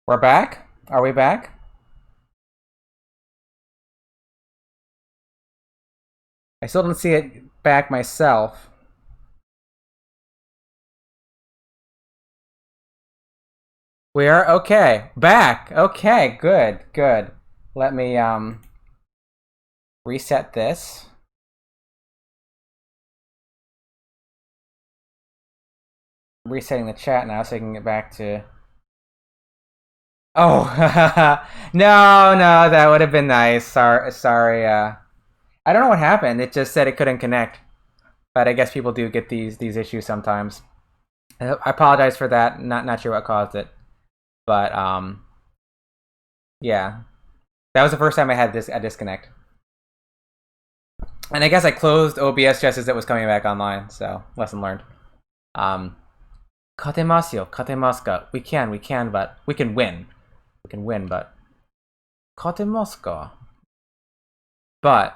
We're back? Are we back? I still don't see it back myself. We are okay. Back. Okay, good, good. Let me reset this. Resetting the chat now so I can get back to. Oh, no, no, that would have been nice. Sorry. I don't know what happened. It just said it couldn't connect. But I guess people do get these issues sometimes. I apologize for that. Not sure what caused it, but yeah, that was the first time I had a disconnect. And I guess I closed OBS just as it was coming back online. So lesson learned. Um, 勝てますよ、勝てますか. We can, but we can win. We can win, but 勝てますか. But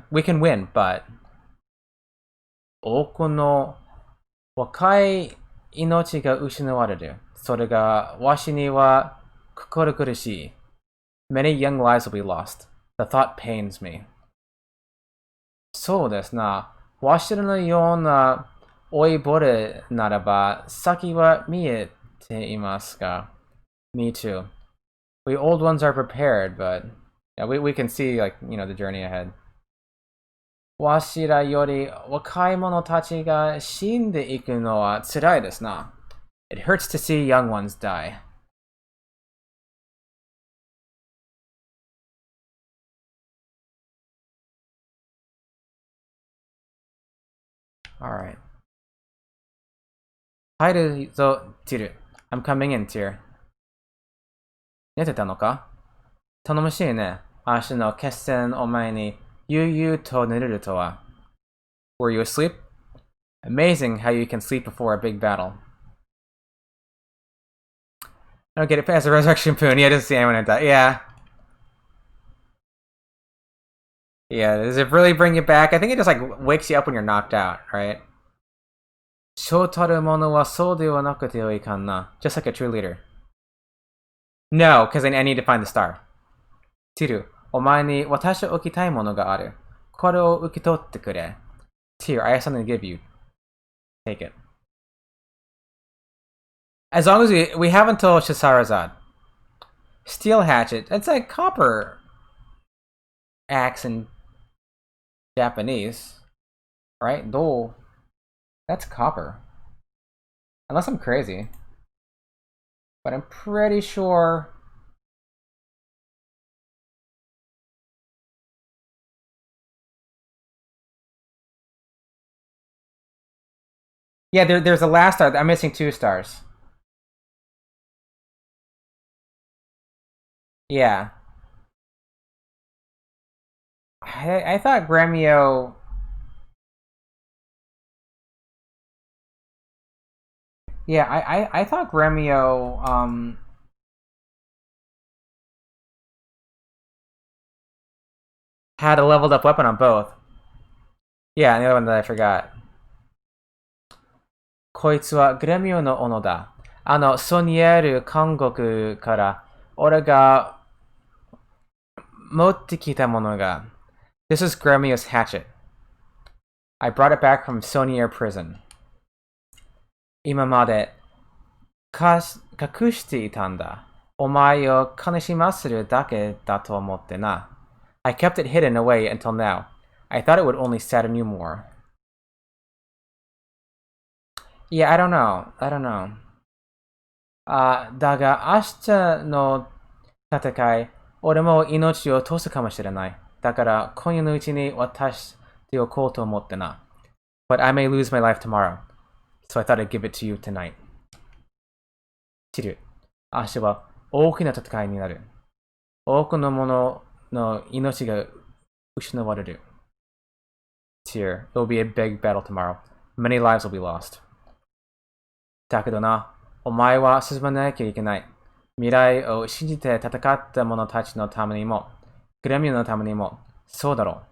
we can win, but 多くの若い命が失われる。それがわしには心苦しい. Many young lives will be lost. The thought pains me. そうですな。わしらのような老いぼれならば先は見えていますが. Me too. We old ones are prepared, but yeah, we can see the journey ahead. わしらより若い者たちが死んでいくのは辛いですな. It hurts to see young ones die. Alright. Hi to Tiru. I'm coming in, Tier. 寝てたのか？頼もしいね。明日の決戦を前に悠々と寝れるとは。Were you asleep? Amazing how you can sleep before a big battle. I don't get it past the resurrection poon. Yeah, I didn't see anyone in that. Yeah. Yeah, does it really bring you back? I think it just wakes you up when you're knocked out, right? そうたるものはそうではなくてよいかんな. Just like a true leader. No, because I need to find the star. Tiru, お前に私を置きたいものがある。これを受け取ってくれ. Tyr, I have something to give you. Take it. As long as we have until Shahrazad. Steel hatchet. It's like copper axe in Japanese, right? Do. That's copper. Unless I'm crazy. But I'm pretty sure. Yeah, there's a last star. I'm missing 2 stars. Yeah. I thought Gremio. Yeah, I thought Gremio had a leveled up weapon on both. Yeah, and the other one that I forgot. こいつはグレミオの斧だ。ソニエール監獄から俺が持ってきたものが. This is Gremio's hatchet. I brought it back from Sonier prison. 今まで隠していたんだ。お前を悲しませるだけだと思ってな. I kept it hidden away until now. I thought it would only sadden you more. Yeah, I don't know. だが明日の戦い、俺も命を落とすかもしれない。だから今夜のうちに渡しておこうと思ってな. But I may lose my life tomorrow. So I thought I'd give it to you tonight. チル、明日は大きな戦いになる。多くの者の命が失われる。 Tyr, it will be a big battle tomorrow. Many lives will be lost. だけどな、お前は進まなきゃいけない。未来を信じて戦った者たちのためにも、グレミオのためにも、そうだろ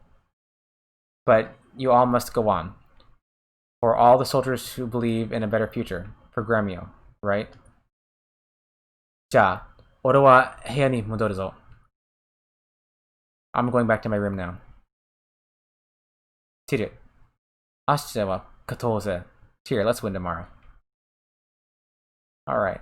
う。But you all must go on. For all the soldiers who believe in a better future. For Gremio, right? じゃあ、俺は部屋に戻るぞ. I'm going back to my room now. チル。明日は勝とうぜ. Cheer, let's win tomorrow. Alright.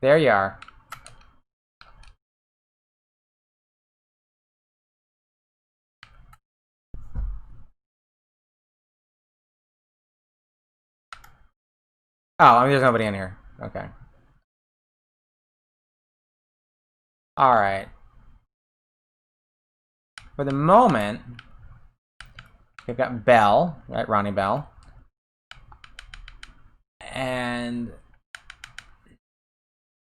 There you are. Oh, I mean, there's nobody in here. Okay. Alright. For the moment, we've got Belle, right? Ronnie Bell. And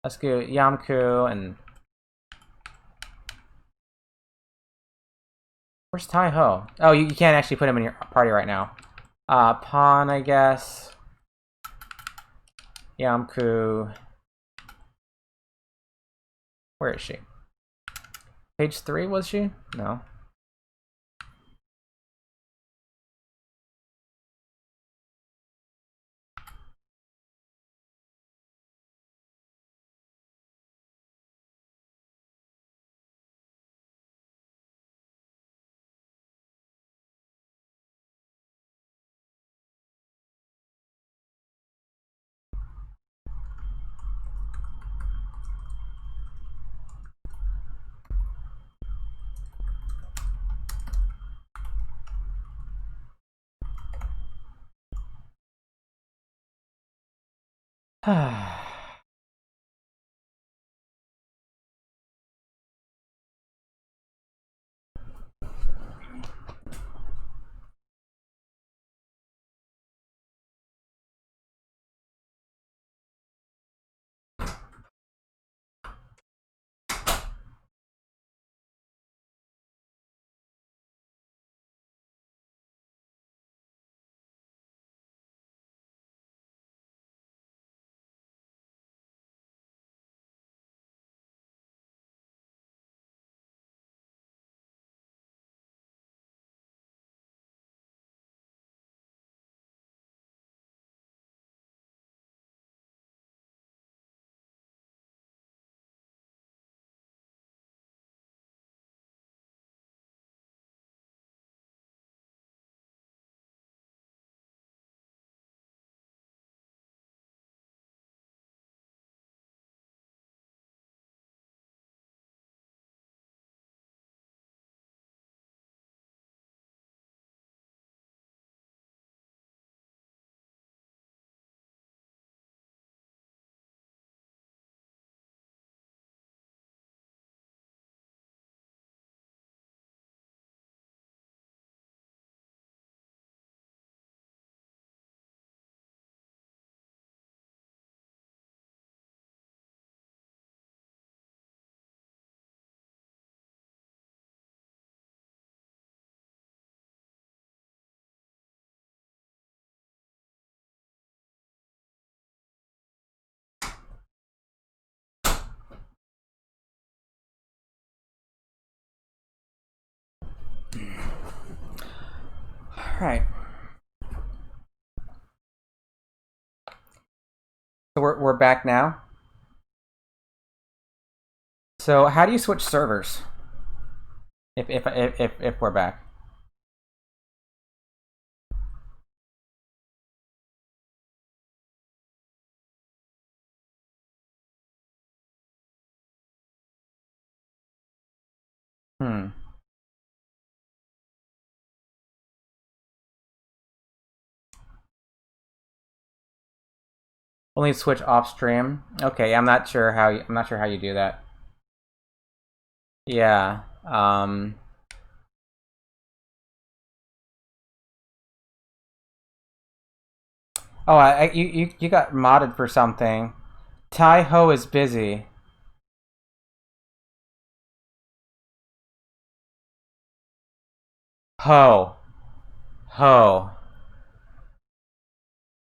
let's go Yamku and... Where's Tai-Ho? Oh, you can't actually put him in your party right now. Pawn, I guess. Yamku. Where is she? Page 3, was she? No. Alright. So we're back now. So how do you switch servers? If we're back. Hmm. Only switch off stream. Okay, I'm not sure how you do that. Yeah. Oh, you got modded for something. Tai Ho is busy. Ho. Ho.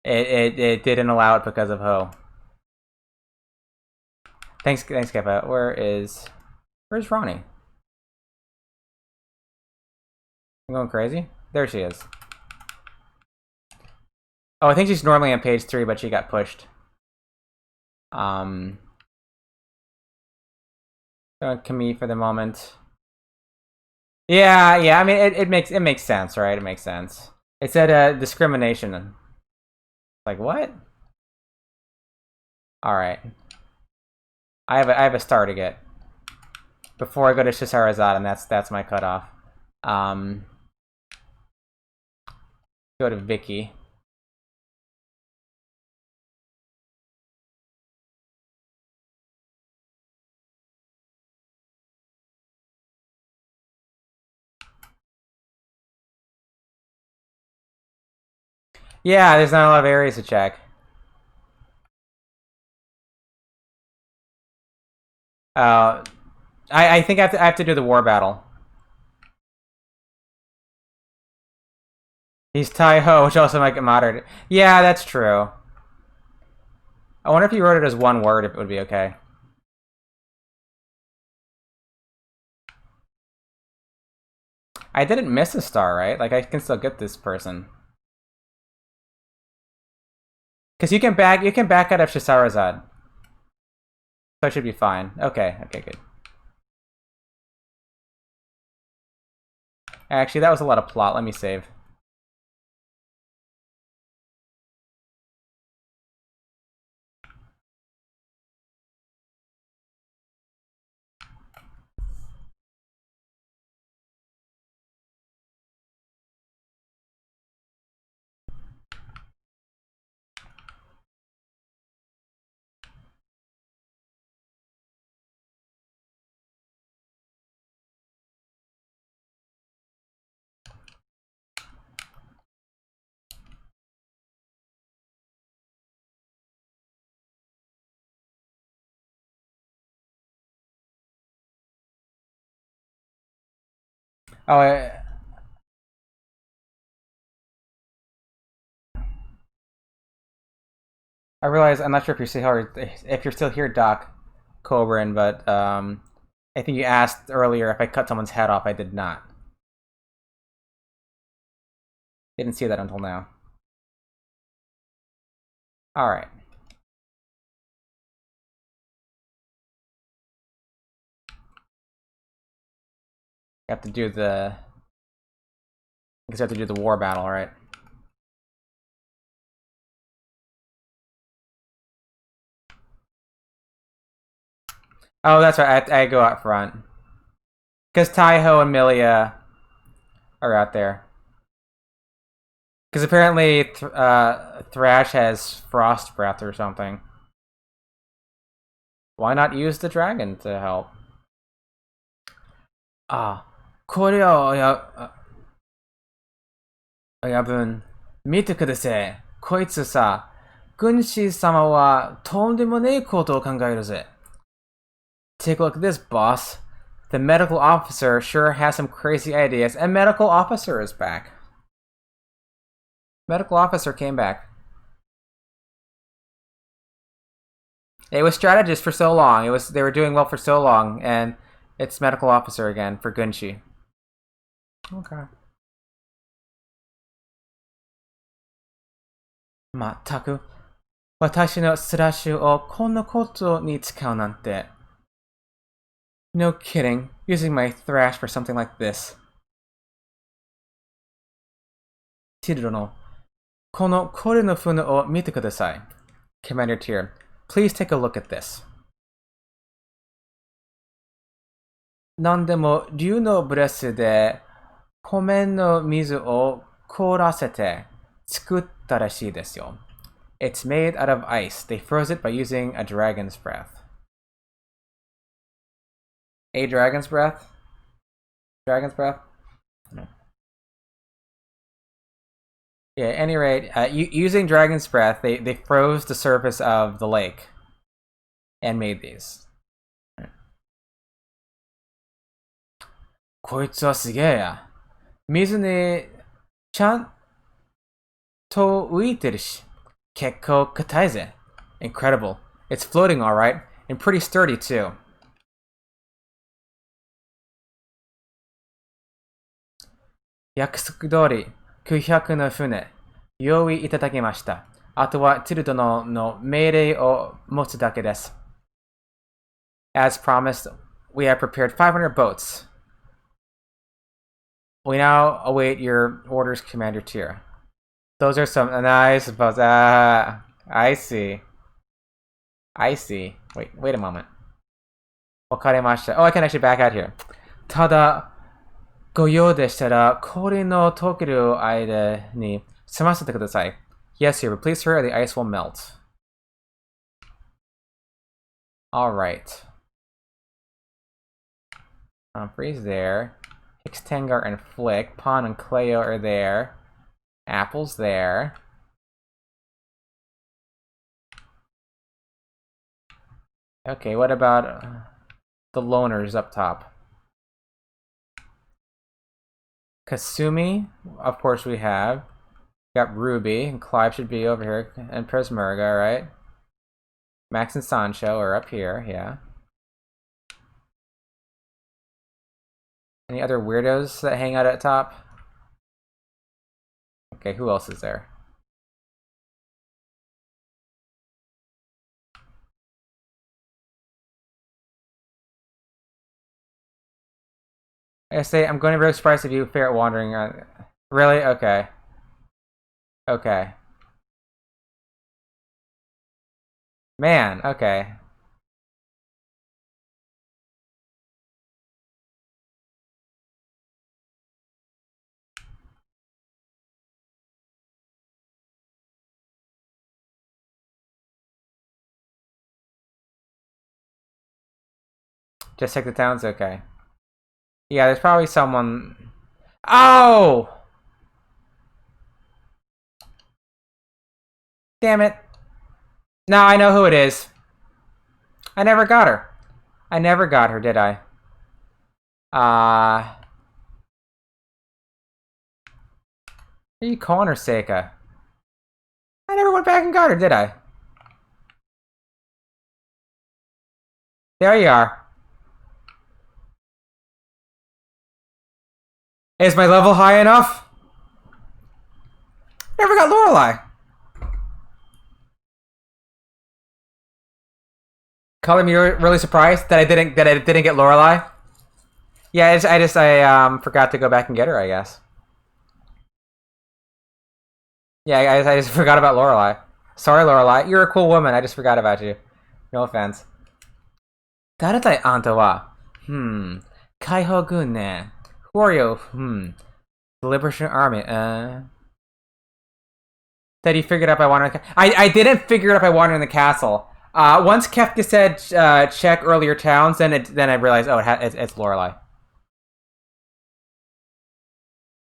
It didn't allow it because of Ho. Thanks, Keppa. Where's Ronnie? I'm going crazy? There she is. Oh, I think she's normally on page 3, but she got pushed. Camille for the moment. Yeah. I mean, it makes sense, right? It makes sense. It said discrimination. Like what? All right. I have a star to get before I go to Shahrazad, and that's my cutoff. Go to Vicky. Yeah, there's not a lot of areas to check. I think I have to do the war battle. He's Tai-Ho, which also might get moderated. Yeah, that's true. I wonder if you wrote it as one word, if it would be okay. I didn't miss a star, right? Like, I can still get this person. Because you can back out of Shahrazad. So it should be fine. Okay, good. Actually, that was a lot of plot. Let me save. Oh, I realize I'm not sure if you're still here, Doc Coburn, but I think you asked earlier if I cut someone's head off. I did not. Didn't see that until now. All right. You have to do the. I guess you have to do the war battle, right? Oh, that's right. I go out front. Because Tai-Ho and Milia are out there. Because apparently Thrash has frost breath or something. Why not use the dragon to help? Ah, これをやぶん、見てください。こいつさ、軍師様はとんでもねえことを考えるぜ。Take a look at this, boss. The medical officer sure has some crazy ideas, and medical officer is back. Medical officer came back. It was strategist for so long. They were doing well for so long, and it's medical officer again for Gunshi. Okay. まったく、私のスラッシュをこんなことに使うなんて。No kidding, using my thrash for something like this. ティルの、この声の船を見てください。Commander Tyr, please take a look at this. 何でも竜のブレスで米の水を凍らせて作ったらしいですよ。It's made out of ice. They froze it by using a dragon's breath. A dragon's breath? Dragon's breath? No. Yeah, at any rate, using dragon's breath, they froze the surface of the lake and made these. こいつはすげえや。水にちゃんと浮いてるし、結構硬いぜ。Incredible. It's floating alright, And pretty sturdy, too. Yakusoku dori, 900の船、用意いただきました。あとはティルドの命令を持つだけです。As promised, we have prepared 500 boats. We now await your orders, Commander Tier. Those are some nice boats. I see. I see. Wait a moment. わかりました。Oh, I can actually back out here. ただ、ご用でしたら、氷の溶ける間に済ませてください。Yes, here, but please hurry or the ice will melt. Alright. Humphrey's there. Hixtengar and Flick. Pon and Cleo are there. Apple's there. Okay, what about the loners up top? Kasumi, of course we have. Got Ruby, and Clive should be over here, and Prismurga, right? Max and Sancho are up here, yeah. Any other weirdos that hang out at top? Okay, who else is there? I say I'm going to be really surprised if you ferret wandering. Really? Okay. Okay. Man, okay. Just take the towns? Okay. Yeah, there's probably someone... Oh! Damn it. Now I know who it is. I never got her. I never got her, did I? Are you calling her Seika? I never went back and got her, did I? There you are. Is my level high enough? Never got Lorelei. Color me really surprised that I didn't get Lorelei. Yeah, I forgot to go back and get her, I guess. Yeah, I just forgot about Lorelei. Sorry, Lorelei. You're a cool woman. I just forgot about you. No offense. 誰だいあんたは? Kaiho Gun ne. Who are you? The Liberation Army. That he figured out by wandering. I didn't figure it out by wandering the castle. Once Kefka said check earlier towns, then I realized, oh, it's Lorelei.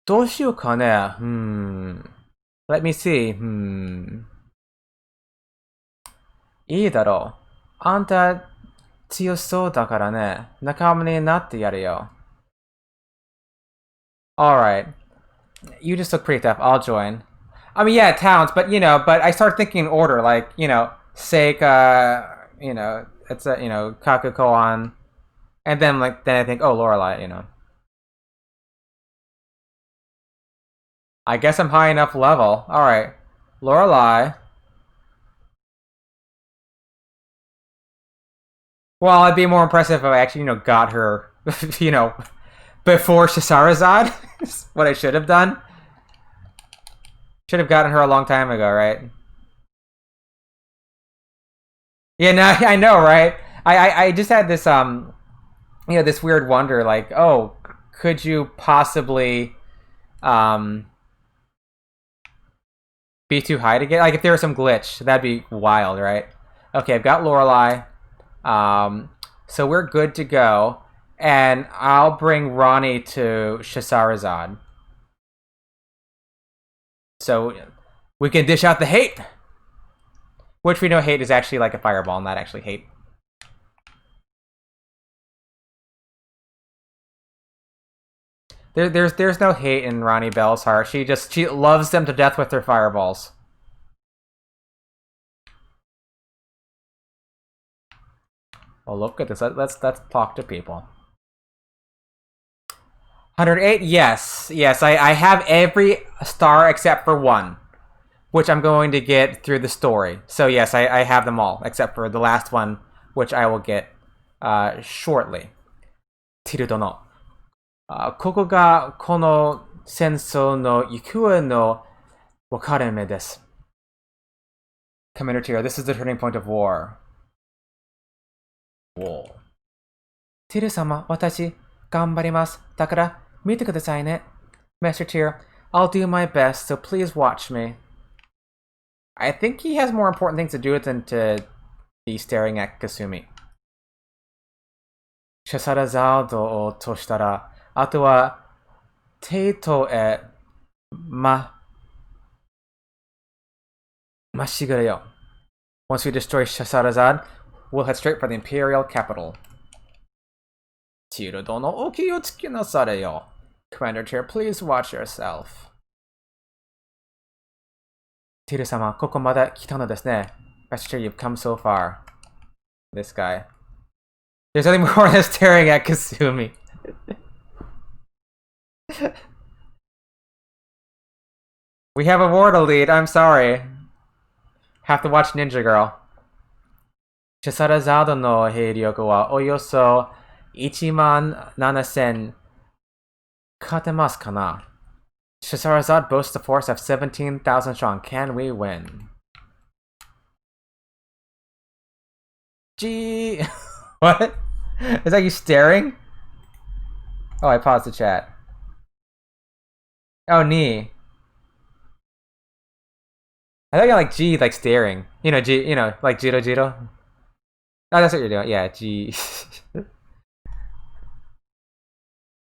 どうしようかね? Let me see. いいだろう。あんた強そうだからね。仲間になってやるよ。Alright. You just look pretty tough. I'll join. I mean, yeah, towns, but, but I start thinking in order, like, Seika, it's a, Kakukoan. And then, then I think, oh, Lorelei, I guess I'm high enough level. Alright. Lorelei. Well, it'd be more impressive if I actually, got her, before Charizard. What I should have done. Should have gotten her a long time ago, right? Yeah, no, I know, right? I just had this, this weird wonder, like, oh, could you possibly, be too high to get? Like, if there was some glitch, that'd be wild, right? Okay, I've got Lorelei. So we're good to go. And I'll bring Ronnie to Charizard. So we can dish out the hate. Which we know hate is actually like a fireball, not actually hate. There's no hate in Ronnie Bell's heart. She loves them to death with her fireballs. Well, look at this. Let's talk to people. 108. Yes, I have every star except for one, which I'm going to get through the story. So yes, I have them all except for the last one, which I will get shortly. ティル殿、ここがこの戦争の行方の分かれ目です。Commander Tyr, this is the turning point of war. War. ティル様、私、頑張ります。だから、見てくださいね。Master Tyr, I'll do my best, so please watch me. I think he has more important things to do than to be staring at Kasumi. シャサラザードを落としたら、あとは、テイトへ、まっしぐれよ。Once we destroy Shahrazad, we'll head straight for the Imperial capital. ティル殿、お気をつけなされよ。Commander Tyr, please watch yourself. ティル様、ここまで来たのですね。Master Tyr, you've come so far. This guy. There's nothing more than staring at Kasumi. We have a war to lead, I'm sorry. Have to watch Ninja Girl. シャサラザードの兵力はおよそ1万7000勝てますかな Shahrazad boasts a force of 17,000 strong. Can we win? Gee, what? Is that you staring? Oh, I paused the chat. Oh, knee. I thought you like G, like staring. You know, G, like Jiro Jiro. Oh, that's what you're doing. Yeah, G.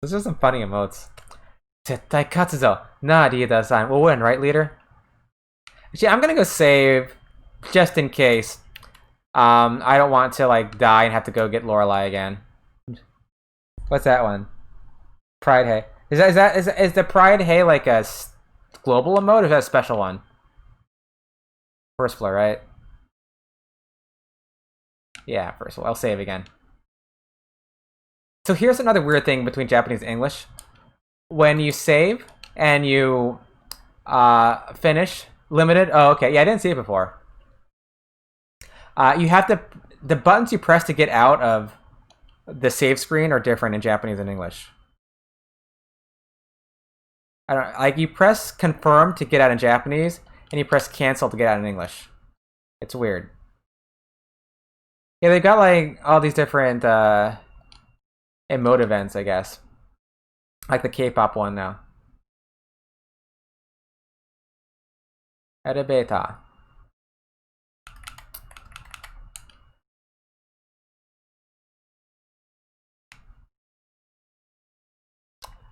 Those are some funny emotes. 絶対勝つぞ. Nah, leader-san. We'll win, right, leader? Actually, I'm gonna go save, just in case. I don't want to, like, die and have to go get Lorelei again. What's that one? Pride Hay. Is the Pride Hay like a global emote, or is that a special one? First floor, right? Yeah, first floor. I'll save again. So here's another weird thing between Japanese and English. When you save and you finish limited. Oh, okay. Yeah, I didn't see it before. You have to. The buttons you press to get out of the save screen are different in Japanese and English. I don't like you press confirm to get out in Japanese, and you press cancel to get out in English. It's weird. Yeah, they've got like all these different emote events, I guess. Like the K-pop one now. Elevator.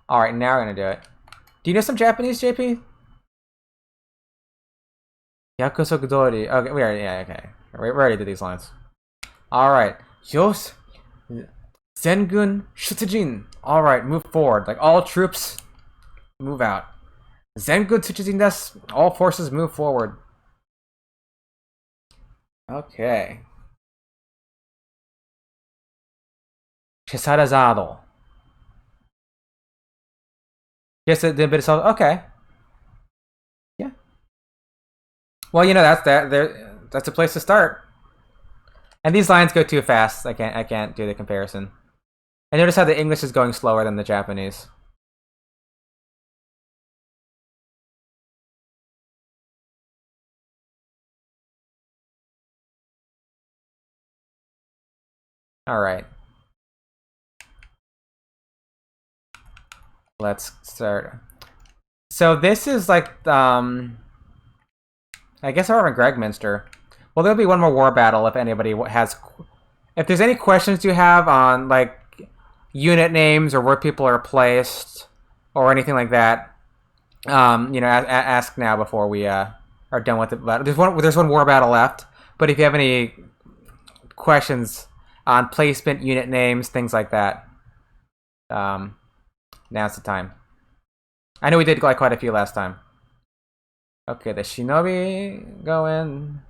Alright, now we're gonna do it. Do you know some Japanese, JP? Yakusoku Dori. Okay, okay. We already did these lines. Alright. Yos. Zengun Shitsujin. Alright, move forward. Like all troops, move out. Zengun Shitsujin desu. All forces move forward. Okay. Chisarazado. Yes, it did a bit of okay. Yeah. Well, you know that's a place to start. And these lines go too fast. I can't do the comparison. And notice how the English is going slower than the Japanese. All right. Let's start. So this is like I guess we're in Gregminster. Well, there'll be one more war battle if anybody has. If there's any questions you have on like unit names or where people are placed or anything like that, ask now before we are done with it. But there's one war battle left. But if you have any questions on placement, unit names, things like that, now's the time. I know we did like quite a few last time. Okay, the Shinobi go in.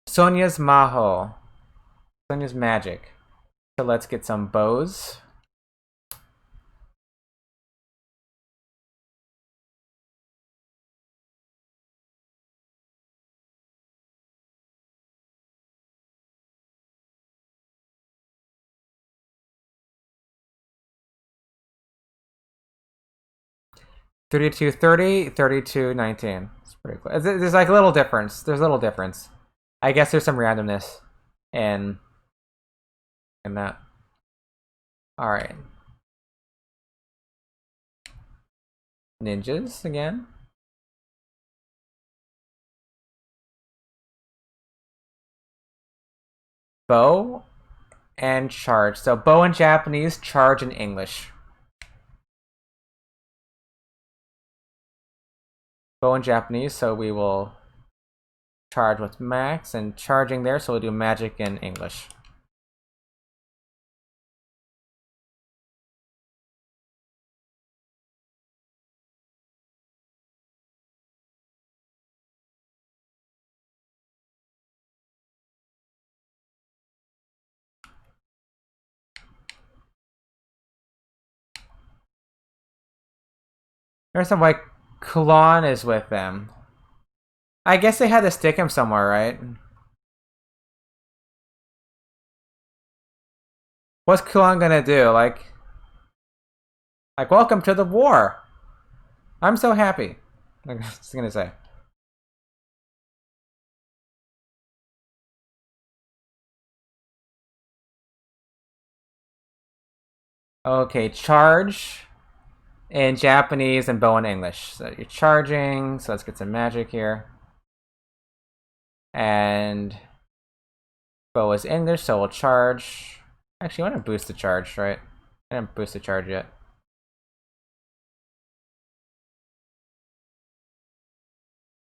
Sonya's Maho. Then use magic. So let's get some bows. $32, 30, 32, 19. It's pretty close. There's like a little difference. There's a little difference. I guess there's some randomness in that. All right. Ninjas again. Bow and charge. So bow in Japanese, charge in English. Bow in Japanese, so we will charge with max, and charging there, so we'll do magic in English. There's some like Kulon is with them. I guess they had to stick him somewhere, right? What's Kulon gonna do? Like, welcome to the war. I'm so happy. I was gonna say. Okay, charge in Japanese and bow in English. So you're charging. So let's get some magic here. And bow is English, so we'll charge. Actually, I want to boost the charge, right? I didn't boost the charge yet.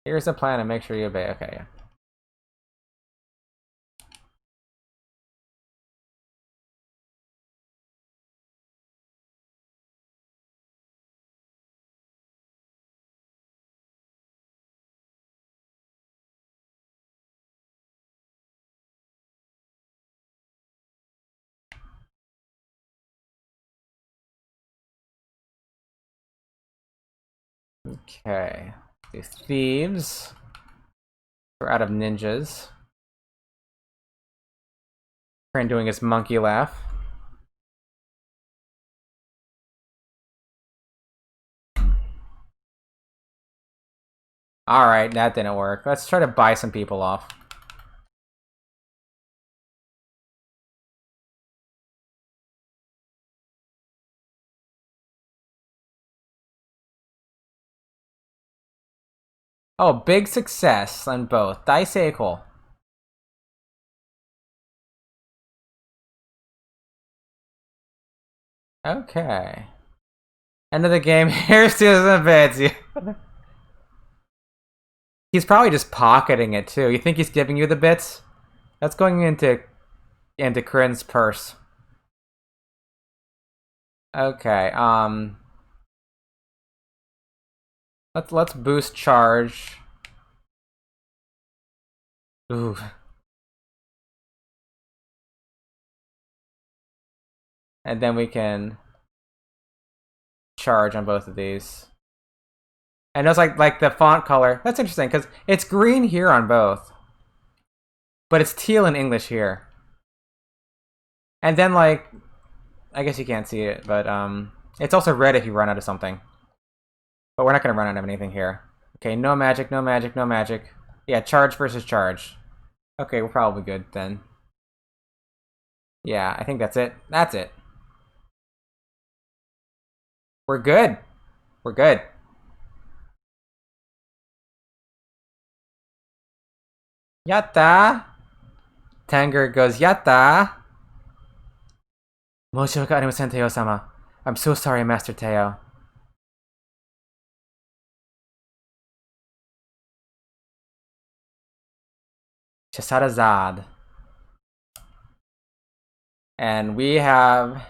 Here's the plan, and make sure you obey. Okay, yeah. Okay. These thieves. We're out of ninjas. Crane doing his monkey laugh. Alright, that didn't work. Let's try to buy some people off. Oh, big success on both. Daiseikou. Okay. End of the game. Here's 2,000 bits. He's probably just pocketing it too. You think he's giving you the bits? That's going into Corinne's purse. Okay. Let's boost charge. Ooh. And then we can charge on both of these. And it's like the font color. That's interesting because it's green here on both, but it's teal in English here. And then like, I guess you can't see it, but it's also red if you run out of something. But we're not gonna run out of anything here. Okay, no magic, no magic, no magic. Yeah, charge versus charge. Okay, we're probably good then. Yeah, I think that's it. That's it. We're good. We're good. Yatta! Tanger goes, Yatta! Moshioka arimasen, Teo-sama. I'm so sorry, Master Teo. Chasarazad. And we have...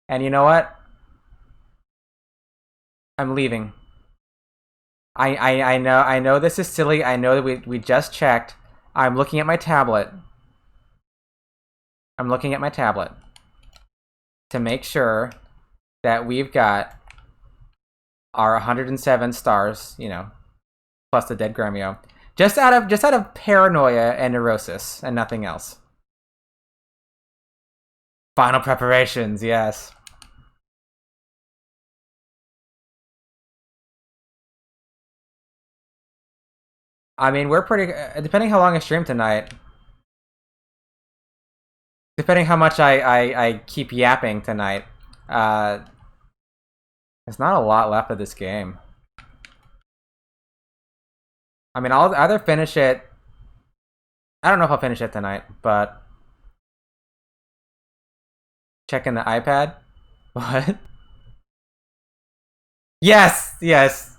And you know what? I'm leaving. I know this is silly. I know that we just checked. I'm looking at my tablet. I'm looking at my tablet to make sure that we've got our 107 stars, you know, plus the dead Gremio. Just out of paranoia and neurosis and nothing else. Final preparations, yes. I mean, we're pretty. Depending how long I stream tonight, depending how much I keep yapping tonight, there's not a lot left of this game. I mean, I'll either finish it. I don't know if I'll finish it tonight, but checking the iPad. What? Yes, yes.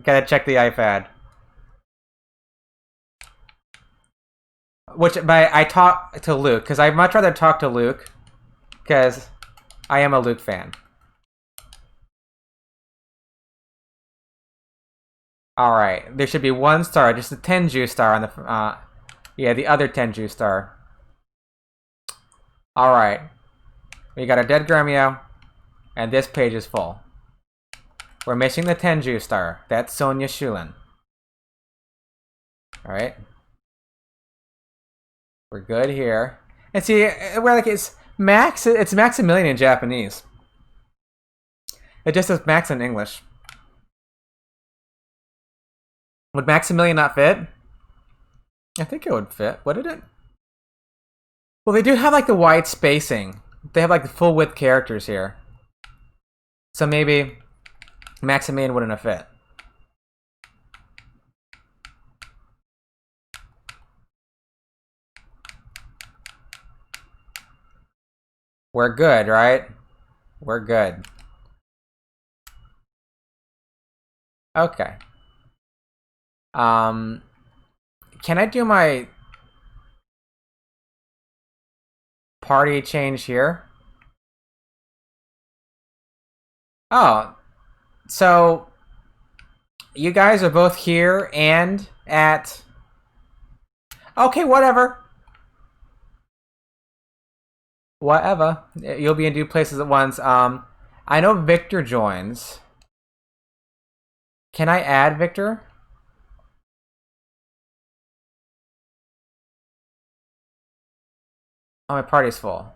Gotta check the iPad. Which, but I talk to Luke because I'd much rather talk to Luke because I am a Luke fan. All right, there should be 1 star, just a Tenju star on the. Yeah, the other Tenju star. All right, we got a dead Gremio, and this page is full. We're missing the Tenju star. That's Sonya Shulin. All right, we're good here. And see, we're like it's Max. It's Maximilian in Japanese. It just says Max in English. Would Maximilian not fit? I think it would fit. Would it? Well, they do have like the wide spacing. They have like the full width characters here. So maybe Maximilian wouldn't have fit. We're good, right? We're good. Okay. Can I do my party change here? Oh, so you guys are both here and at. Okay, whatever. Whatever. You'll be in two places at once. I know Victor joins. Can I add Victor? Oh, my party's full.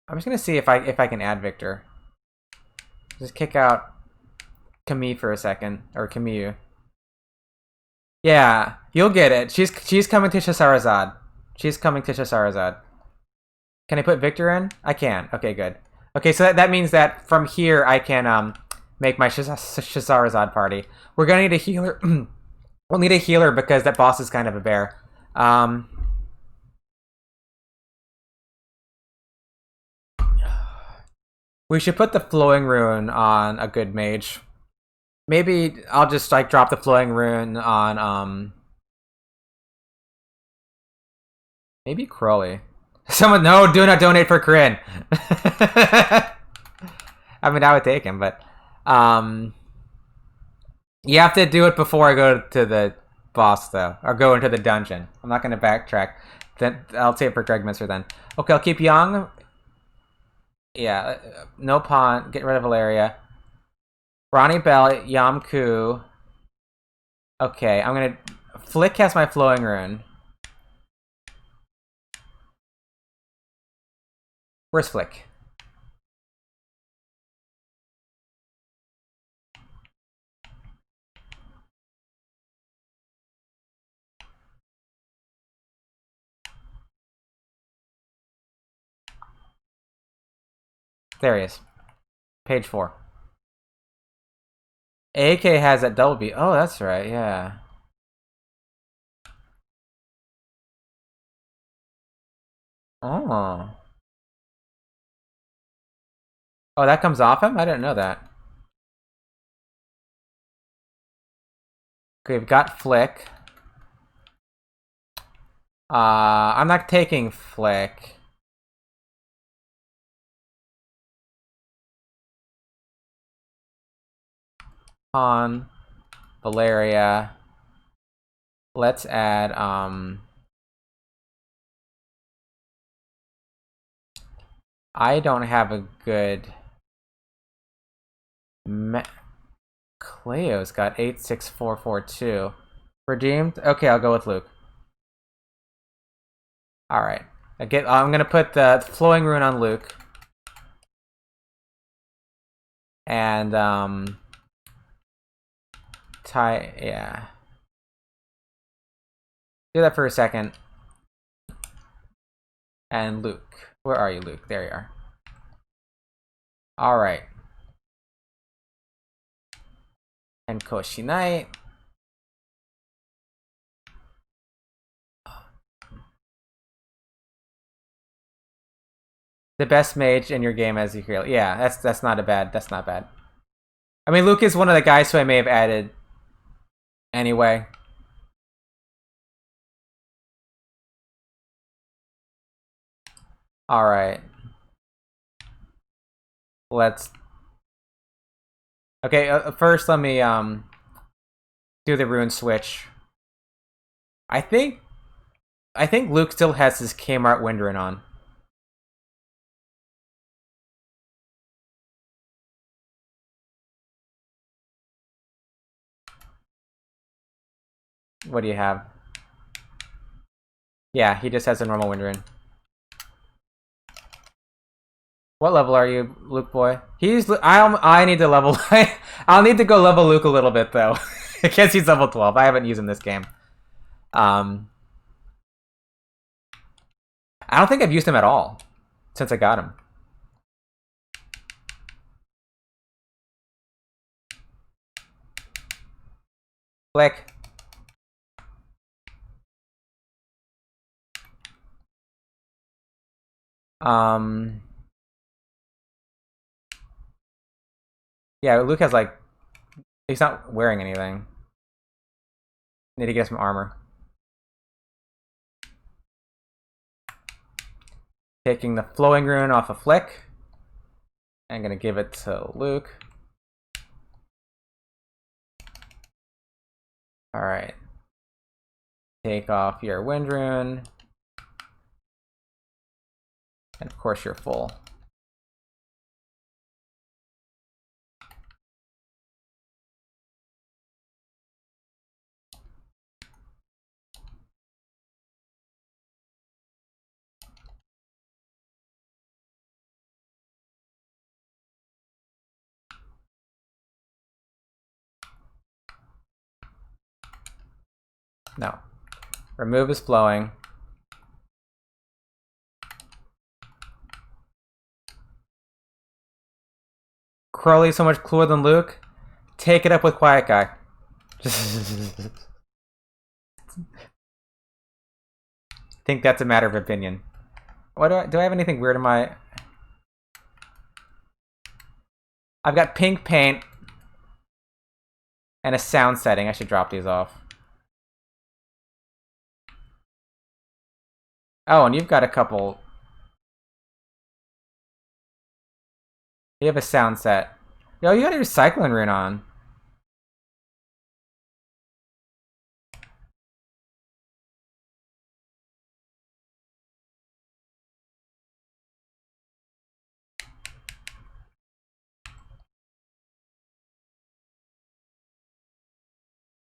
I'm just gonna see if I can add Victor. Just kick out Camille for a second, or Camille. Yeah, you'll get it. She's coming to Shahrazad. She's coming to Shahrazad. Can I put Victor in? I can. Okay, good. Okay, so that means that from here I can make my Shahrazad party. We're gonna need a healer. We'll need a healer because that boss is kind of a bear. We should put the flowing rune on a good mage. Maybe I'll just like drop the flowing rune on maybe Crowley. Someone no, do not donate for Corinne. I mean I would take him, but you have to do it before I go to the boss though. Or go into the dungeon. I'm not gonna backtrack. Then I'll take it for Greg Minster then. Okay, I'll keep Young. Yeah, no pawn. Get rid of Valeria. Ronnie Bell, Yamku. Okay, I'm gonna Flick cast my flowing rune. Where's Flick? There he is. Page 4. AK has that double B. Oh, that's right, yeah. Oh. Oh, that comes off him? I didn't know that. Okay, we've got Flick. I'm not taking Flick. Han, Valeria. Let's add I don't have a good Cleo's got 86442. Redeemed? Okay, I'll go with Luke. Alright. I'm gonna put the flowing rune on Luke. And yeah. Do that for a second. And Luke. Where are you, Luke? There you are. Alright. And Koshi Knight. The best mage in your game as you heal. Yeah, that's not bad. That's not bad. I mean, Luke is one of the guys who I may have added anyway. Alright. Let's... Okay, first let me do the rune switch. I think Luke still has his Kmart wind rune on. What do you have? Yeah, he just has a normal wind rune. What level are you, Luke boy? I need to level. I'll need to go level Luke a little bit though. I guess he's level 12. I haven't used him this game. I don't think I've used him at all since I got him. Click. Yeah, Luke has like... He's not wearing anything. Need to get some armor. Taking the flowing rune off a Flick. I'm gonna give it to Luke. Alright. Take off your wind rune. And of course you're full. No. Remove is flowing. Crowley's so much cooler than Luke. Take it up with Quiet Guy. Think that's a matter of opinion. What do I have anything weird in my... I've got pink paint and a sound setting. I should drop these off. Oh, and you've got a couple... You have a sound set. Yo, you got your cycling rune on.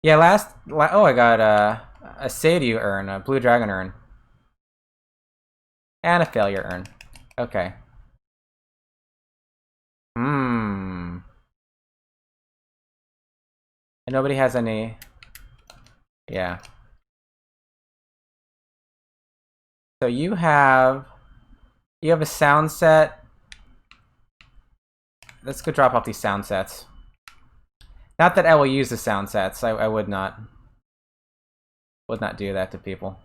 Yeah, oh, I got a Sadie urn, a Blue Dragon urn. And a failure urn. Okay. And nobody has any... Yeah. So you have a sound set. Let's go drop off these sound sets. Not that I will use the sound sets. I would not do that to people.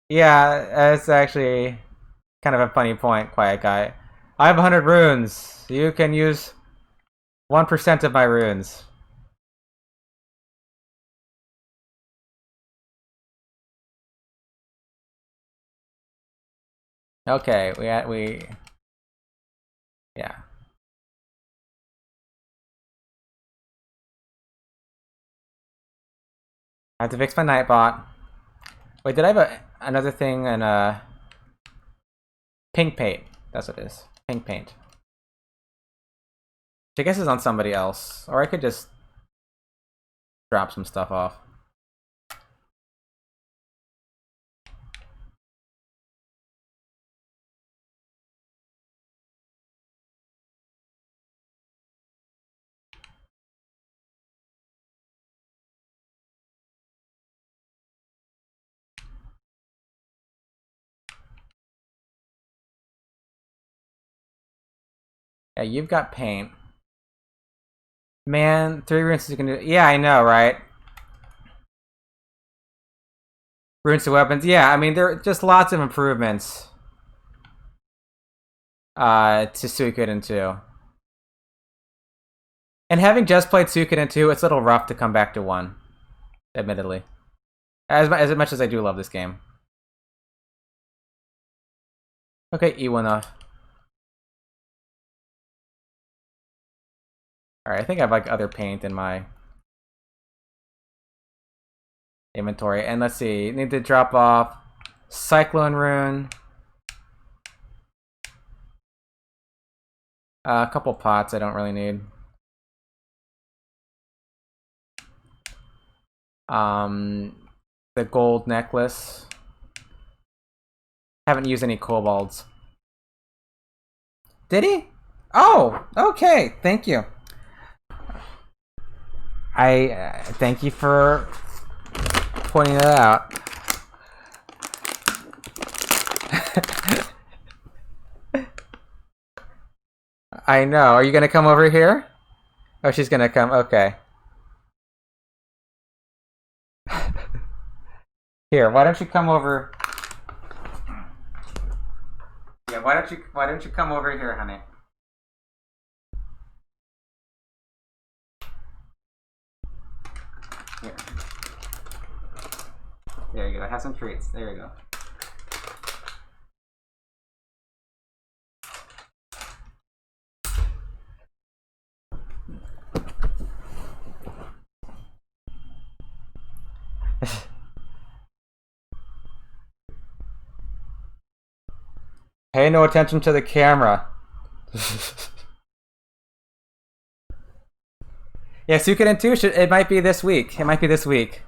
Yeah, it's actually kind of a funny point, Quiet Guy. I have 100 runes. You can use 1% of my runes. Okay, yeah. I have to fix my Nightbot. Wait, did I have another thing and pink paint? That's what it is. Pink paint. Which I guess is on somebody else, or I could just drop some stuff off. Yeah, you've got paint. Man, 3 runes you can do. Yeah, I know, right? Runes to weapons. Yeah, I mean there are just lots of improvements. To Suikoden 2. And having just played Suikoden 2, it's a little rough to come back to 1, admittedly. As much as I do love this game. Okay, Iwana. Alright, I think I have like other paint in my inventory. And let's see, need to drop off Cyclone Rune. A couple pots I don't really need. The gold necklace. Haven't used any kobolds. Did he? Oh, okay. Thank you. I thank you for pointing that out. I know. Are you gonna come over here? Oh, she's gonna come. Okay. Here, why don't you come over? Yeah, why don't you come over here, honey? Here. There you go. Have some treats. There you go. Pay no attention to the camera. Yeah, Suikoden 2 it might be this week. It might be this week.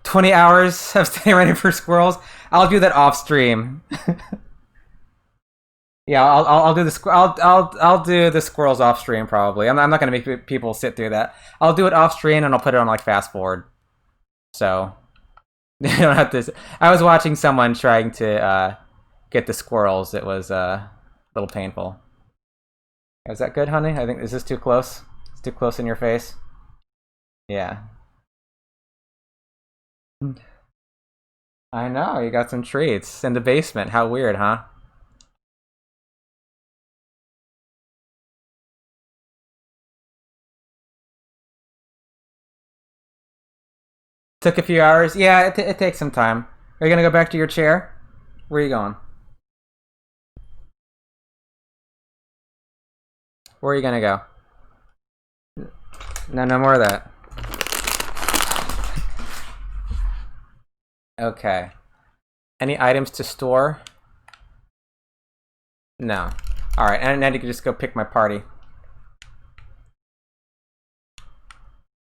20 hours of staying ready for squirrels. I'll do that off stream. Yeah, I'll do the I'll do the squirrels off stream probably. I'm not gonna make people sit through that. I'll do it off stream and I'll put it on like fast forward. So you don't have to. I was watching someone trying to get the squirrels. It was a little painful. Is that good, honey? I think is this too close? It's too close in your face. Yeah. I know you got some treats in the basement. How weird, huh? Took a few hours. Yeah, it takes some time. Are you gonna go back to your chair? Where are you going? Where are you gonna go? No, no more of that. Okay. Any items to store? No. Alright, and now you can just go pick my party.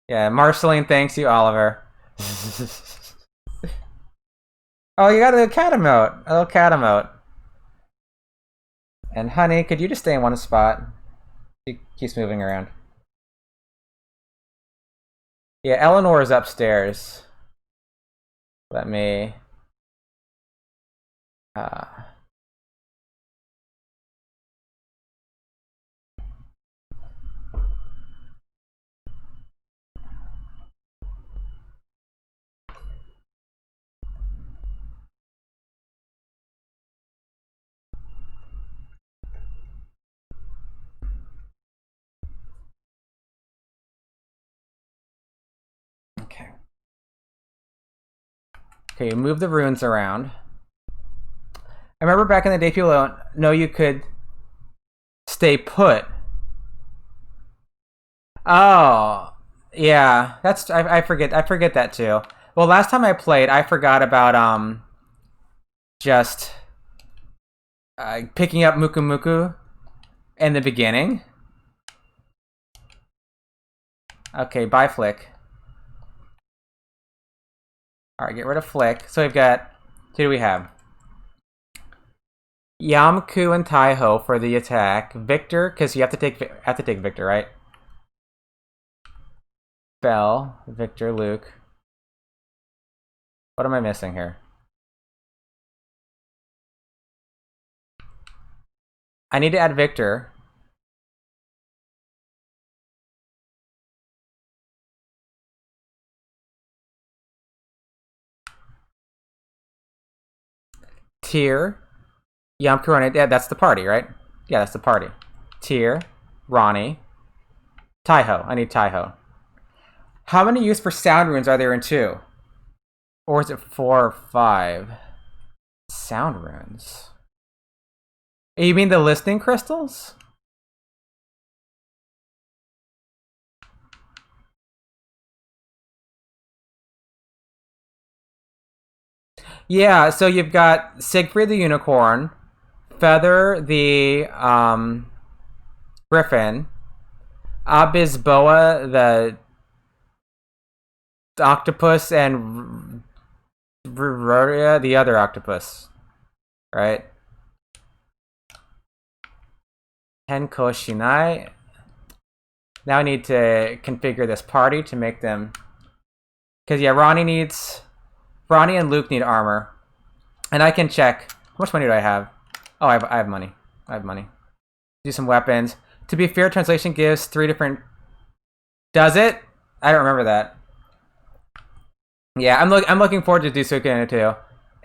Yeah, Marceline thanks you, Oliver. Oh, you got a cat emote. A little cat emote. And honey, could you just stay in one spot? She keeps moving around. Yeah, Eleanor is upstairs. Let me... Uh, Okay, move the runes around. I remember back in the day, people don't know you could stay put. Oh, yeah. That's I forget. I forget that too. Well, last time I played, I forgot about just picking up Muku Muku in the beginning. Okay, bye Flick. Alright, get rid of Flick. So we've got, who do we have? Yamku and Taiho for the attack. Victor, because you have to take Victor, right? Bell, Victor, Luke. What am I missing here? I need to add Victor. Tyr, Yamku, Ronnie. Yeah, that's the party, right? Yeah, that's the party. Tyr, Ronnie, Taiho. I need Taiho. How many use for sound runes are there in 2? Or is it 4 or 5? Sound runes. You mean the listening crystals? Yeah, so you've got Siegfried the Unicorn, Feather the Griffin, Abisboa the octopus, and Roria the other octopus, right? Henko Shinai. Now I need to configure this party to make them... Because, yeah, Ronnie and Luke need armor. And I can check... How much money do I have? Oh, I have money. I have money. Do some weapons. To be fair, translation gives 3 different... Does it? I don't remember that. Yeah, I'm looking forward to do Suikoden 2.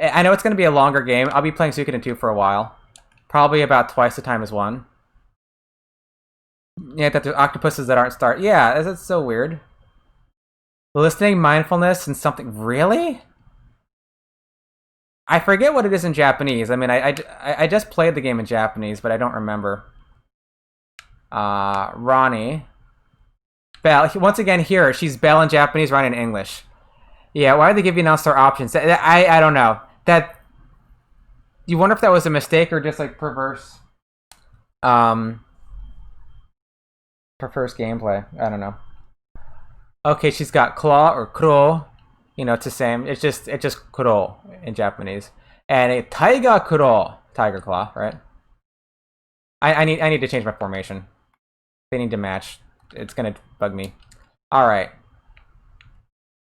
I know it's going to be a longer game. I'll be playing Suikoden 2 for a while. Probably about twice the time as 1. Yeah, that the octopuses that aren't start. Yeah, that's so weird. Listening, mindfulness, and something. Really? I forget what it is in Japanese. I mean, I just played the game in Japanese, but I don't remember. Ronnie. Belle. Once again, here, she's Belle in Japanese, Ronnie in English. Yeah, why did they give you non-star options? I don't know. That... You wonder if that was a mistake or just, like, perverse gameplay. I don't know. Okay, she's got claw or kuro. You know, it's the same. It's just kuro in Japanese. And a taiga kuro, tiger claw, right? I need to change my formation. They need to match. It's gonna bug me. All right.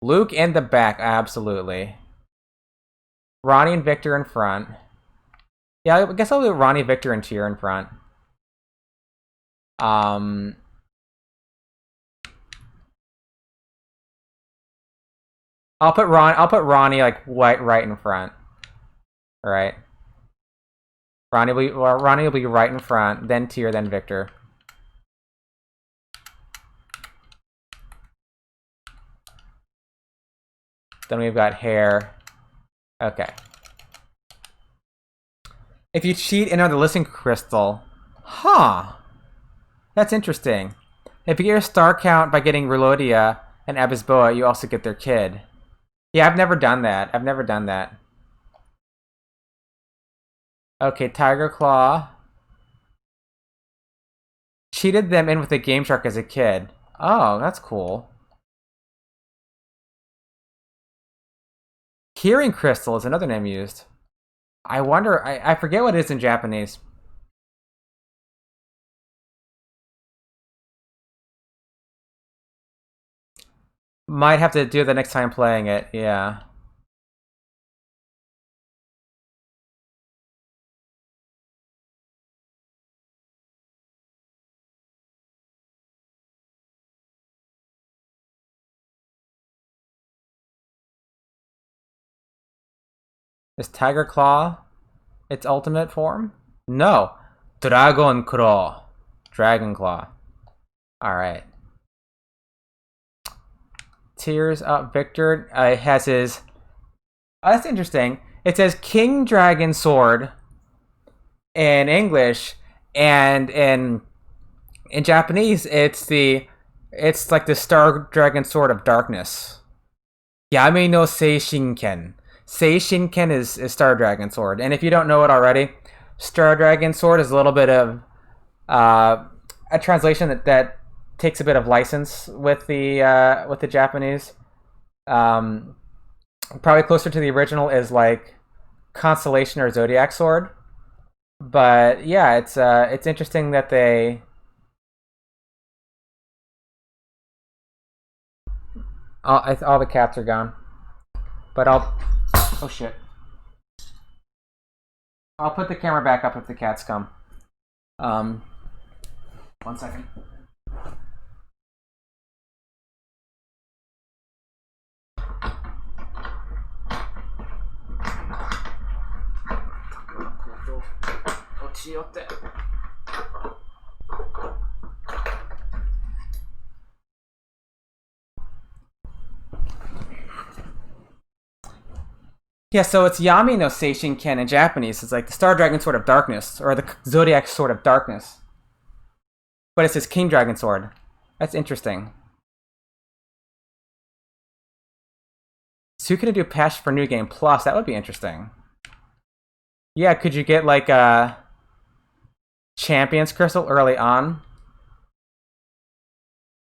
Luke in the back, absolutely. Ronnie and Victor in front. Yeah, I guess I'll do Ronnie, Victor, and Tyr in front. I'll put Ronnie like right in front. All right. Ronnie will be right in front, then Tyr, then Victor. Then we've got hair. Okay. If you cheat, enter the listening crystal. Huh. That's interesting. If you get your star count by getting Relodia and Abisboa, you also get their kid. Yeah, I've never done that. I've never done that. Okay, Tiger Claw. Cheated them in with a Game Shark as a kid. Oh, that's cool. Hearing Crystal is another name used. I wonder, I forget what it is in Japanese. Might have to do the next time playing it, yeah. Is Tiger Claw its ultimate form? No. Dragon Claw. Dragon Claw. Alright. Tears up. Victor has his Oh, that's interesting. It says King Dragon Sword in English, and in Japanese, it's like the Star Dragon Sword of Darkness. Yami no Seishinken. Seishinken is Star Dragon Sword, and if you don't know it already, Star Dragon Sword is a little bit of a translation that takes a bit of license with the Japanese. Um, Probably closer to the original is like Constellation or Zodiac Sword. But yeah, it's interesting that they all the cats are gone. But oh shit, I'll put the camera back up if the cats come. Um, 1 second. Yeah, so it's Yami no Seishinken in Japanese. It's like the Star Dragon Sword of Darkness, or the Zodiac Sword of Darkness. But it says King Dragon Sword. That's interesting. Suikoden do patch for New Game Plus. That would be interesting. Yeah, could you get like a Champions Crystal early on?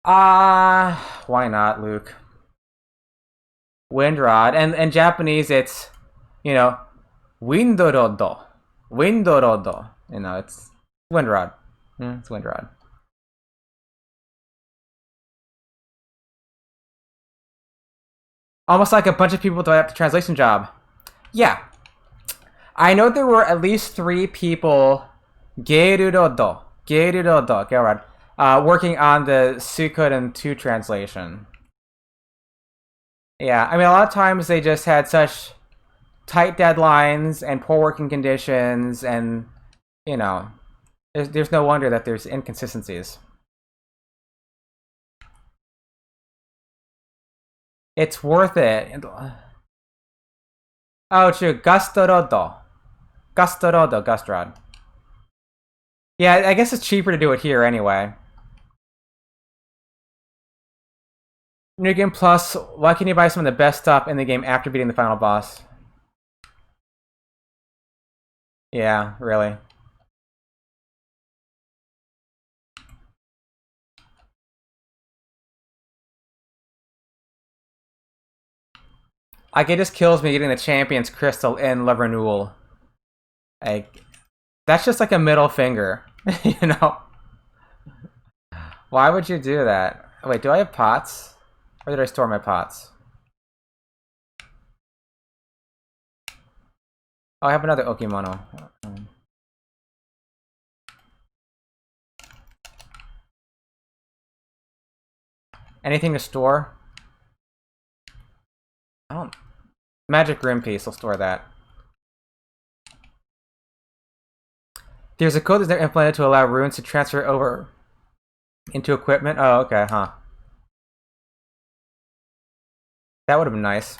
Why not, Luke? Windrod. And Japanese, it's, you know, Windorodo. Windorodo. You know, it's Windrod. It's Windrod. Almost like a bunch of people thought out the translation job. Yeah. I know there were at least 3 people, Gerurodo, Gerard, working on the Suikoden 2 translation. Yeah, I mean, a lot of times they just had such tight deadlines and poor working conditions, and, you know, there's no wonder that there's inconsistencies. It's worth it. Oh, true. Gustorodo. Gustrod. Yeah, I guess it's cheaper to do it here anyway. New Game Plus, why can you buy some of the best stuff in the game after beating the final boss? Yeah, really. Like, it just kills me getting the Champions Crystal in Le Renewal. Like, that's just like a middle finger, you know? Why would you do that? Wait, do I have pots? Where did I store my pots? Oh, I have another Okimono. Anything to store? I don't... Magic Rim Piece, I'll store that. There's a code that's implemented to allow runes to transfer over into equipment. Oh, okay, huh. That would have been nice.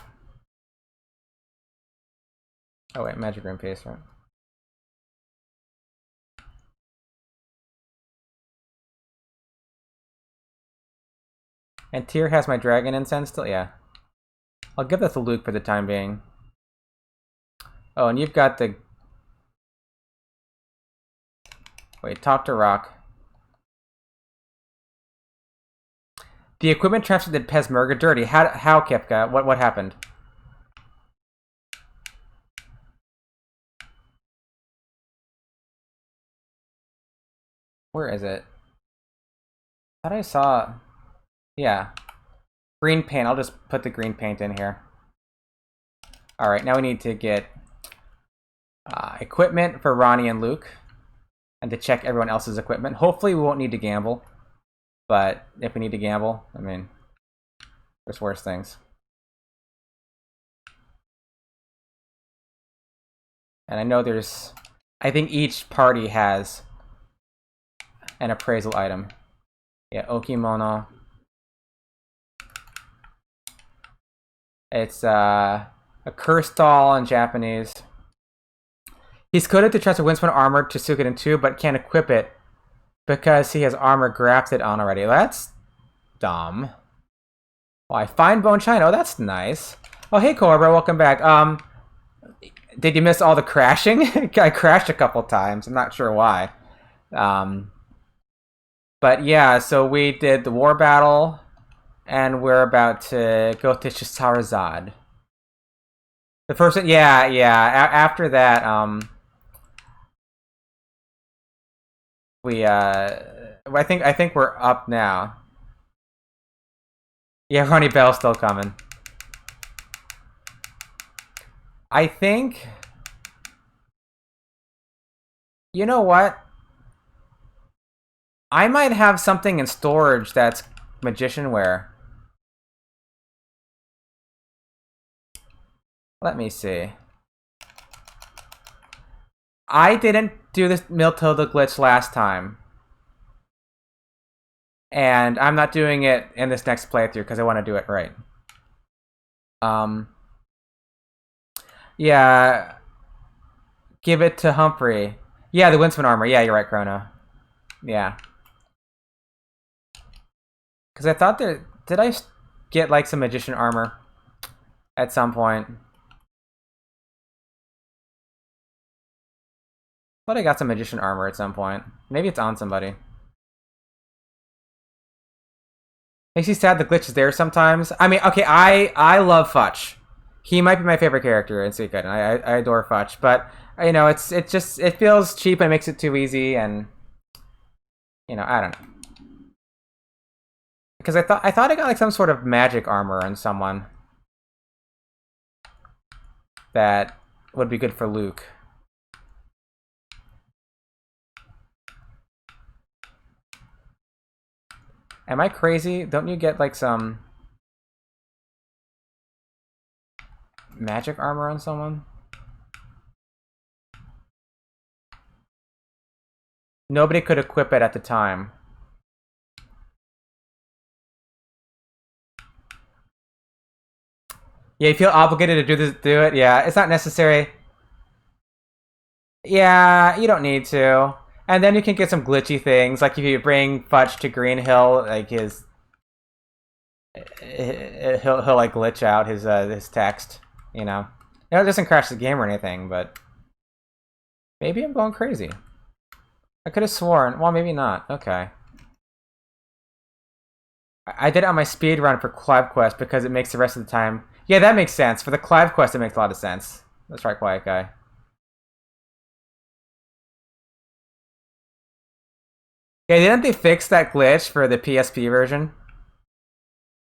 Oh wait, Magic Rim Piece, right? And Tyr has my dragon incense still? Yeah. I'll give that to Luke for the time being. Oh, and you've got the... Wait, talk to Rock. The equipment transfer did Pesmerga dirty. How Kipka? What happened? Where is it? I thought I saw... Yeah. Green paint. I'll just put the green paint in here. Alright, now we need to get equipment for Ronnie and Luke. And to check everyone else's equipment. Hopefully we won't need to gamble. But if we need to gamble, I mean, there's worse things. And I know there's... I think each party has an appraisal item. Yeah, Okimono. It's A cursed doll in Japanese. He's coded to transfer Windspan armor to Suikoden 2, but can't equip it because he has armor grafted on already. That's dumb. Why? Fine bone china. Oh, that's nice. Oh, hey, Cobra. Welcome back. Did you miss all the crashing? I crashed a couple times. I'm not sure why. But yeah, so we did the war battle, and we're about to go to Shahrazad. The first one, yeah. After that, I think we're up now. Yeah, Ronnie Bell's still coming. I think. You know what? I might have something in storage that's magician wear. Let me see. I didn't do this Miltilda glitch last time. And I'm not doing it in this next playthrough because I want to do it right. Yeah. Give it to Humphrey. Yeah, the Windsman armor. Yeah, you're right, Chrono. Yeah. Because I thought there... Did I get, like, some magician armor at some point? Thought I got some magician armor at some point. Maybe it's on somebody. Makes you sad the glitch is there sometimes. I mean, okay, I love Futch. He might be my favorite character in Suikoden. I adore Futch, but you know, it feels cheap and makes it too easy, and you know, I don't know. Because I thought I got like some sort of magic armor on someone that would be good for Luke. Am I crazy? Don't you get like some magic armor on someone? Nobody could equip it at the time. Yeah, you feel obligated to do it? Yeah, it's not necessary. Yeah, you don't need to. And then you can get some glitchy things, like if you bring Futch to Green Hill, like he'll like glitch out his text, you know. It doesn't crash the game or anything, but maybe I'm going crazy. I could have sworn. Well, maybe not. Okay. I did it on my speed run for Clive Quest because it makes the rest of the time. Yeah, that makes sense. For the Clive Quest, it makes a lot of sense. That's right, Quiet Guy. Yeah, didn't they fix that glitch for the PSP version?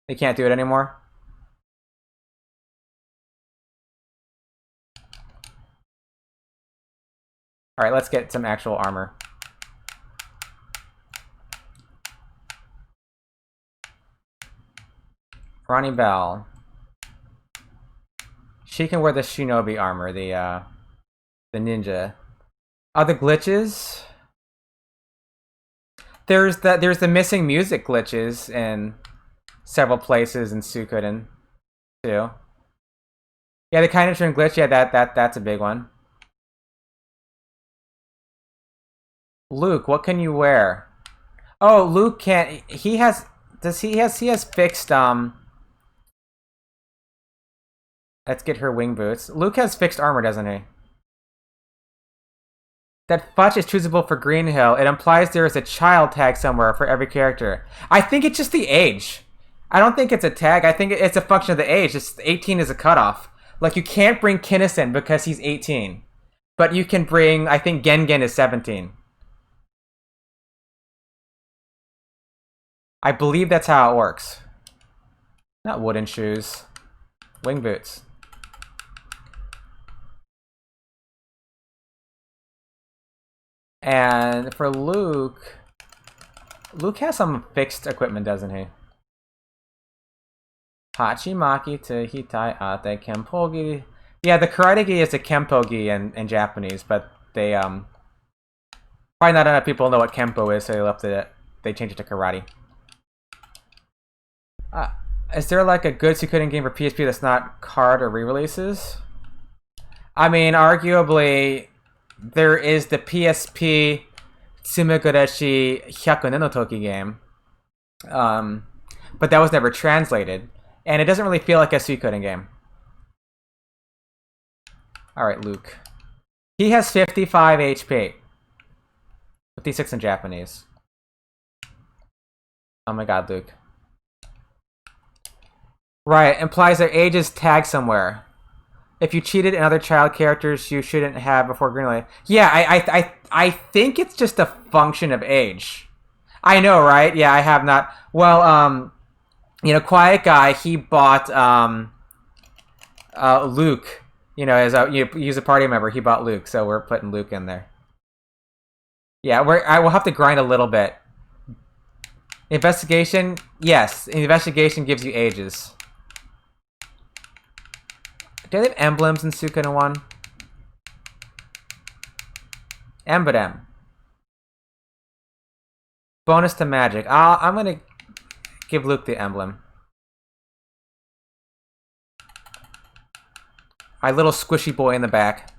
They can't do it anymore? Alright, let's get some actual armor. Ronnie Bell. She can wear the Shinobi armor, the ninja. Other glitches? There's the missing music glitches in several places in Suikoden too. Yeah, the kind of turn glitch. Yeah, that's a big one. Luke, what can you wear? Oh, Luke can't. He has. Does he has fixed Let's get her wing boots. Luke has fixed armor, doesn't he? That Futch is choosable for Green Hill. It implies there is a child tag somewhere for every character. I think it's just the age. I don't think it's a tag. I think it's a function of the age. It's 18 is a cutoff. Like, you can't bring Kinnison because he's 18. But you can bring, I think Gengen is 17. I believe that's how it works. Not wooden shoes. Wing boots. And for Luke... Luke has some fixed equipment, doesn't he? Hachimaki to Hitai Ate Kempogi. Yeah, the Karate Gi is a Kempo-gi in Japanese, but they probably not enough people know what Kempo is, so they changed it to Karate. Is there like a good Suikoden game for PSP that's not card or re-releases? I mean, arguably, there is the PSP Tsumekoreshi Hyakunen no Toki game. But that was never translated. And it doesn't really feel like a Suikoden game. Alright, Luke. He has 55 HP. 56 in Japanese. Oh my god, Luke. Right, implies their age is tagged somewhere. If you cheated in other child characters, you shouldn't have before greenlight. Yeah, I think it's just a function of age. I know, right? Yeah, I have not. Well, Quiet Guy, he bought Luke. As he's a party member, he bought Luke, so we're putting Luke in there. Yeah, I will have to grind a little bit. Investigation, yes. Investigation gives you ages. Do they have emblems in Suikoden 1? M. Bonus to magic. I'm gonna give Luke the emblem. My little squishy boy in the back.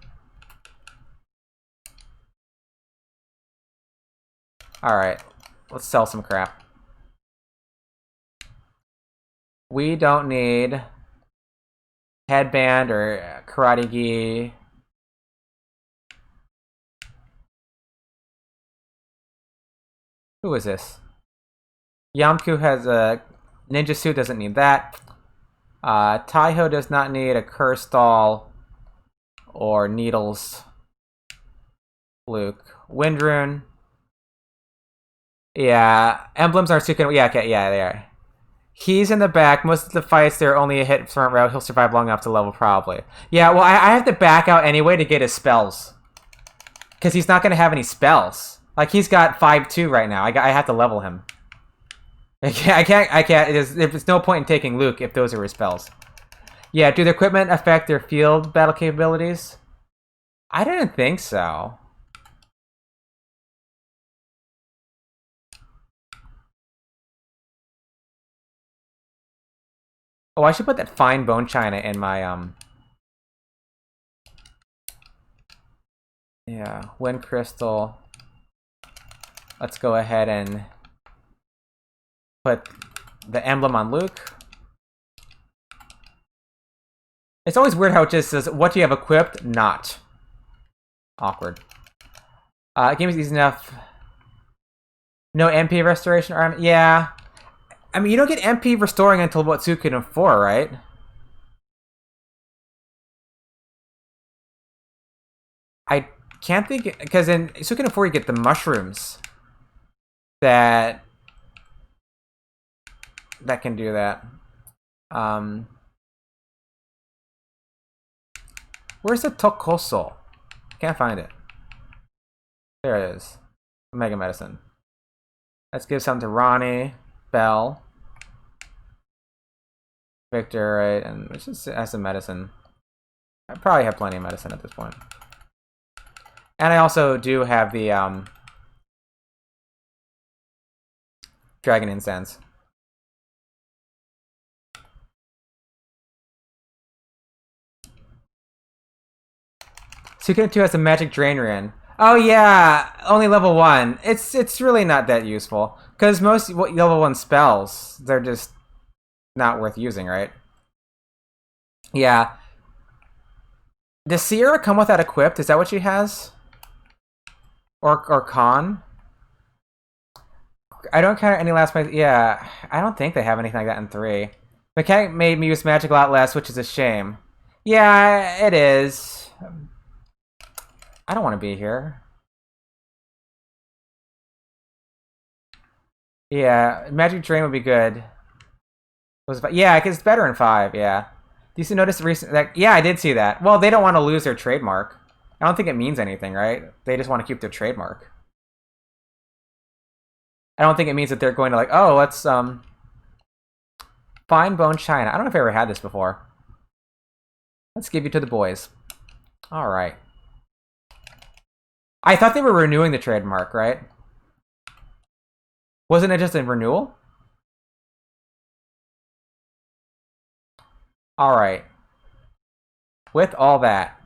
Alright, let's sell some crap. We don't need headband or karate gi. Who is this? Yamku has a ninja suit, doesn't need that. Taiho does not need a curse doll or needles. Luke. Windrune. Yeah, emblems are Suikoden. Yeah, okay, yeah, they are. He's in the back. Most of the fights, they're only a hit front row. He'll survive long enough to level, probably. Yeah, well, I have to back out anyway to get his spells. Because he's not going to have any spells. Like, he's got 5-2 right now. I have to level him. I can't. There's no point in taking Luke if those are his spells. Yeah, do the equipment affect their field battle capabilities? I didn't think so. Oh, I should put that fine bone china in my, Yeah, wind crystal. Let's go ahead and put the emblem on Luke. It's always weird how it just says, what do you have equipped? Not. Awkward. Game is easy enough. No MP restoration arm? Yeah. I mean, you don't get MP restoring until, what, Suikoden 4, right? I can't think, because in Suikoden 4 you get the mushrooms that can do that. Where's the Tokoso? Can't find it. There it is. Mega Medicine. Let's give some to Ronnie, Bell, Victor, right? And let's just add some medicine. I probably have plenty of medicine at this point. And I also do have the Dragon Incense. Suikoden 2 has a magic drain rune. Oh yeah, only level 1. It's really not that useful. Because most level 1 spells, they're just not worth using, right? Yeah. Does Sierra come with that equipped? Is that what she has? Or Khan? I don't count any last place. Yeah, I don't think they have anything like that in 3. Mechanic made me use magic a lot less, which is a shame. Yeah, it is. I don't want to be here. Yeah, Magic Drain would be good. Yeah, because it's better in 5, yeah. Do you notice the recent... yeah, I did see that. Well, they don't want to lose their trademark. I don't think it means anything, right? They just want to keep their trademark. I don't think it means that they're going to like, oh, let's, Fine Bone China. I don't know if I ever had this before. Let's give you to the boys. Alright. I thought they were renewing the trademark, right? Wasn't it just a renewal? Alright. With all that,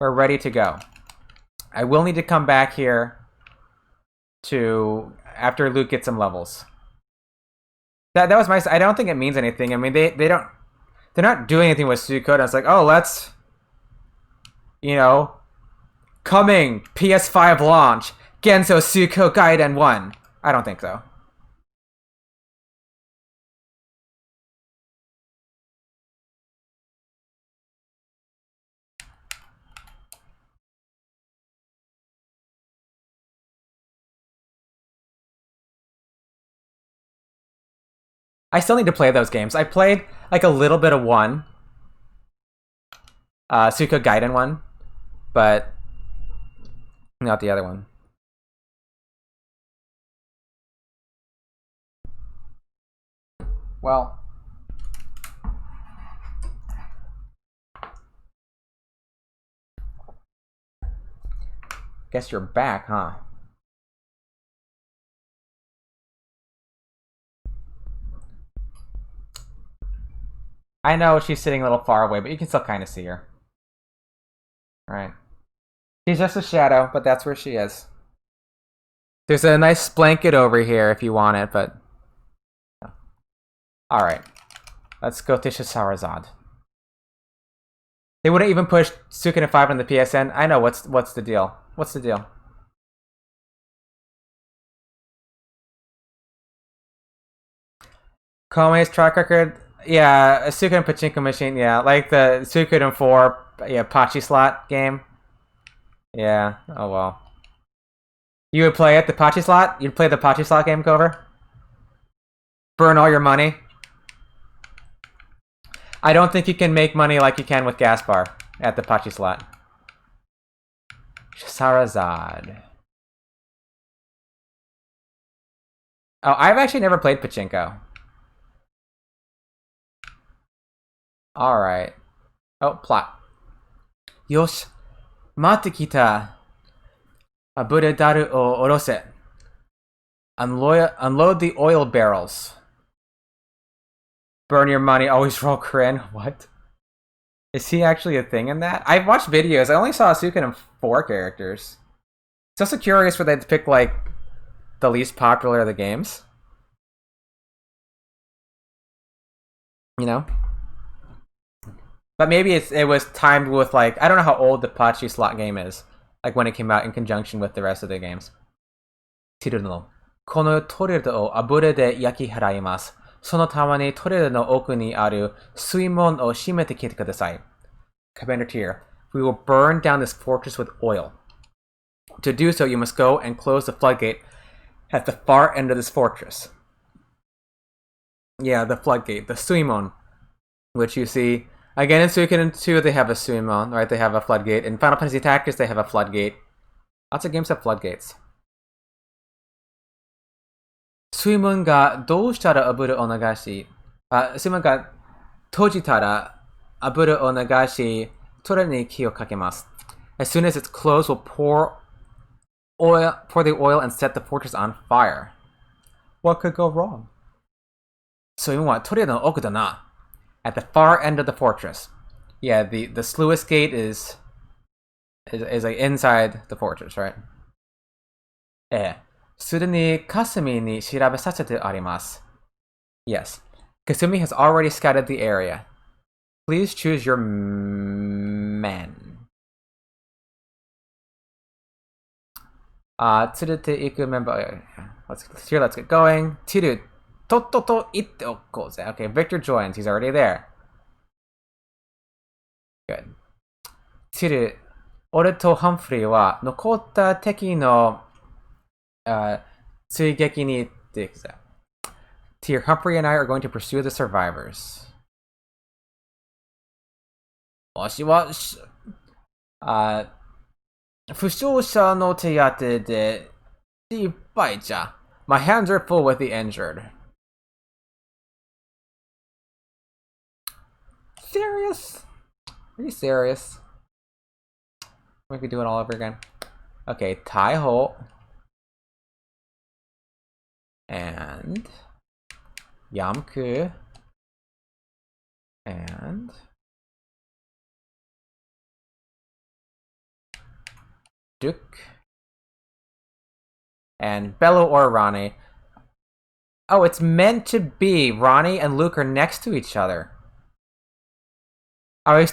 we're ready to go. I will need to come back here to after Luke gets some levels. That was my. I don't think it means anything. I mean, they're not doing anything with Suikoden. It's like, oh, let's, coming PS5 launch Genso Suikoden 1. I don't think so. I still need to play those games. I played like a little bit of one, Suikoden Gaiden 1, but not the other one. Well, guess you're back, huh? I know she's sitting a little far away, but you can still kind of see her. Right. She's just a shadow, but that's where she is. There's a nice blanket over here if you want it, but... Alright. Let's go to Shahrazad. They wouldn't even push Suikoden 5 on the PSN. I know, what's the deal? What's the deal? Kome's track record? Yeah, a Suikoden Pachinko machine, yeah. Like the Suikoden 4 Pachi slot game. Yeah, oh well. You would play it, the Pachi slot? You'd play the Pachi slot game, Cover? Burn all your money? I don't think you can make money like you can with Gaspar at the Pachi slot. Sarazad. Oh, I've actually never played Pachinko. Alright. Oh, plot. Yosh. Mate kita. Abure daru o orose. Unload the oil barrels. Burn your money, always roll Kryn. What? Is he actually a thing in that? I've watched videos. I only saw Suikoden 4 characters. It's also curious where they'd pick, like, the least popular of the games. You know? But maybe it was timed with, like, I don't know how old the Pachi slot game is. Like, when it came out in conjunction with the rest of the games. Tiruno. Kono toreru o abure de yakiharayimasu. そのためにトレーの奥にある水門を閉めてきてください. Commander Tier, we will burn down this fortress with oil. To do so, you must go and close the floodgate at the far end of this fortress. Yeah, the floodgate, the suimon, which you see again in Suikoden 2. They have a suimon, right? They have a floodgate. In Final Fantasy Tactics, they have a floodgate. Lots of games have floodgates. 水門がどうしたら油を流し、水門が閉じたら油を流し、それに火をかけます。As soon as it's closed, we'll pour the oil and set the fortress on fire. What could go wrong? 水門はトレの奥だな。At the far end of the fortress. Yeah, the sluice gate is like inside the fortress, right? すでにKasumiに調べさせてあります。Yes. Kasumi has already scouted the area. Please choose your men. 連れて行くメンバー。Let's get going. Tiru, とっとと行っておこうぜ。Okay, Victor joins. He's already there. Good. Tiru, 俺とハンフリーは残った敵の追撃に行っていくぜ。Tier, Humphrey and I are going to pursue the survivors. わしは負傷者の手当てでいっぱいじゃ。My hands are full with the injured. Serious? Are you serious? We could do it all over again. Okay, Taiho. And Yamku. And Duke. And Bello or Ronnie. Oh, it's meant to be. Ronnie and Luke are next to each other. I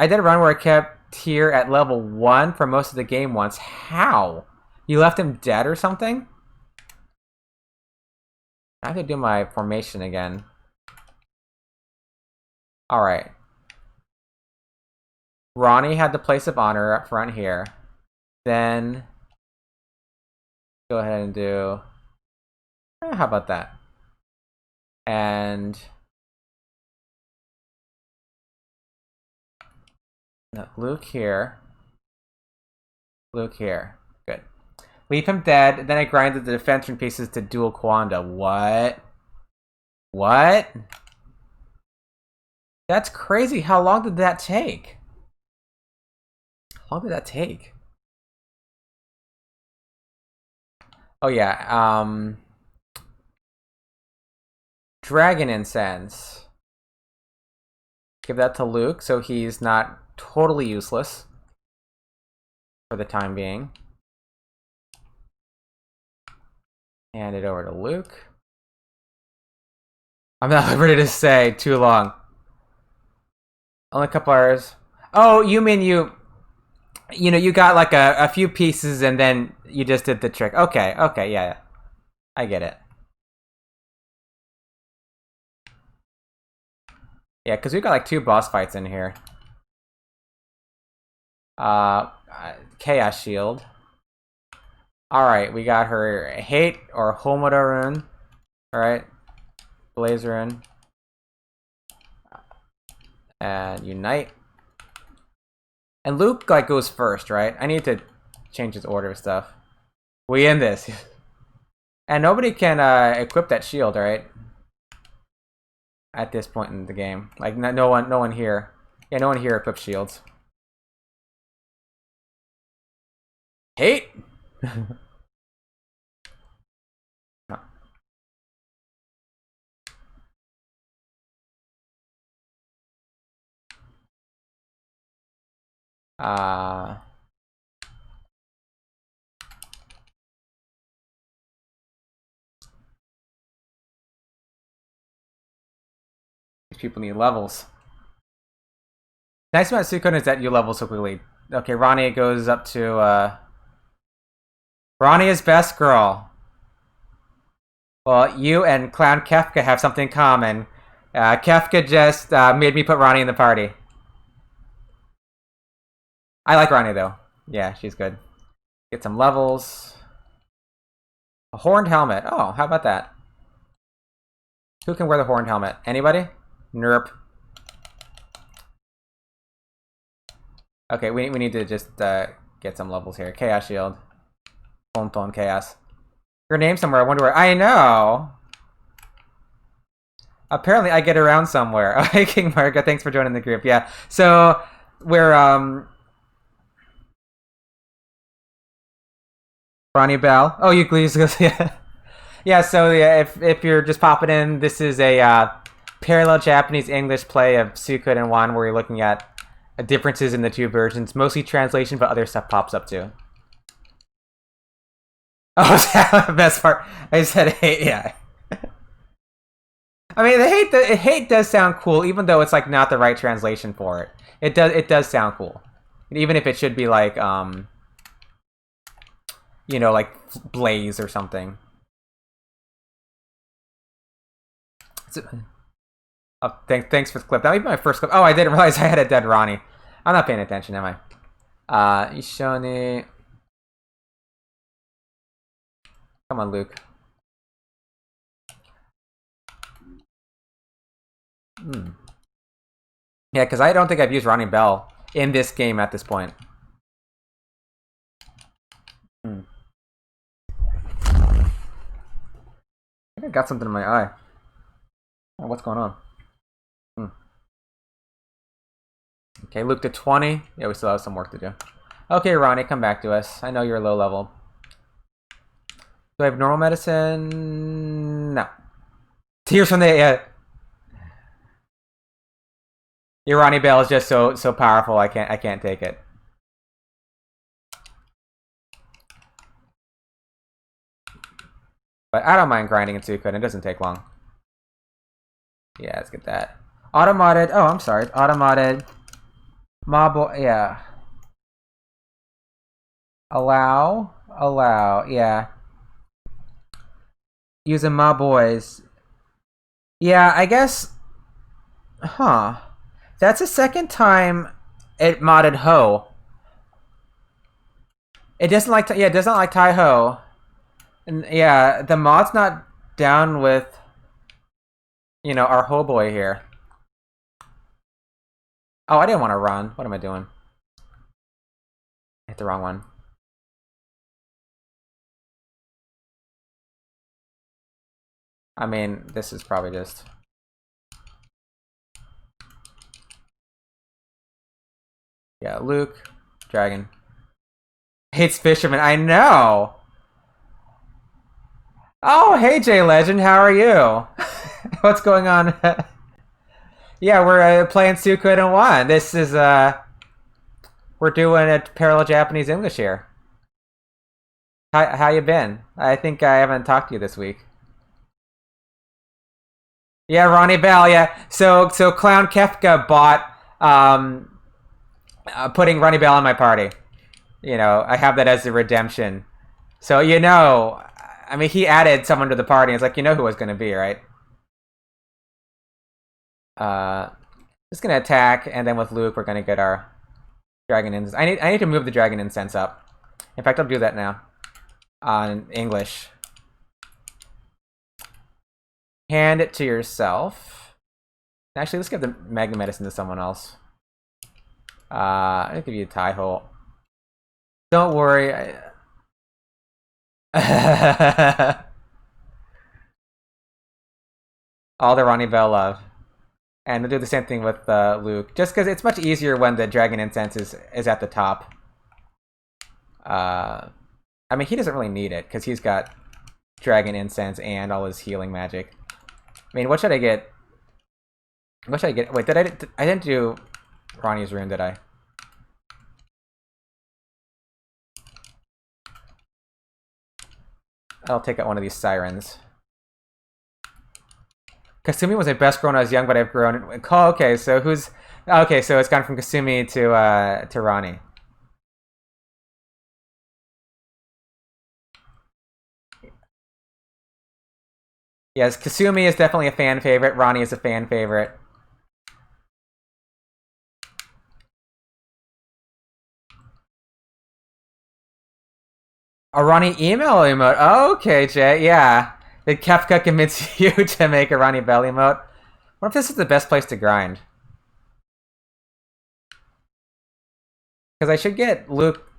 did a run where I kept Tyr at level 1 for most of the game once. How? You left him dead or something? I have to do my formation again. Alright. Ronnie had the place of honor up front here. Then go ahead and do... how about that? And... no, Luke here. Luke here. Good. Leave him dead. Then I grinded the defense in pieces to dual Quanda. What? What? That's crazy. How long did that take? How long did that take? Oh yeah, Dragon Incense. Give that to Luke so he's not totally useless for the time being. Hand it over to Luke. I'm not ready to say too long. Only a couple hours. Oh, you mean you got like a few pieces and then you just did the trick. Okay, yeah. I get it. Yeah, because we got like 2 boss fights in here. Chaos Shield. Alright, we got her Hate or Homoda rune. Alright. Blaze rune. And Unite. And Luke like goes first, right? I need to change his order of stuff. We end this. And nobody can equip that shield, right? At this point in the game. Like no one here. Yeah, no one here equips shields. Hate! These people need levels. Nice about Suikoden is that you level so quickly. Okay, Ronnie goes up to Ronnie is best girl. Well, you and Clown Kefka have something in common. Kefka just made me put Ronnie in the party. I like Ronnie though. Yeah, she's good. Get some levels. A horned helmet. Oh, how about that? Who can wear the horned helmet? Anybody? Nerp. Okay, we need to just get some levels here. Chaos Shield. Tone Chaos. Your name somewhere. I wonder where. I know. Apparently, I get around somewhere. Okay, King Margo, thanks for joining the group. Yeah. So we're Ronnie Bell. Oh, you please. Yeah. Yeah. So yeah, if you're just popping in, this is a parallel Japanese English play of Suikoden 1 where you're looking at differences in the 2 versions, mostly translation, but other stuff pops up too. Oh, the best part. I said hate, yeah. I mean, the hate does sound cool, even though it's like not the right translation for it. It does sound cool, even if it should be like like Blaze or something. So, oh, thanks for the clip. That might be my first clip. Oh, I didn't realize I had a dead Ronnie. I'm not paying attention, am I? Ishoni. Come on, Luke. Yeah, because I don't think I've used Ronnie Bell in this game at this point. I think I got something in my eye. Oh, what's going on? Okay, Luke to 20. Yeah, we still have some work to do. Okay, Ronnie, come back to us. I know you're low level. Do I have normal medicine? No. Tears from the... Your Ronnie Bell is just so powerful. I can't take it. But I don't mind grinding in Suikoden. It doesn't take long. Yeah, let's get that. Automated. Oh, I'm sorry. Automated. Mob. Yeah. Allow. Allow. Yeah. Using my boys. Yeah, I guess. Huh. That's the second time it modded Ho. It doesn't like. Yeah, it doesn't like Tai Ho. And yeah, the mod's not down with, our Ho boy here. Oh, I didn't want to run. What am I doing? I hit the wrong one. I mean, this is probably just... Yeah, Luke, dragon. Hates fisherman. I know! Oh, hey, J Legend, how are you? What's going on? Yeah, we're playing Suikoden 1. This is, we're doing a parallel Japanese English here. How you been? I think I haven't talked to you this week. Yeah, Ronnie Bell. Yeah, so Clown Kefka bought putting Ronnie Bell in my party. I have that as a redemption. So I mean, he added someone to the party. It's like who it was going to be, right? Just gonna attack, and then with Luke, we're gonna get our dragon incense. I need to move the dragon incense up. In fact, I'll do that now on English. Hand it to yourself. Actually, let's give the Magna Medicine to someone else. I'm gonna give you a tie hole. Don't worry. All the Ronnie Bell love. And we'll do the same thing with Luke. Just because it's much easier when the dragon incense is at the top. I mean, he doesn't really need it, because he's got dragon incense and all his healing magic. I mean, what should I get? What should I get? Wait, I didn't do Ronnie's rune, did I? I'll take out one of these sirens. Kasumi was my best girl when I was young, but I've grown. Oh, okay, so who's... Okay, so it's gone from Kasumi to Ronnie. Yes, Kasumi is definitely a fan favorite. Ronnie is a fan favorite. A Ronnie email emote. Oh, okay, Jay. Yeah. Did Kefka convince you to make a Ronnie Bell emote? What if this is the best place to grind? Because I should get Luke...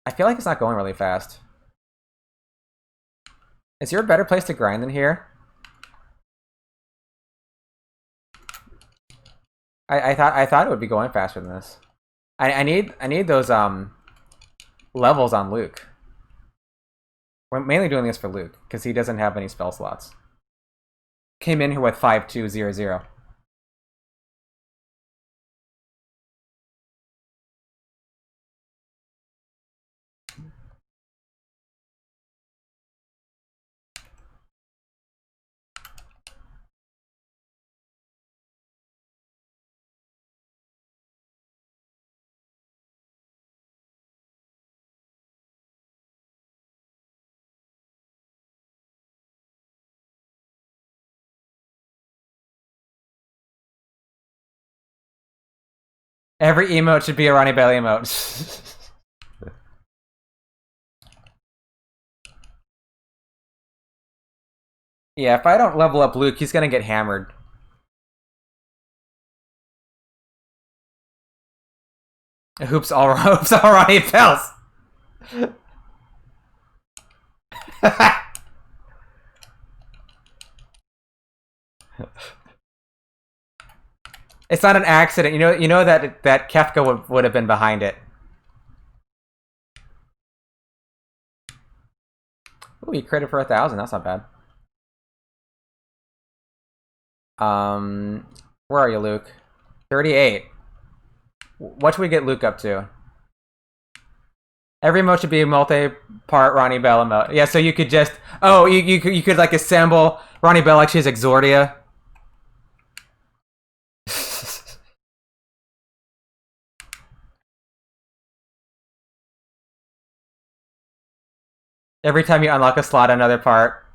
I feel like it's not going really fast. Is there a better place to grind than here? I thought it would be going faster than this. I need those levels on Luke. We're mainly doing this for Luke, because he doesn't have any spell slots. Came in here with 5200. Every emote should be a Ronnie Bell emote. Yeah, if I don't level up Luke, he's gonna get hammered. Hoops all Ronnie Bells. It's not an accident. You know that Kefka would have been behind it. Ooh, he critted for 1,000. That's not bad. Where are you, Luke? 38. What should we get Luke up to? Every mode should be a multi-part Ronnie Bell emote. Yeah, so you could just... Oh, you could like assemble Ronnie Bell like she's Exordia. Every time you unlock a slot, another part.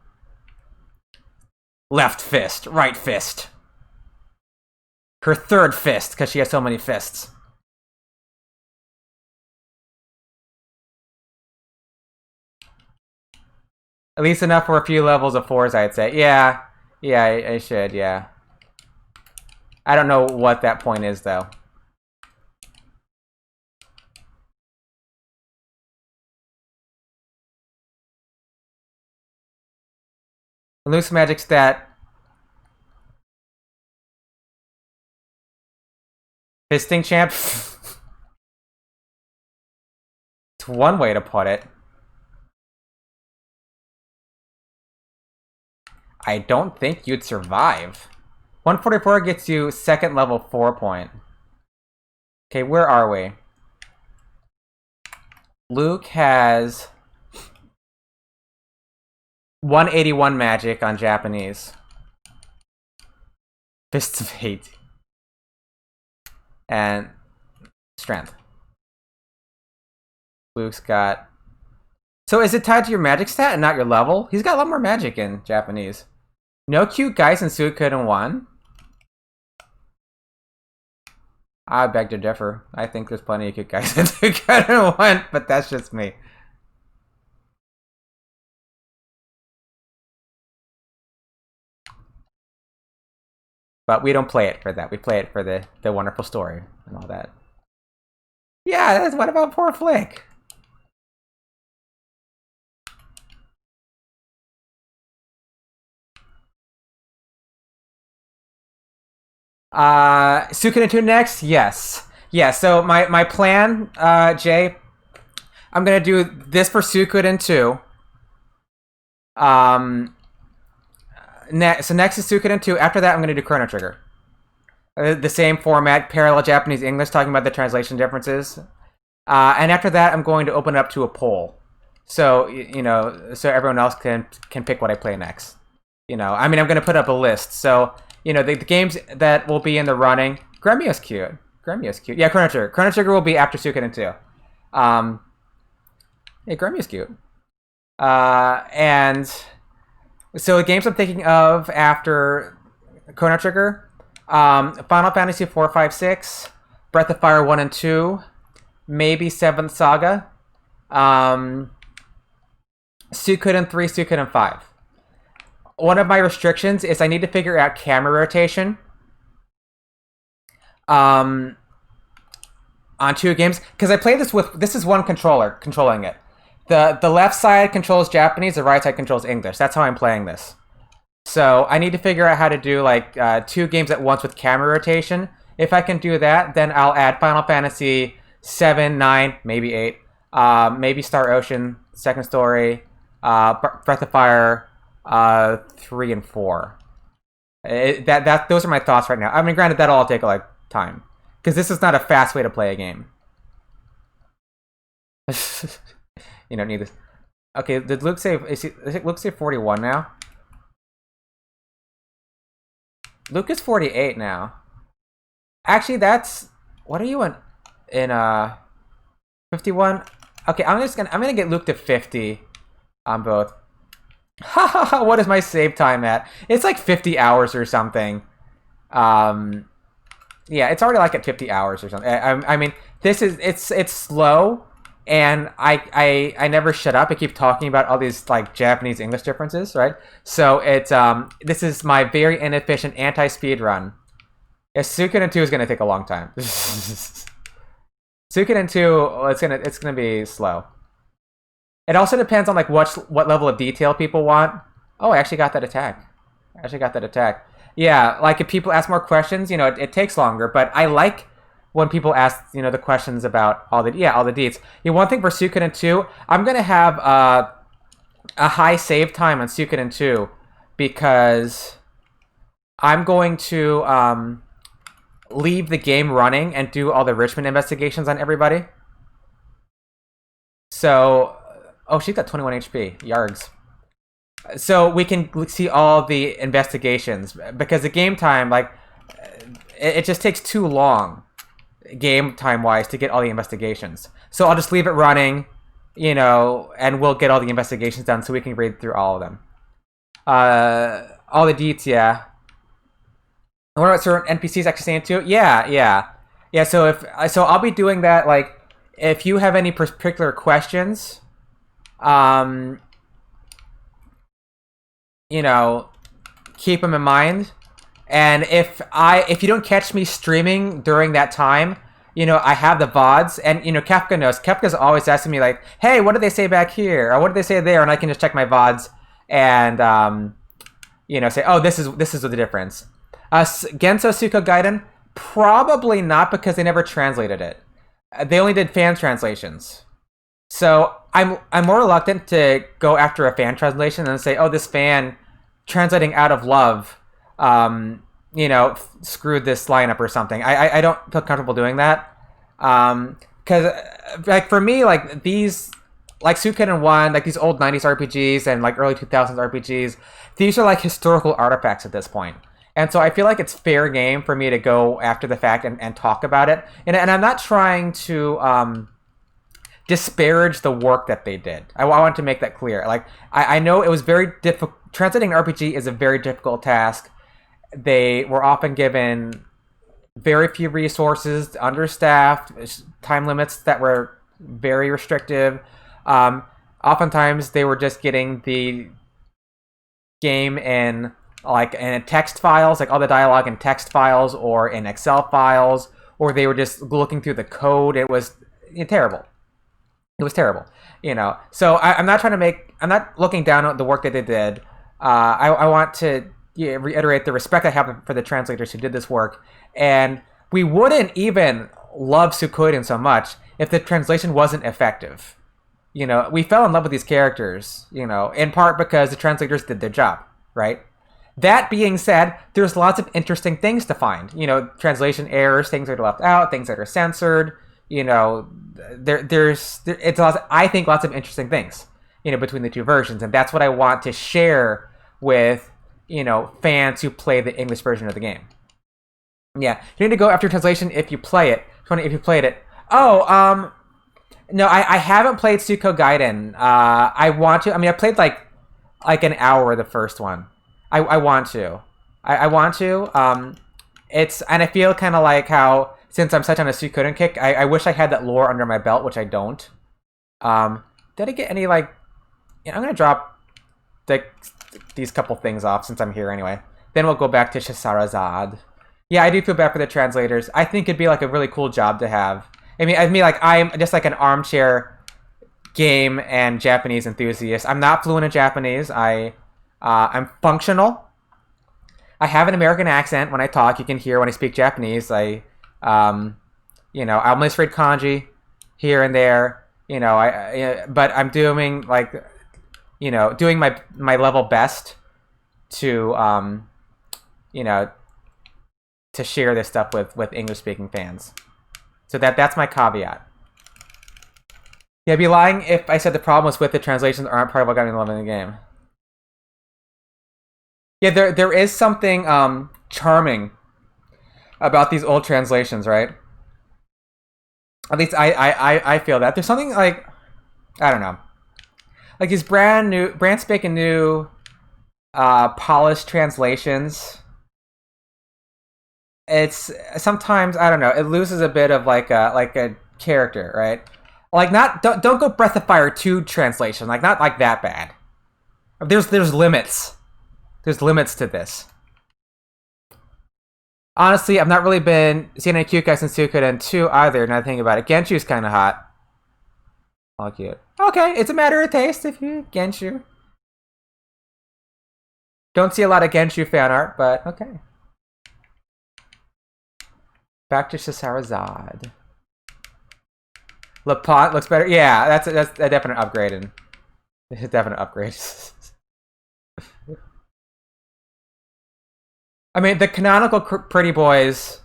Left fist, right fist. Her third fist, because she has so many fists. At least enough for a few levels of 4s, I'd say. Yeah, I should, yeah. I don't know what that point is, though. Loose magic stat. Fisting champ? It's one way to put it. I don't think you'd survive. 144 gets you second level 4 point. Okay, where are we? Luke has 181 magic on Japanese. Fists of Hate. And strength. Luke's got... So is it tied to your magic stat and not your level? He's got a lot more magic in Japanese. No cute guys in Suikoden 1? I beg to differ. I think there's plenty of cute guys in Suikoden 1, but that's just me. But we don't play it for that. We play it for the wonderful story and all that. Yeah, that's what about poor Flick? Suikoden 2 next? Yes. Yeah, so my plan, Jay, I'm gonna do this for Suikoden 2. So next is Suikoden 2. After that, I'm gonna do Chrono Trigger. The same format, parallel Japanese English, talking about the translation differences. And after that, I'm going to open it up to a poll. So, you know, so everyone else can pick what I play next. You know, I mean, I'm gonna put up a list. So, you know, the games that will be in the running. Gremio's cute. Gremio's cute. Yeah, Chrono Trigger. Chrono Trigger will be after Suikoden 2. Yeah, Gremio's cute. And so the games I'm thinking of after Chrono Trigger, Final Fantasy 4, 5, 6, Breath of Fire 1 and 2, maybe 7th Saga, Suikoden 3, Suikoden 5. One of my restrictions is I need to figure out camera rotation on 2 games, because I play this is one controller controlling it. The left side controls Japanese, the right side controls English. That's how I'm playing this. So I need to figure out how to do like 2 games at once with camera rotation. If I can do that, then I'll add Final Fantasy 7, 9, maybe 8, maybe Star Ocean, Second Story, Breath of Fire, 3 and 4. Those are my thoughts right now. I mean, granted, that'll all take like time, because this is not a fast way to play a game. You don't need this. Okay, did Luke say? Is Luke say 41 now? Luke is 48 now. Actually, that's... What are you in 51? Okay, I'm gonna get Luke to 50 on both. What is my save time at? It's like 50 hours or something. Yeah, it's already like at 50 hours or something. I mean, it's slow, and I never shut up. I keep talking about all these like Japanese English differences, right? So it's this is my very inefficient anti-speed run. Yeah, Suikoden 2 is gonna take a long time. Suikoden 2, it's gonna be slow. It also depends on like what level of detail people want. Oh, I actually got that attack. Yeah, like if people ask more questions, you know, it takes longer. But I like when people ask, you know, the questions about all the deets. Yeah, one thing for Suikoden 2, I'm gonna have a high save time on Suikoden 2 because I'm going to leave the game running and do all the Richmond investigations on everybody. So, oh, she's got 21 HP. Yards. So we can see all the investigations because the game time, like, it just takes too long, game time wise, to get all the investigations. So I'll just leave it running, and we'll get all the investigations done so we can read through all of them. All the deets, yeah. And what about certain NPCs actually saying too? Yeah. So I'll be doing that. Like, if you have any particular questions, keep them in mind. And if you don't catch me streaming during that time, I have the VODs, and Kefka knows. Kefka's always asking me like, "Hey, what did they say back here? Or what did they say there?" And I can just check my VODs and say, "Oh, this is the difference." Genso Suikoden, probably not, because they never translated it. They only did fan translations. So I'm more reluctant to go after a fan translation and say, "Oh, this fan translating out of love, screwed this lineup or something." I don't feel comfortable doing that. Because like for me, like these, like Suikoden 1, like these old 90s RPGs and like early 2000s RPGs, these are like historical artifacts at this point. And so I feel like it's fair game for me to go after the fact and talk about it. And I'm not trying to disparage the work that they did. I want to make that clear. Like, I know it was very difficult. Translating an RPG is a very difficult task. They were often given very few resources, understaffed, time limits that were very restrictive. Oftentimes, they were just getting the game in text files, like all the dialogue in text files or in Excel files, or they were just looking through the code. It was terrible. It was terrible, So I'm not looking down on the work that they did. I want to reiterate the respect I have for the translators who did this work, and we wouldn't even love Suikoden so much if the translation wasn't effective. We fell in love with these characters, in part because the translators did their job, right? That being said, there's lots of interesting things to find. Translation errors, things that are left out, things that are censored. It's I think lots of interesting things, between the two versions, and that's what I want to share with fans who play the English version of the game. Yeah, you need to go after translation if you play it. If you played it. Oh, no, I haven't played Suikoden. I want to. I mean, I played like an hour of the first one. I want to. I want to. And I feel kind of like how, since I'm such on a Suikoden kick, I wish I had that lore under my belt, which I don't. Did I get any I'm gonna drop these couple things off since I'm here anyway. Then we'll go back to Scheherazade. Yeah, I do feel bad for the translators. I think it'd be like a really cool job to have. I mean, like I'm just like an armchair game and Japanese enthusiast. I'm not fluent in Japanese. I'm functional. I have an American accent when I talk. You can hear when I speak Japanese. I misread kanji here and there. But I'm doing doing my level best to to share this stuff with English speaking fans. So that's my caveat. Yeah, I'd be lying if I said the problem was with the translations aren't part of what got me loving the game. Yeah, there is something charming about these old translations, right? At least I feel that. There's something like, I don't know, like these brand spanking new polished translations. It's sometimes, I don't know, it loses a bit of like a character, right? Like, don't go Breath of Fire 2 translation, like not like that bad. There's limits. There's limits to this. Honestly, I've not really been seeing any cute guys in Suikoden 2 either, now think about it. Genshu's kind of hot. All cute. Okay, it's a matter of taste if you Genshu. Don't see a lot of Genshu fan art, but okay. Back to Scheherazade. LePont looks better. Yeah, that's a definite upgrade. It's a definite upgrade. I mean, the canonical Pretty Boys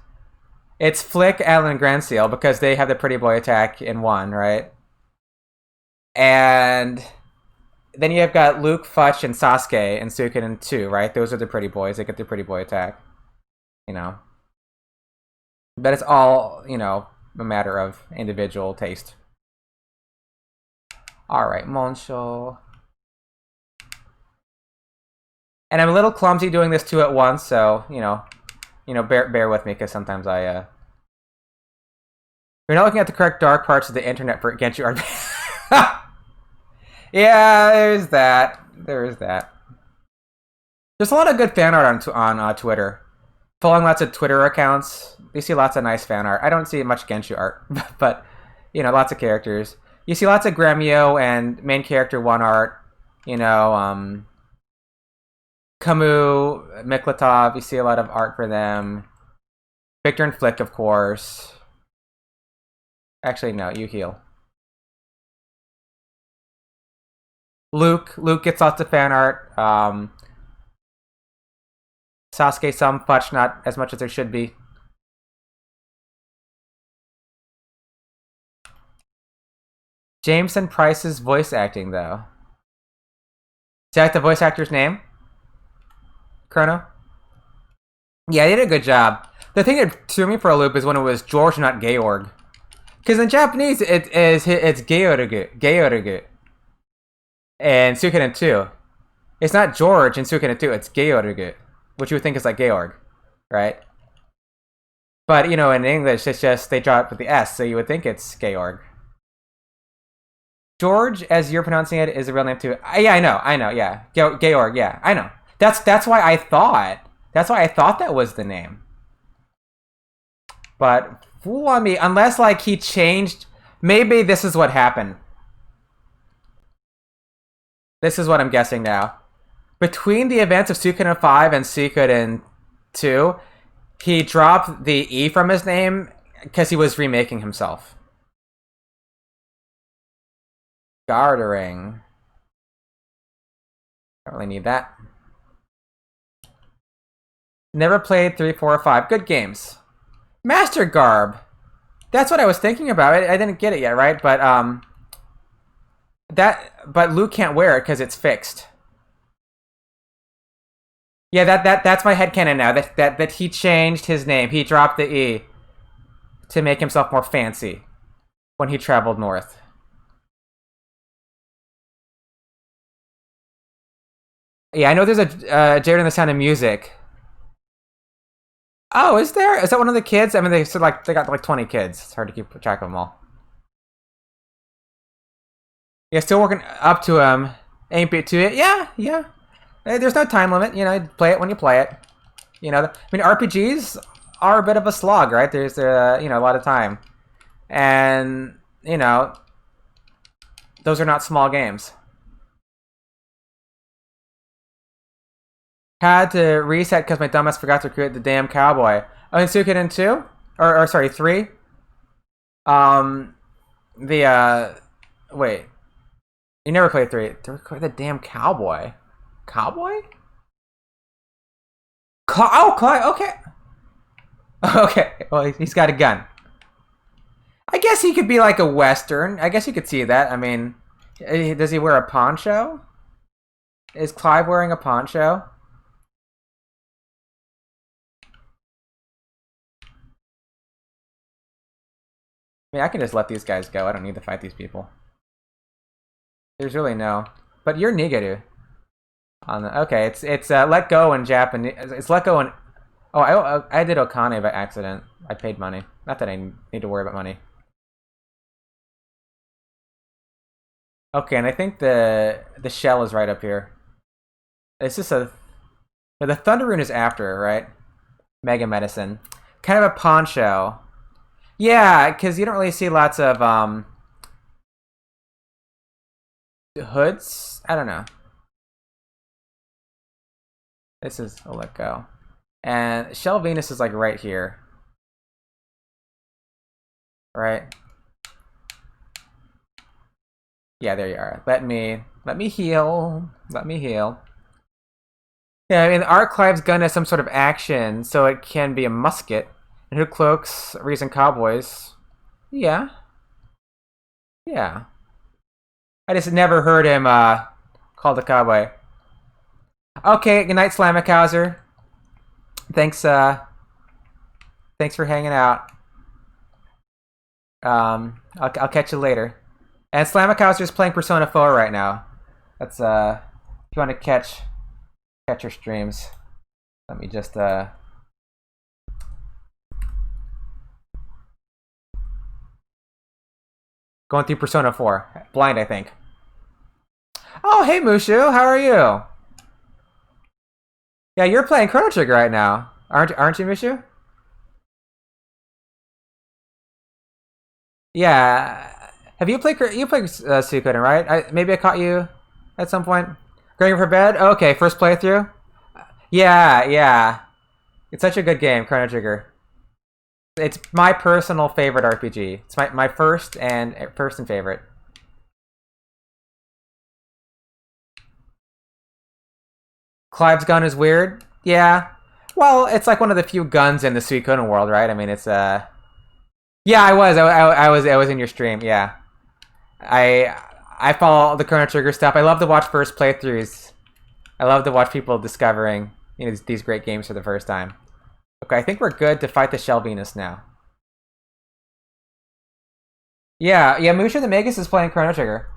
It's Flick, Alan, and Grandseal because they have the pretty boy attack in one, right? And then you have got Luke, Futch, and Sasuke and Suikoden in 2, right? Those are the pretty boys. They get the pretty boy attack. You know. But it's all, a matter of individual taste. Alright, Moncho. And I'm a little clumsy doing this two at once, so, bear with me, because sometimes I, You're not looking at the correct dark parts of the internet for Genshin RPG. Yeah, there's that. There is that. There's a lot of good fan art on Twitter. Following lots of Twitter accounts, you see lots of nice fan art. I don't see much Genshin art, but, lots of characters. You see lots of Gremio and main character 1 art. Camus, Miklatov, you see a lot of art for them. Victor and Flick, of course. Actually, no, you heal. Luke gets lots of fan art. Sasuke some, Futch not as much as there should be. Jameson Price's voice acting, though. Is that the voice actor's name? Chrono? Yeah, he did a good job. The thing that threw me for a loop is when it was George, not Georg. Because in Japanese, it's Georg. And Suikoden 2. It's not George in Suikoden 2, it's Georg. Which you would think is like Georg, right? But, in English, it's just, they draw it with the S, so you would think it's Georg. George, as you're pronouncing it, is a real name too. Yeah, I know, yeah. Georg, yeah, I know. That's why I thought that was the name. But fool on me, unless he changed. Maybe this is what happened. This is what I'm guessing now. Between the events of Suikoden 5 and Suikoden 2, he dropped the E from his name because he was remaking himself. Gartering. Don't really need that. Never played 3, 4, or 5. Good games. Master Garb. That's what I was thinking about. I didn't get it yet, right? But but Luke can't wear it because it's fixed. Yeah, that's my headcanon now. That he changed his name. He dropped the E to make himself more fancy when he traveled north. Yeah, I know there's a Jared in the Sound of Music. Oh, is there? Is that one of the kids? I mean, they said they got 20 kids. It's hard to keep track of them all. Yeah, still working up to ain't bit to it. Yeah. There's no time limit. Play it when you play it. RPGs are a bit of a slog, right? There's a lot of time, and those are not small games. Had to reset because my dumbass forgot to create the damn cowboy. Oh, in Suikoden 2? Or sorry, 3? Wait. You never played 3. The damn cowboy. Cowboy? Clive, okay. Okay, well, he's got a gun. I guess he could be like a Western. I guess you could see that. I mean, does he wear a poncho? Is Clive wearing a poncho? I mean, I can just let these guys go. I don't need to fight these people. There's really no. But you're Nigaru. Okay, it's let go in Japanese. It's let go in. Oh, I did Okane by accident. I paid money. Not that I need to worry about money. Okay, and I think the shell is right up here. It's just the Thunder Rune is after, right? Mega Medicine. Kind of a poncho. Yeah, because you don't really see lots of hoods. I don't know. This is a let go. And Shell Venus is right here. Right? Yeah, there you are. Let me heal. Let me heal. Yeah, I mean, Clive's gun has some sort of action, so it can be a musket. And who cloaks recent cowboys? Yeah, yeah. I just never heard him called a cowboy. Okay, good night, Slamachauser. Thanks, thanks for hanging out. I'll catch you later. And Slamachauser's playing Persona 4 right now. That's if you want to catch her streams. Let me just going through Persona 4. Blind, I think. Oh, hey Mushu, how are you? Yeah, you're playing Chrono Trigger right now, aren't you, Mushu? Yeah. Have you played Suikoden, right? Maybe I caught you at some point. Going for bed? Okay, first playthrough. Yeah, yeah. It's such a good game, Chrono Trigger. It's my personal favorite RPG. It's my first and favorite. Clive's gun is weird. Yeah. Well, it's like one of the few guns in the Suikoden world, right? I mean, it's Yeah, I was. I was in your stream. Yeah. I follow the Chrono Trigger stuff. I love to watch first playthroughs. I love to watch people discovering these great games for the first time. Okay, I think we're good to fight the Shell Venus now. Yeah, yeah. Musha the Magus is playing Chrono Trigger.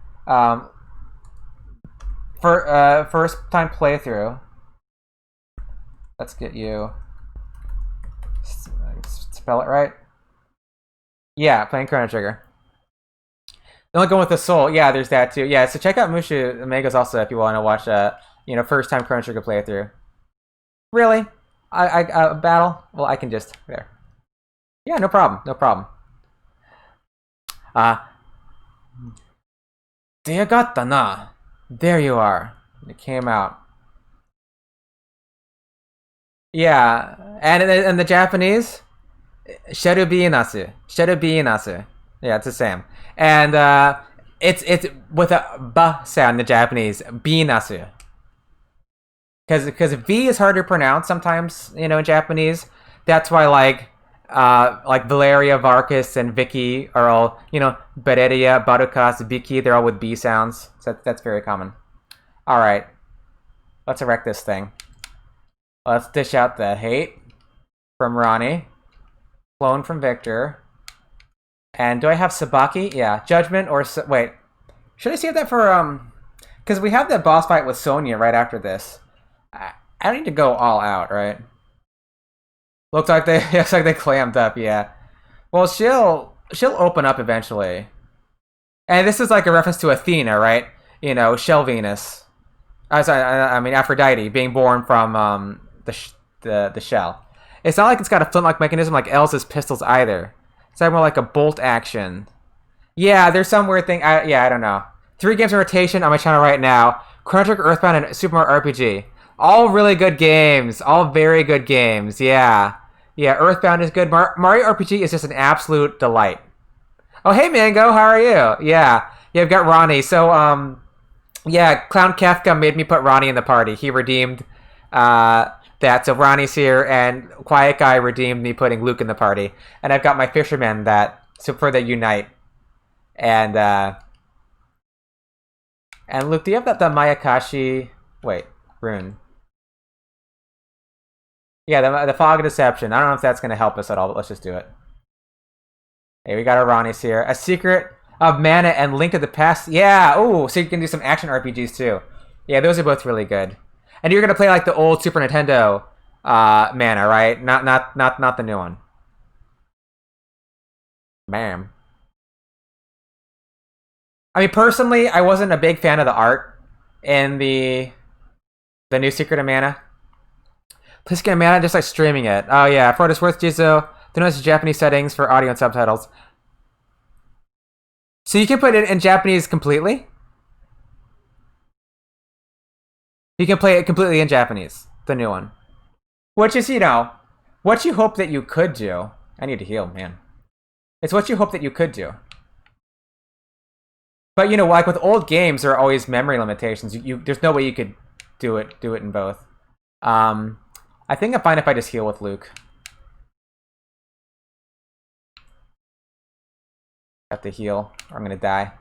For first time playthrough. Let's get you spell it right. Yeah, playing Chrono Trigger. The only going with the soul. Yeah, there's that too. Yeah, so check out Mushu Omega's also if you want to watch first time Chrono Trigger playthrough. Really? I battle? Well, I can just there. Yeah, no problem. No problem. Deagatta. There you are. It came out. Yeah, and in the Japanese, Sherubi inasu. Yeah, it's the same. And it's with a b sound in the Japanese, binasu. Because V is hard to pronounce sometimes, in Japanese. That's why like Valeria, Varkas, and Vicky are all, Bereria, Barukas, Vicky, they're all with B sounds. So that's very common. All right, let's erect this thing. Let's dish out the hate from Ronnie, clone from Victor. And do I have Sabaki? Yeah, Judgment or wait, should I save that for because we have that boss fight with Sonya right after this. I don't need to go all out, right? Looks like they clammed up. Yeah. Well, she'll open up eventually. And this is like a reference to Athena, right? Shell Venus. I mean Aphrodite being born from the shell. It's not like it's got a flint-like mechanism like Elsa's pistols either. It's like more like a bolt action. Yeah, there's some weird thing. I don't know. 3 games in rotation on my channel right now: Chrono Trigger, Earthbound, and Super Mario RPG. All really good games. All very good games. Yeah. Yeah, Earthbound is good. Mario RPG is just an absolute delight. Oh, hey, Mango. How are you? Yeah. Yeah, I've got Ronnie. So, yeah, Clown Kefka made me put Ronnie in the party. He redeemed that. So Ronnie's here, and Quiet Guy redeemed me putting Luke in the party. And I've got my fishermen for the unite. And Luke, do you have that the Mayakashi rune? Yeah, the Fog of Deception. I don't know if that's going to help us at all, but let's just do it. Hey, we got our Ronnie's here. A Secret of Mana and Link to the Past. Yeah, oh, so you can do some action RPGs too. Yeah, those are both really good. And you're going to play like the old Super Nintendo Mana, right? Not the new one. Bam. I mean, personally, I wasn't a big fan of the art in the new Secret of Mana. Please get Mana just like streaming it. Oh yeah, for what it's worth, Jizo, don't know Japanese settings for audio and subtitles. So you can put it in Japanese completely? You can play it completely in Japanese, the new one. Which is, what you hope that you could do. I need to heal, man. It's what you hope that you could do. But like with old games, there are always memory limitations. There's no way you could do it in both. I think I'm fine if I just heal with Luke. Have to heal, or I'm gonna die.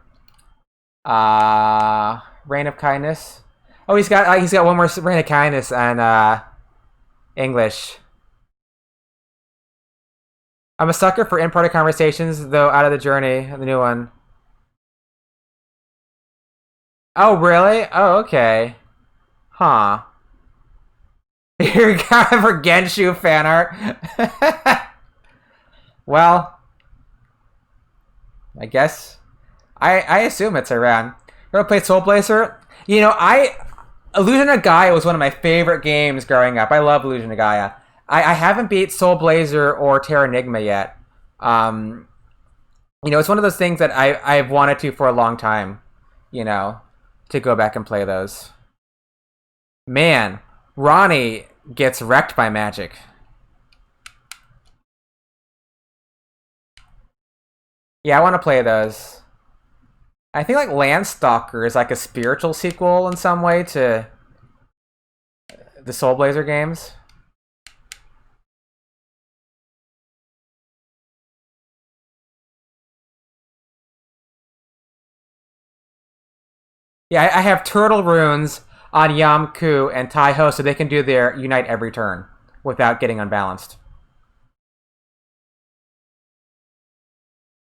Reign of Kindness. Oh, he's got one more Reign of Kindness and English. I'm a sucker for in-party conversations, though out of the journey, the new one. Oh, really? Oh, okay. Huh. You're kind for Genshu fan art. Well, I guess I assume it's around. You ever played Soul Blazer? You know, Illusion of Gaia was one of my favorite games growing up. I love Illusion of Gaia. I haven't beat Soul Blazer or Terranigma yet. You know, it's one of those things that I've wanted to for a long time. You know, to go back and play those. Man, Ronnie gets wrecked by magic. Yeah, I want to play those. I think like Landstalker is like a spiritual sequel in some way to the Soul Blazer games. Yeah, I have Turtle Runes on Yamku and Taiho so they can do their Unite every turn without getting unbalanced.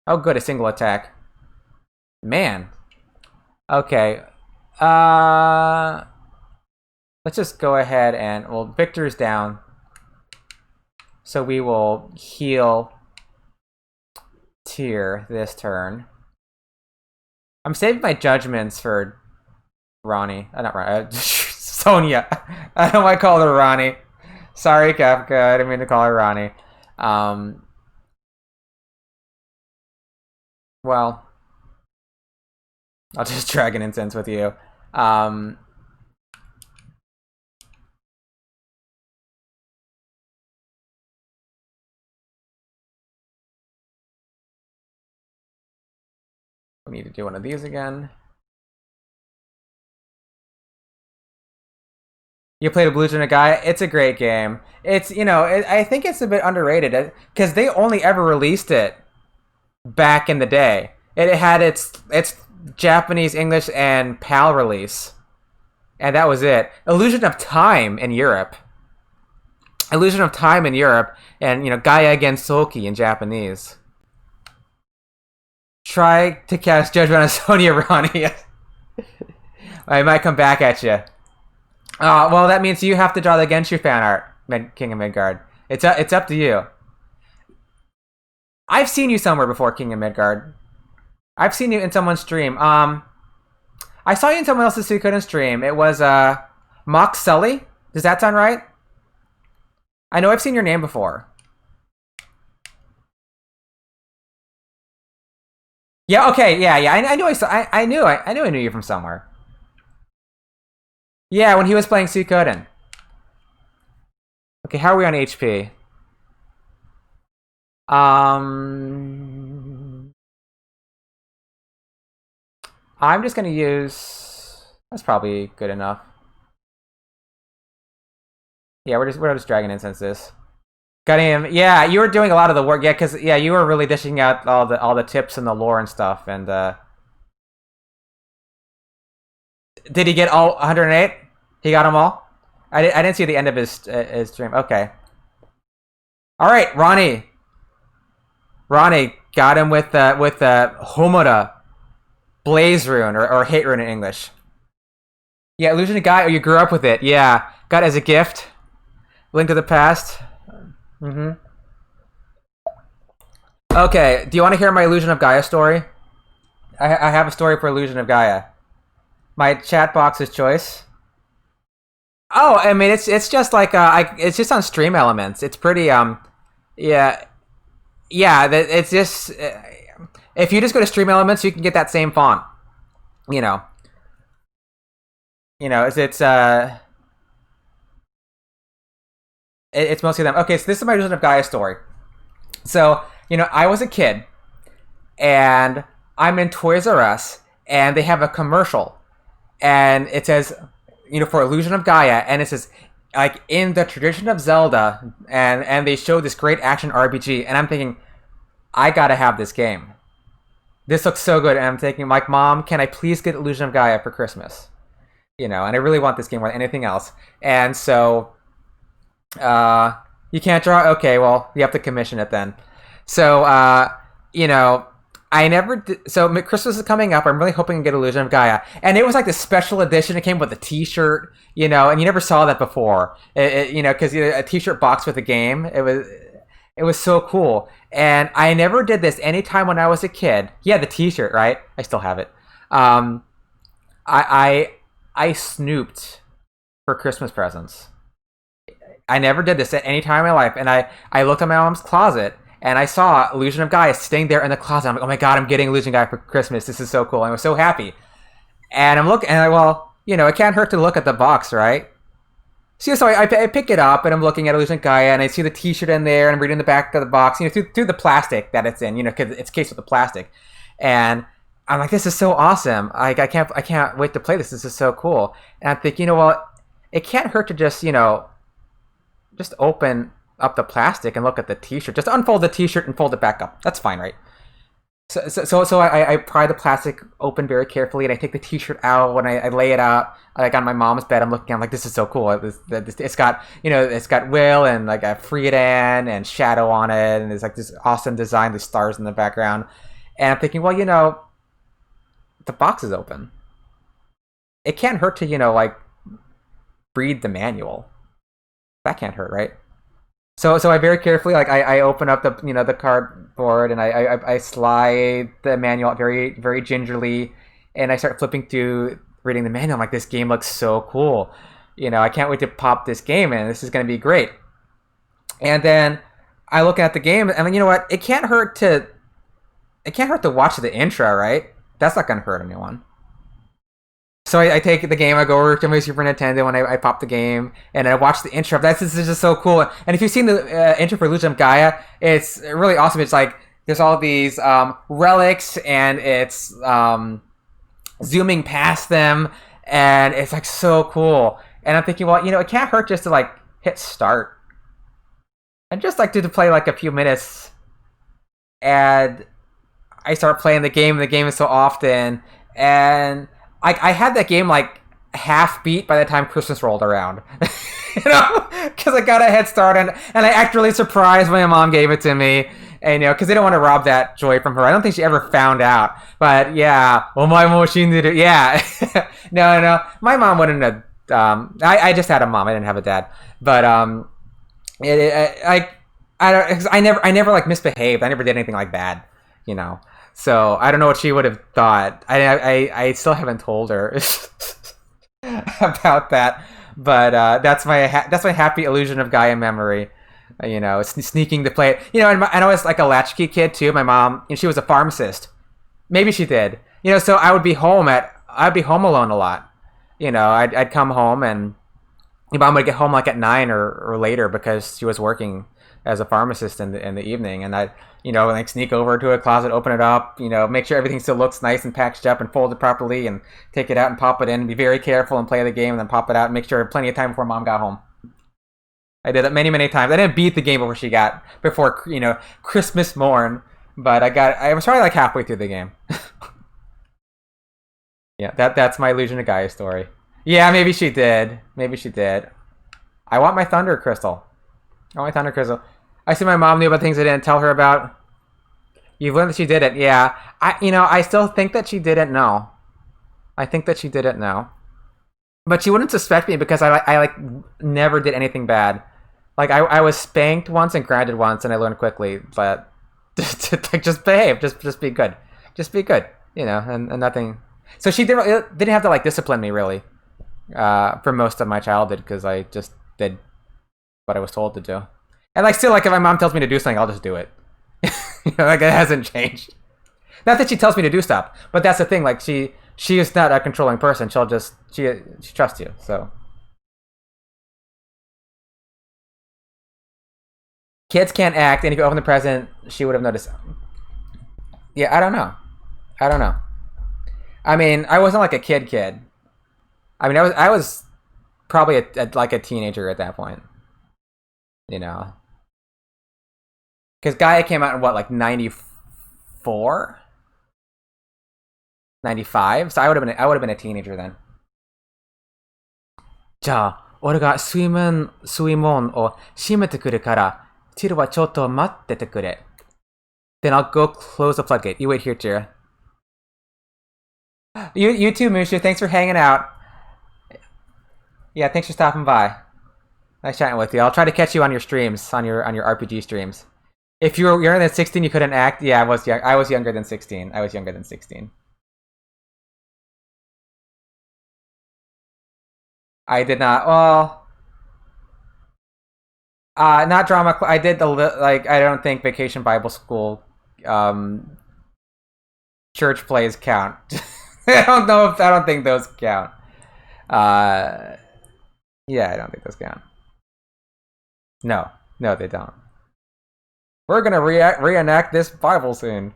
Oh, good, a single attack. Man. Okay. Let's just go ahead and... Well, Victor's down. So we will heal Tyr this turn. I'm saving my judgments for Ronnie. Not Ronnie. Sonia. I don't want to call her Ronnie. Sorry, Kafka. I didn't mean to call her Ronnie. Well, I'll just Dragon Incense with you. We need to do one of these again. You played Illusion of Gaia? It's a great game. It's, you know, I think it's a bit underrated because they only ever released it back in the day. It had its Japanese, English, and PAL release, and that was it. Illusion of Time in Europe. Illusion of Time in Europe, and you know Gaia Gensoki in Japanese. Try to cast Judgment on Sonia Ronnie. I might come back at you. Well, that means you have to draw the Genshu fan art, King of Midgard. It's up to you. I've seen you somewhere before, King of Midgard. I've seen you in someone's stream. I saw you in someone else's Suikoden stream. It was Mock Sully. Does that sound right? I know I've seen your name before. Yeah. Okay. Yeah. Yeah. I knew I knew I knew you from somewhere. Yeah, when he was playing Suikoden. Okay, how are we on HP? I'm just gonna use. That's probably good enough. Yeah, we're just Dragon Incense this. Got him. Yeah, you were doing a lot of the work. Yeah, because yeah, you were really dishing out all the tips and the lore and stuff. And did he get all 108? He got them all. I didn't see the end of his stream. Okay. All right, Ronnie. Ronnie got him with Homura Blaze Rune or Hate Rune in English. Yeah, Illusion of Gaia. Oh, you grew up with it. Yeah, got it as a gift. Link to the Past. Okay, do you want to hear my Illusion of Gaia story? I have a story for Illusion of Gaia. My chat box's choice. Oh, I mean, it's just like it's just on Stream Elements. It's pretty yeah. It's just if you just go to Stream Elements, you can get that same font. You know, it's mostly them. Okay, so this is my Illusion of Gaia story. So I was a kid, and I'm in Toys R Us, and they have a commercial, and it says, for Illusion of Gaia, and it says, like, in the tradition of Zelda, and they show this great action RPG, and I'm thinking, I gotta have this game. this looks so good. And I'm thinking, like, Mom, can I please get Illusion of Gaia for Christmas? And I really want this game more than anything else. And so, uh, you can't draw. Okay, well, you have to commission it then. So, you know, I never. So Christmas is coming up. I'm really hoping to get Illusion of Gaia, and it was like this special edition. It came with a T-shirt, and you never saw that before. Because a T-shirt box with a game. It was so cool, and I never did this anytime when I was a kid. Yeah, the T-shirt, right? I still have it. Um, I snooped for Christmas presents. I never did this at any time in my life, and I looked at my mom's closet and I saw Illusion of Gaia sitting there in the closet. I'm like, oh my god, I'm getting Illusion of Gaia for Christmas. This is so cool. I was so happy, and I'm looking, and it can't hurt to look at the box, right? So I pick it up and I'm looking at Illusion of Gaia and I see the T-shirt in there and I'm reading the back of the box, through the plastic that it's in, because it's cased with the plastic, and I'm like, this is so awesome. I can't wait to play this. This is so cool. And I'm thinking, well, it can't hurt to just open up the plastic and look at the T-shirt. Just unfold the T-shirt and fold it back up. That's fine, right? So I pry the plastic open very carefully, and I take the T-shirt out when I lay it out like on my mom's bed. I'm like, this is so cool. It's got Will and like a Friedan and Shadow on it, and there's like this awesome design, the stars in the background. And I'm thinking, well, the box is open. It can't hurt to like read the manual. That can't hurt, right? So I very carefully, like, I open up the cardboard, and I slide the manual out very very gingerly, and I start flipping through reading the manual. I'm like, this game looks so cool. I can't wait to pop this game in. This is going to be great. And then I look at the game, and then, you know what? It can't hurt to watch the intro, right? That's not going to hurt anyone. So I take the game, I go over to my Super Nintendo, and I pop the game, and I watch the intro. This is just so cool. And if you've seen the intro for Illusion of Gaia, it's really awesome. It's like there's all these relics, and it's zooming past them, and it's like so cool. And I'm thinking, well, it can't hurt just to like hit start and just like to play like a few minutes. And I start playing the game, and the game is so often, and I had that game like half beat by the time Christmas rolled around, because I got a head start, and I act really surprised when my mom gave it to me, and because they don't want to rob that joy from her. I don't think she ever found out, but yeah, oh my machine did it, yeah. No, my mom wouldn't have. I just had a mom. I didn't have a dad, but I never like misbehaved. I never did anything like bad, you know. So I don't know what she would have thought. I still haven't told her about that. But that's my happy Illusion of Gaia memory. Sneaking to play it. And I was like a latchkey kid too. My mom, and she was a pharmacist. Maybe she did. So I'd be home alone a lot. I'd come home, and my mom would get home like at 9 or later because she was working as a pharmacist in the evening, and I'd like sneak over to a closet, open it up, make sure everything still looks nice and packaged up and folded properly, and take it out and pop it in, and be very careful and play the game, and then pop it out and make sure plenty of time before mom got home. I did that many times. I didn't beat the game before Christmas morn, but I was probably like halfway through the game. Yeah, that's my Illusion of Gaia story. Yeah, maybe she did. Maybe she did. I want my Thunder Crystal. I want my Thunder Crystal. I see my mom knew about things I didn't tell her about. You've learned that she did it. Yeah. I still think that she didn't know. I think that she didn't know. But she wouldn't suspect me because I like never did anything bad. Like I was spanked once and grounded once, and I learned quickly. But just behave. Just be good. Just be good. And nothing. So she didn't have to like discipline me really for most of my childhood, because I just did what I was told to do. And like still, like if my mom tells me to do something, I'll just do it. Like it hasn't changed. Not that she tells me to do stuff, but that's the thing. Like she is not a controlling person. She trusts you. So kids can't act, and if you open the present, she would have noticed. Yeah, I don't know. I don't know. I mean, I wasn't like a kid. I mean, I was probably like a teenager at that point. Because Gaia came out in what, like 94? 95? So I would have been a teenager then. じゃあ、俺が水門を閉めてくるから、ティルはちょっと待っててくれ。Then I'll go close the floodgate. You wait here, Tira. You too, Mushu. Thanks for hanging out. Yeah, thanks for stopping by. Nice chatting with you. I'll try to catch you on your streams, on your RPG streams. If you were younger than 16, you couldn't act. Yeah, I was young. I was younger than 16. I was younger than 16. I did not. Well, not drama. I did the like. I don't think Vacation Bible School, church plays count. I don't know if I don't think those count. Uh, yeah, I don't think those count. No, no, they don't. We're gonna reenact this Bible scene.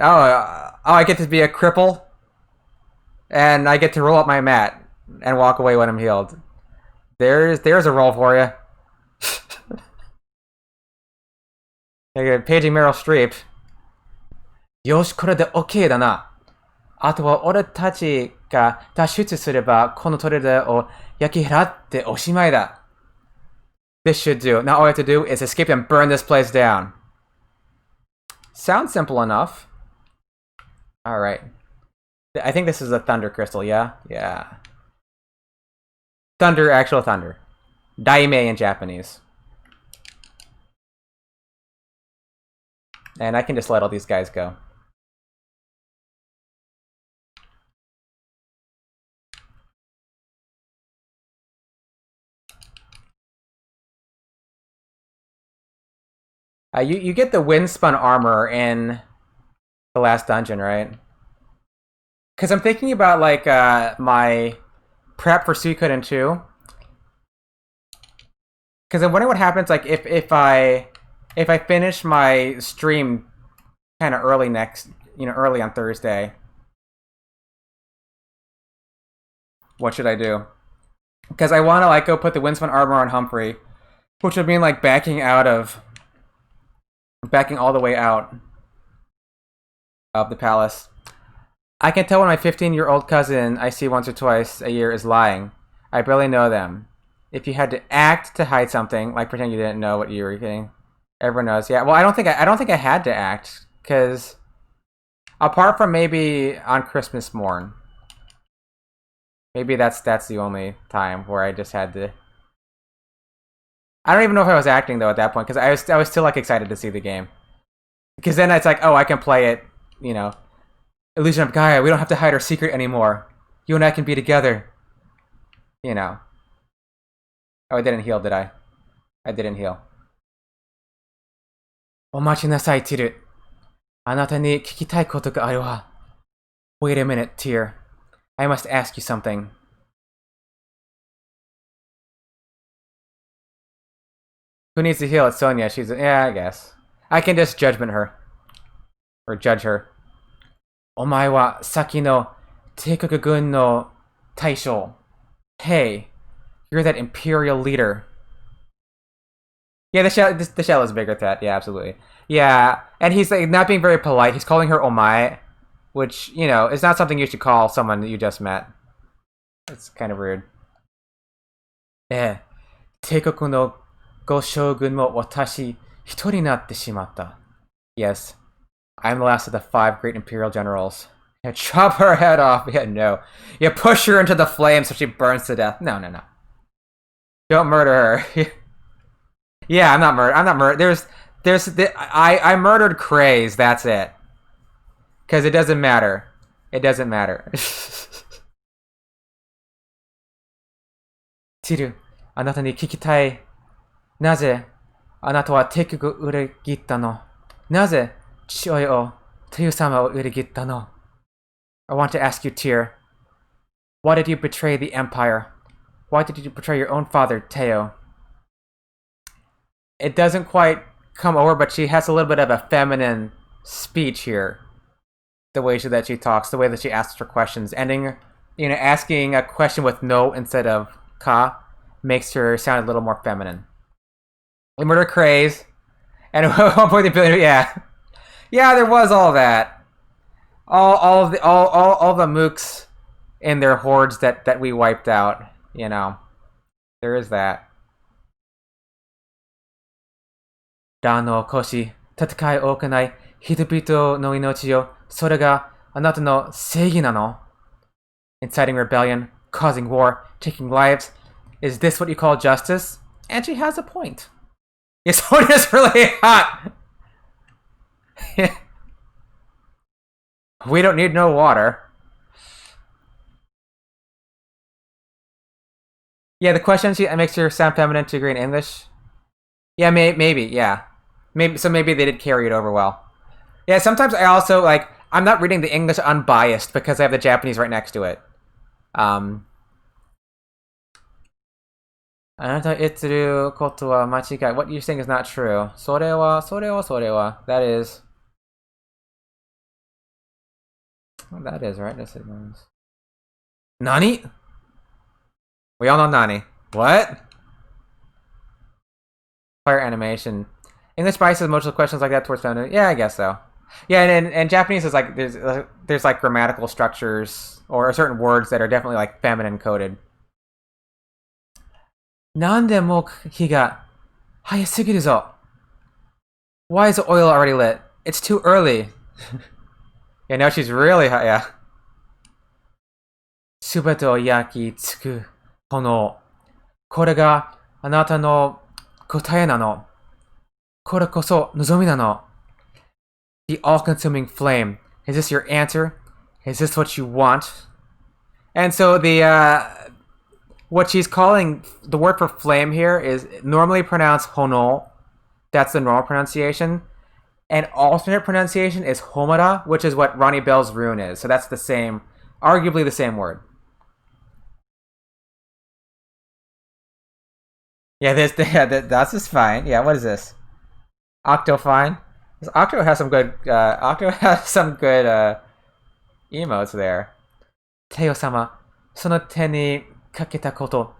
Oh, I get to be a cripple, and I get to roll up my mat and walk away when I'm healed. There's a role for you. Paging Meryl Streep. よし、これで OK だな。あとは俺たちが脱出すれば、この砦を焼き払っておしまいだ。This should do. Now all I have to do is escape and burn this place down. Sounds simple enough. Alright. I think this is a thunder crystal, yeah? Yeah. Thunder, actual thunder. Daimei in Japanese. And I can just let all these guys go. You get the windspun armor in the last dungeon, right? Because I'm thinking about like my prep for Suikoden 2. Because I'm wondering what happens like if I finish my stream kind of early early on Thursday. What should I do? Because I want to like go put the windspun armor on Humphrey, which would mean like backing all the way out of the palace. I can tell when my 15-year-old cousin I see once or twice a year is lying. I barely know them. If you had to act to hide something, like pretend you didn't know what you were getting, everyone knows. Yeah. Well, I don't think I had to act because apart from maybe on Christmas morn, maybe that's the only time where I just had to. I don't even know if I was acting though at that point because I was still like excited to see the game. Because then it's like, oh, I can play it, Illusion of Gaia. We don't have to hide our secret anymore. You and I can be together. Oh, I didn't heal, did I? I didn't heal. お待ちなさい、ティル。あなたに聞きたいことがあるわ。Wait a minute, Tyr. I must ask you something. Who needs to heal? It's Sonya. Yeah, I guess. I can just judgment her. Or judge her. お前は先の帝国軍の大将。Hey, you're that imperial leader. Yeah, the shell is a bigger threat. Yeah, absolutely. Yeah, and he's like not being very polite. He's calling her omae, which, is not something you should call someone that you just met. It's kind of rude. 帝国のご将軍も私一人になってしまった。Yes, I'm the last of the 5 great imperial generals. Yeah, chop her head off. Yeah, no. You push her into the flames so she burns to death. No. Don't murder her. Yeah, I'm not murdered. I murdered Craze. That's it. Because it doesn't matter. It doesn't matter. ティル、あなたに聞きたい。なぜあなたは敵を裏切ったの？なぜ父親をテユ様を裏切ったの？ I want to ask you, Tyr. Why did you betray the Empire? Why did you betray your own father, Teo? It doesn't quite come over, but she has a little bit of a feminine speech here. The way that she talks, the way that she asks her questions, ending, asking a question with no instead of ka makes her sound a little more feminine. The murder craze, and 1.2 billion, yeah. Yeah, there was all that. all the mooks in their hordes that we wiped out. You know, there is that. ラの腰、戦い多くない人々の命よ。それがあなたの正義なの Inciting rebellion, causing war, taking lives. Is this what you call justice? And she has a point. Yes, it is really hot. We don't need no water. Yeah, the question she makes her sound feminine to agree in English. Yeah, maybe, yeah. Maybe they did carry it over well. Yeah, sometimes I also like I'm not reading the English unbiased because I have the Japanese right next to it. Um あなた言ってることは間違い. What you're saying is not true. それは. That is. That is, right? This is nice. Nani? We all know Nani. What? Fire animation. English biases emotional questions like that towards feminine. Yeah, I guess so. Yeah, and Japanese is like there's like grammatical structures or certain words that are definitely like feminine coded. なんでもう日が早すぎるぞ. Why is the oil already lit? It's too early. Yeah, now she's really hot. Yeah. すべてを焼き尽く炎。これがあなたの答えなの。これこそ望みなの. The all-consuming flame. Is this your answer? Is this what you want? And so what she's calling the word for flame here is normally pronounced hono. That's the normal pronunciation. And alternate pronunciation is homura, which is what Ronnie Bell's rune is. So that's the same, arguably the same word. Yeah, that's just fine. Yeah, what is this? Octo fine. Octo has some good. Octo has some good emotes there. Teo-sama, その手にかけたこと。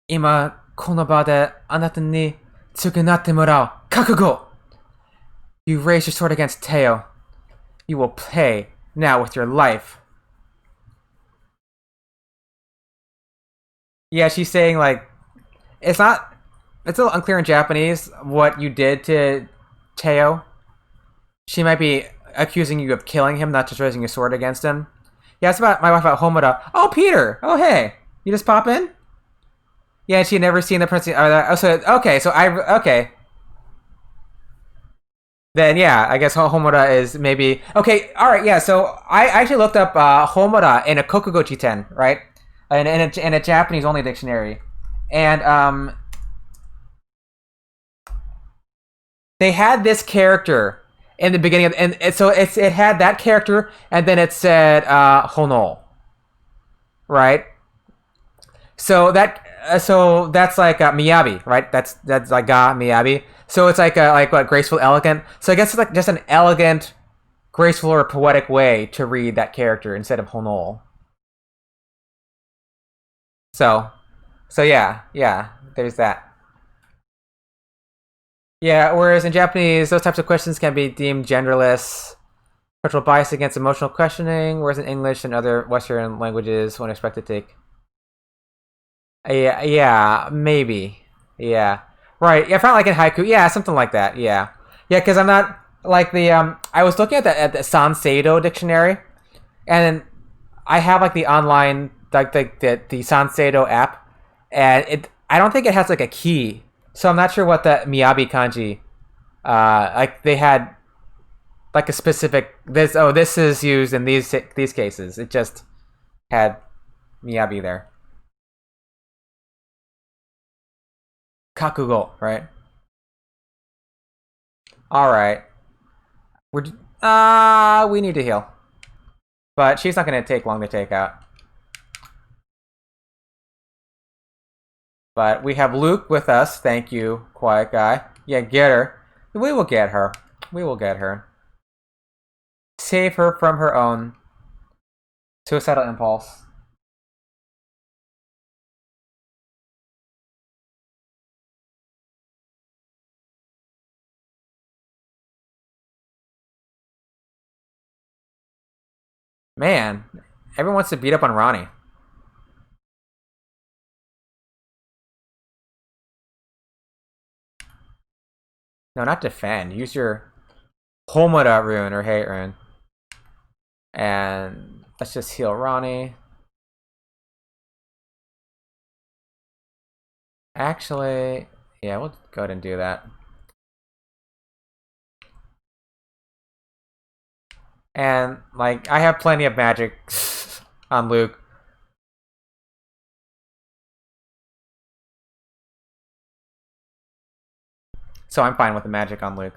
今この場であなたに償ってもらう覚悟. You raise your sword against Teo. You will pay now with your life. Yeah, she's saying like it's not. It's a little unclear in Japanese what you did to Teo. She might be accusing you of killing him, not just raising your sword against him. Yeah, it's about my wife about Homura. Oh, Peter. Oh, hey. You just pop in? Yeah, she had never seen the prince. Okay. Then yeah, I guess Homura is maybe okay. All right, yeah. So I actually looked up Homura in a Kokugo Jiten, right? In a Japanese only dictionary, and they had this character in the beginning of, and so it had that character, and then it said Hono, right? So that's like Miyabi, right? That's like Miyabi. So it's like what graceful, elegant. So I guess it's like just an elegant, graceful or poetic way to read that character instead of Honol. So yeah, there's that. Yeah, whereas in Japanese, those types of questions can be deemed genderless, cultural bias against emotional questioning, whereas in English and other Western languages, one expected to take. Yeah, maybe. Yeah, right. Yeah, I found like in haiku. Yeah, something like that. Yeah, because I'm not like the I was looking at the Sanseido dictionary, and I have like the online like the Sanseido app, and I don't think it has like a key, so I'm not sure what the Miyabi kanji. Like they had like a specific this is used in these cases. It just had Miyabi there. Kakugo, right? All right. We're we need to heal, but she's not gonna take long to take out. But we have Luke with us. Thank you, quiet guy. Yeah, get her. We will get her. We will get her. Save her from her own suicidal impulse. Man, everyone wants to beat up on Ronnie. No, not defend. Use your Homura rune or hate rune. And let's just heal Ronnie. Actually, yeah, we'll go ahead and do that. And, like, I have plenty of magic on Luke. So I'm fine with the magic on Luke.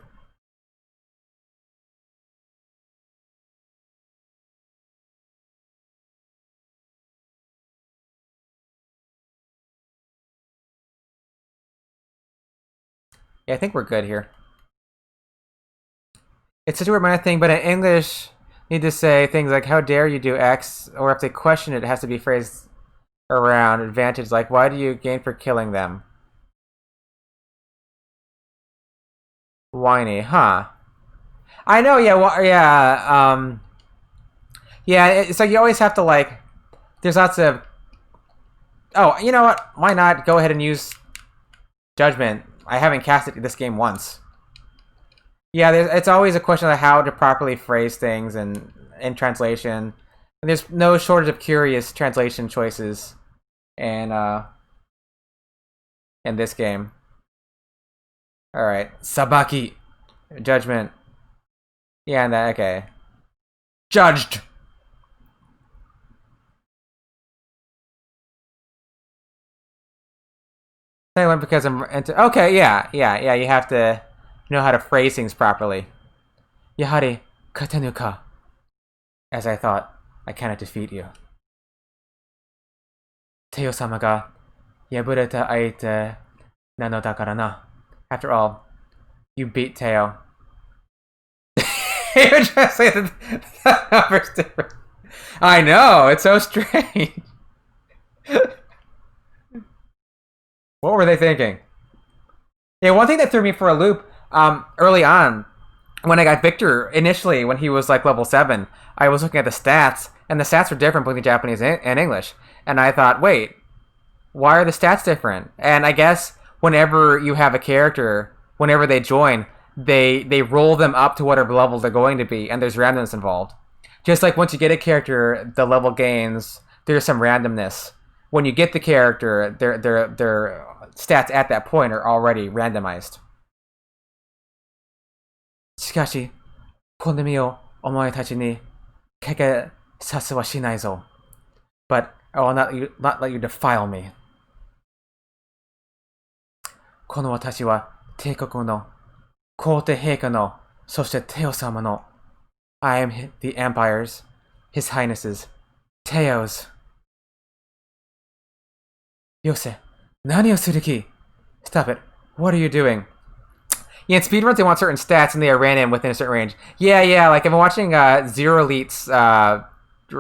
Yeah, I think we're good here. It's such a weird minor thing, but in English, you need to say things like, how dare you do X, or if they question it, it has to be phrased around advantage, like, why do you gain for killing them? Whiny, huh? I know, yeah, well, yeah, yeah, it's like you always have to, like, there's lots of, oh, you know what, why not go ahead and use Judgment? I haven't casted this game once. Yeah, it's always a question of how to properly phrase things and in translation. And there's no shortage of curious translation choices in this game. All right, Sabaki, Judgment. Yeah, and that okay. Judged. Because I'm into. Okay, yeah. You have to know how to phrase things properly. Yahari katenuka. As I thought, I cannot defeat you. Teo-sama ga yabureta aite nano dakara na. After all, you beat Teo. You would just say that the number's different. I know, it's so strange. What were they thinking? Yeah, one thing that threw me for a loop early on, when I got Victor initially, when he was like level 7, I was looking at the stats, and the stats were different between Japanese and English. And I thought, wait, why are the stats different? And I guess whenever you have a character, whenever they join, they roll them up to whatever level they're going to be, and there's randomness involved. Just like once you get a character, the level gains, there's some randomness. When you get the character, their stats at that point are already randomized. しかし、この身をお前たちにかけさせはしないぞ。But I will not let you defile me. この私は帝国の皇帝陛下の、そしてテオ様の I am the Empire's, His Highness's, Teo's. よせ、何をする気? Stop it. What are you doing? Yeah, in speedruns they want certain stats and they are random within a certain range. Yeah, like I've been watching Zero Elites,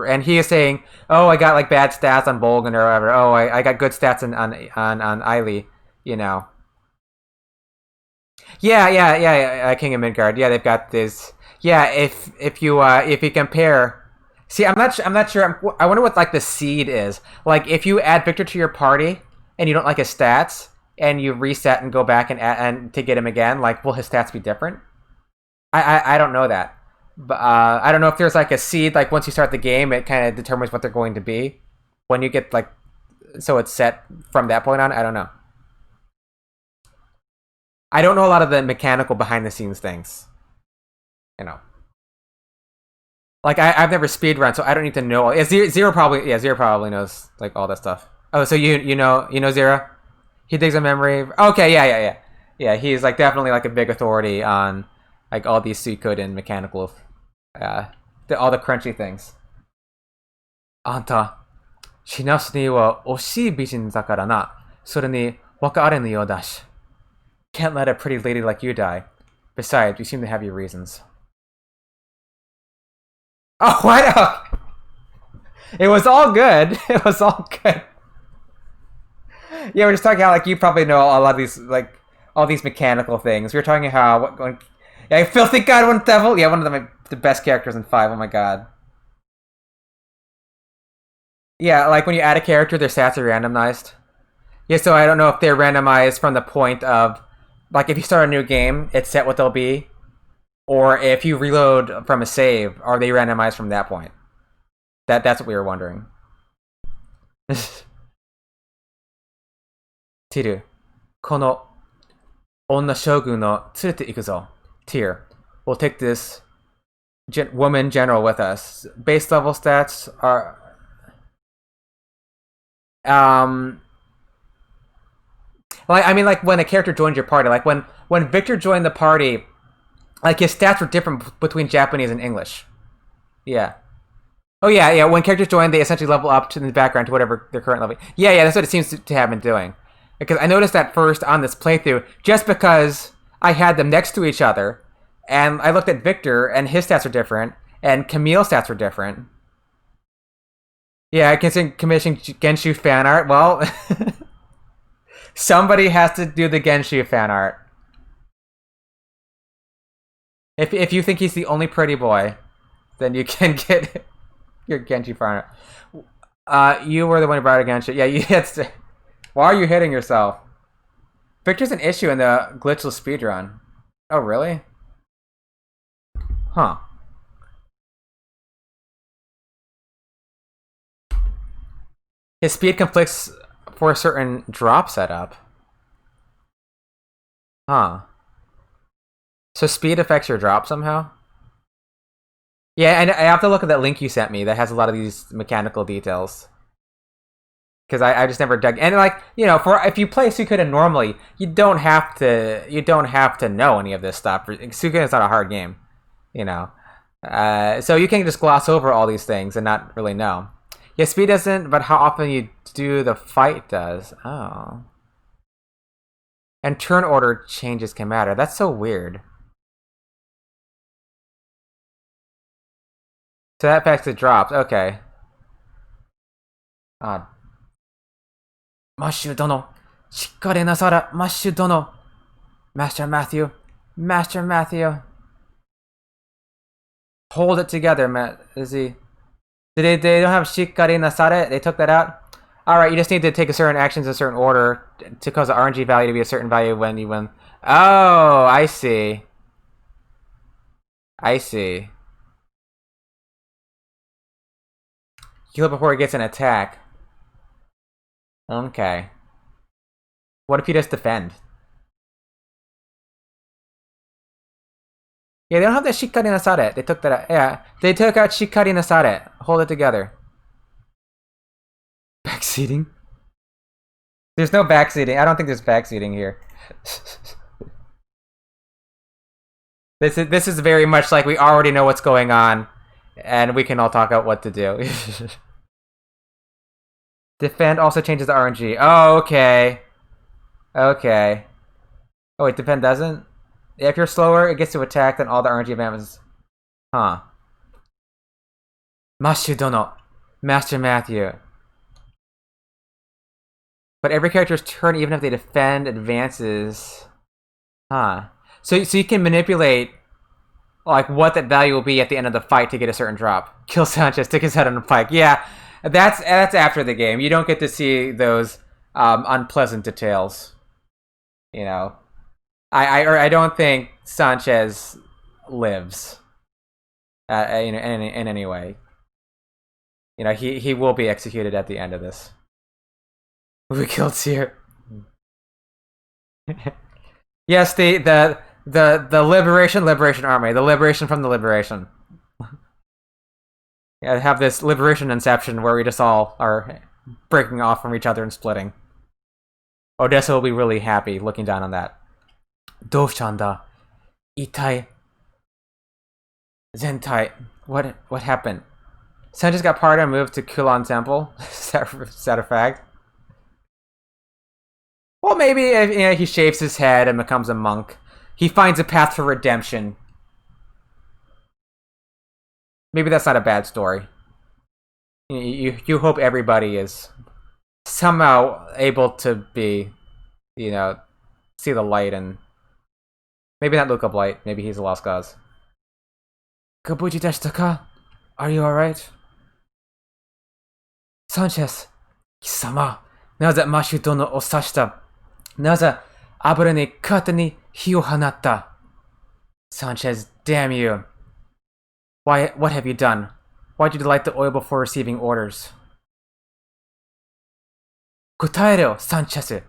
and he is saying, oh, I got like bad stats on Bolgan or whatever. Oh, I got good stats on Eiley, you know. Yeah, King of Midgard. Yeah, they've got this. Yeah, if you compare, see, I'm not sure. I wonder what like the seed is. Like if you add Victor to your party and you don't like his stats and you reset and go back and to get him again, like will his stats be different? I don't know that, but I don't know if there's like a seed. Like once you start the game, it kind of determines what they're going to be. When you get like, so it's set from that point on. I don't know. I don't know a lot of the mechanical behind the scenes things. You know, like I've never speedrun, so I don't need to know. Yeah, Zero probably knows like all that stuff. Oh, so you know Zero? He digs a memory. Okay, yeah. He's like definitely like a big authority on like all these Suikoden mechanical, all the crunchy things. Anta, shinasu ni wa oshii bijin dakara na. Sore ni wakaru yo dashi. Can't let a pretty lady like you die. Besides, you seem to have your reasons. Oh, what? It was all good. It was all good. Yeah, we're just talking how like you probably know a lot of these like all these mechanical things. We were talking how what going. Yeah, Filthy God, one devil. Yeah, one of the best characters in 5. Oh my god. Yeah, like when you add a character, their stats are randomized. Yeah, so I don't know if they're randomized from the point of, like, if you start a new game, it's set what they'll be, or if you reload from a save, are they randomized from that point? That's what we were wondering. Tiru, この女将軍を連れて行くぞ. Tyr, we'll take this woman general with us. Base level stats are um like I mean like when a character joins your party, like when Victor joined the party, like his stats were different between Japanese and English. Yeah. Oh yeah, yeah. When characters join, they essentially level up to the background to whatever their current level. Yeah, yeah. That's what it seems to have been doing. Because I noticed that first on this playthrough, just because I had them next to each other, and I looked at Victor, and his stats are different, and Camille's stats were different. Yeah, considering commissioning Genshu fan art. Well, somebody has to do the Genshu fan art. If you think he's the only pretty boy, then you can get your Genshu fan art. You were the one who brought it Genshu. Yeah, you had to. Why are you hitting yourself? Victor's an issue in the glitchless speedrun. Oh, really? Huh. His speed conflicts for a certain drop setup. Huh. So speed affects your drop somehow? Yeah, and I have to look at that link you sent me that has a lot of these mechanical details. Because I just never dug, and like, you know, for if you play Suikoden normally, you don't have to know any of this stuff. Suikoden is not a hard game, you know, so you can just gloss over all these things and not really know. Yeah, speed doesn't, but how often you do the fight does. Oh, and turn order changes can matter. That's so weird. So that affects the drops. Okay. Odd. マッシュ殿、しっかりなされ、マッシュ殿。Master Matthew, Master Matthew. Hold it together, Matt. Is he? They don't have Shikari Nasare? They took that out? Alright, you just need to take a certain actions in a certain order to cause the RNG value to be a certain value when you win. Oh, I see. I see. Heal before he gets an attack. Okay. What if you just defend? Yeah, they don't have that Shikari Nasare. They took that out. Yeah, they took out Shikari Nasare. Hold it together. Backseating? There's no backseating. I don't think there's backseating here. This is very much like we already know what's going on, and we can all talk out what to do. Defend also changes the RNG. Oh, okay. Okay. Oh wait, defend doesn't? Yeah, if you're slower, it gets to attack, then all the RNG advances. Huh. Mashu Dono. Master Matthew. But every character's turn, even if they defend, advances. Huh. So you can manipulate like what that value will be at the end of the fight to get a certain drop. Kill Sanchez, stick his head on a pike. Yeah, that's after the game. You don't get to see those unpleasant details. You know, I don't think Sanchez lives. You know, in any way. You know, he will be executed at the end of this. We killed Seer. Yes, the liberation army, the liberation from the liberation. Yeah, have this liberation inception where we just all are breaking off from each other and splitting. Odessa will be really happy looking down on that. Dovshanda. Itai. Zentai. What happened? Sen got pardoned and moved to Kulan Temple. Is that a fact? Well, maybe if, you know, he shaves his head and becomes a monk. He finds a path to redemption. Maybe that's not a bad story. You hope everybody is somehow able to be, you know, see the light, and maybe not Luke of Light. Maybe he's a lost cause. Kabuji Deshtaka, are you alright? サンチェス、貴様、なぜマシュ殿を刺した？なぜ油に勝手に火を放った？ Sanchez, damn you. What have you done? Why'd you light the oil before receiving orders? 答えろ, Sanchez.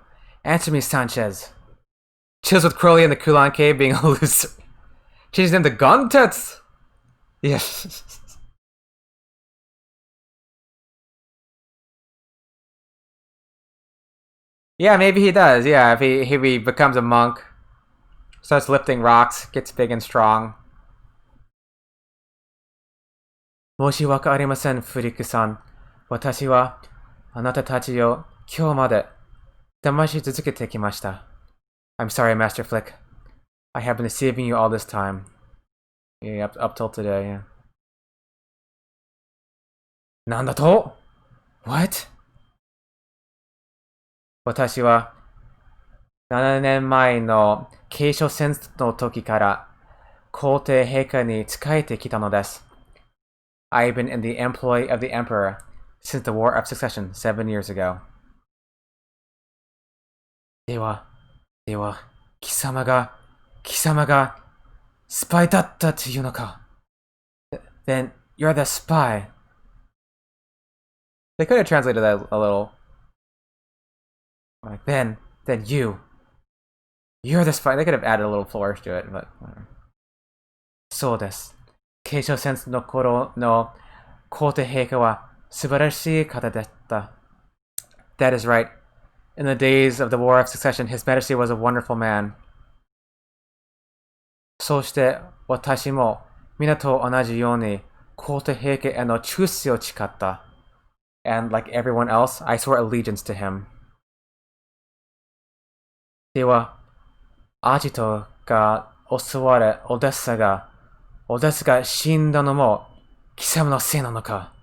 Answer me, Sanchez. Chills with Crowley in the Kulan Cave being a loser. Changed him to Guntuts! Yes. Yeah, maybe he does. Yeah, if he becomes a monk, starts lifting rocks, gets big and strong. 申し訳ありません、フリックさん。私はあなたたちを今日まで騙し続けてきました。I'm sorry, Master Flick. I have been deceiving you all this time. Yeah, up till today, yeah. なんだと? What? 私は7年前の継承戦の時から皇帝陛下に仕えてきたのです。I've been in the employ of the Emperor since the War of Succession 7 years ago. では、貴様がスパイだったというのか? Then you're the spy. They could have translated that a little. Like, then you're the spy. They could have added a little flourish to it, but whatever. そうです。継承戦の頃の皇帝陛下は素晴らしい方だった。That is right. In the days of the War of Succession, His Majesty was a wonderful man. そして私も皆と同じように皇帝陛下への忠誠を誓った。And like everyone else, I swore allegiance to him. では、アジトが襲われ、オデッサが死んだのも貴様のせいなのか?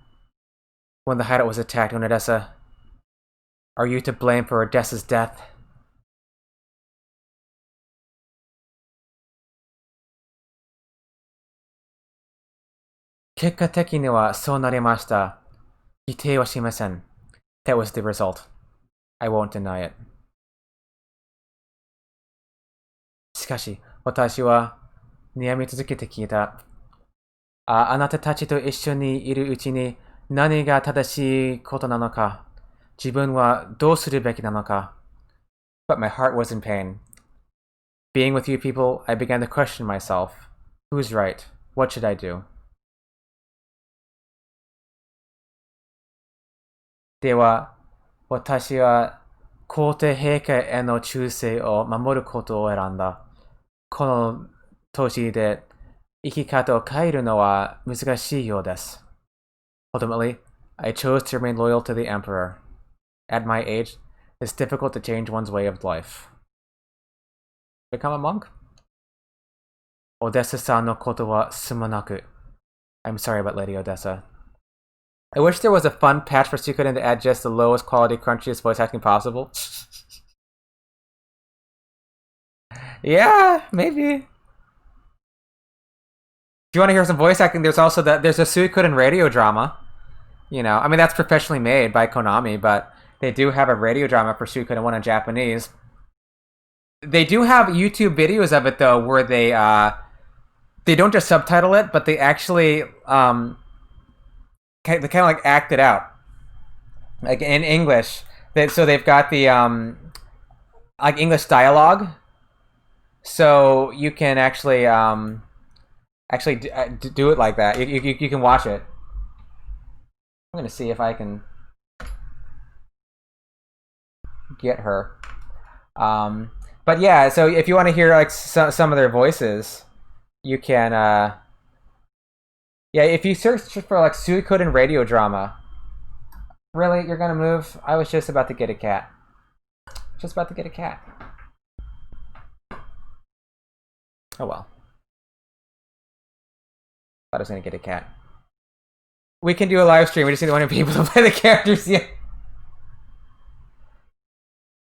When the hideout was attacked on Odessa, are you to blame for Odessa's death? 結果的にはそうなりました。否定はしません。That was the result. I won't deny it. しかし、私は悩み続けてきた。あなたたちと一緒にいるうちに何が正しいことなのか、自分はどうするべきなのか。But my heart was in pain. Being with you people, I began to question myself. Who's right? What should I do? では、私は皇帝陛下への忠誠を守ることを選んだ。この年で生き方を変えるのは難しいようです。Ultimately, I chose to remain loyal to the Emperor. At my age, it's difficult to change one's way of life. Become a monk? オデッサさんのことはすまなく。I'm sorry about Lady Odessa. I wish there was a fun patch for Suikoden to add just the lowest quality, crunchiest voice acting possible. Yeah, maybe. If you want to hear some voice acting, there's also there's a Suikoden radio drama. You know, I mean that's professionally made by Konami, but they do have a radio drama for Suikoden 1 in Japanese. They do have YouTube videos of it though, where they don't just subtitle it, but they actually they kind of like act it out, like in English. So they've got the like English dialogue, so you can actually do it like that. You can watch it. I'm gonna see if I can get her. But yeah, so if you want to hear like some of their voices, you can. Yeah, if you search for like Suikoden radio drama. Really, you're gonna move? I was just about to get a cat. Just about to get a cat. Oh well. Thought I was gonna get a cat. We can do a live stream. We just need one of people to play the characters yet.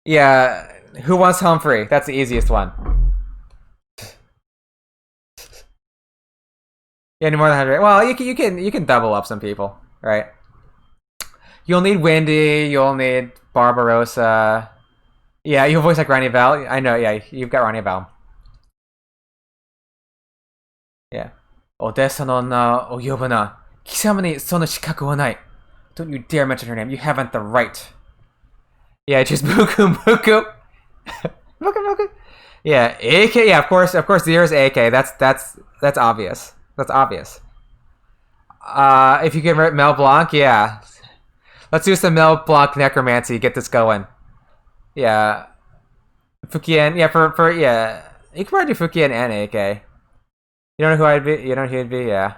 Yeah, who wants Humphrey? That's the easiest one. Yeah, more than 100. Well, you can double up some people, right? You'll need Wendy. You'll need Barbarossa. Yeah, you voice like Ronnie Val. I know. Yeah, you've got Ronnie Val. Yeah. Odessa no na oyobana. Kisama ni sono shikaku wa nai. Don't you dare mention her name. You haven't the right. Yeah, just Buku Buku. Buku Buku. Yeah, AK. Yeah, of course. There's AK. That's obvious. That's obvious. If you can write Mel Blanc, yeah. Let's do some Mel Blanc necromancy. Get this going. Yeah, Fukien. Yeah, for yeah. You can probably do Fukien and AK. You don't know who I'd be? You don't know who I'd be? Yeah.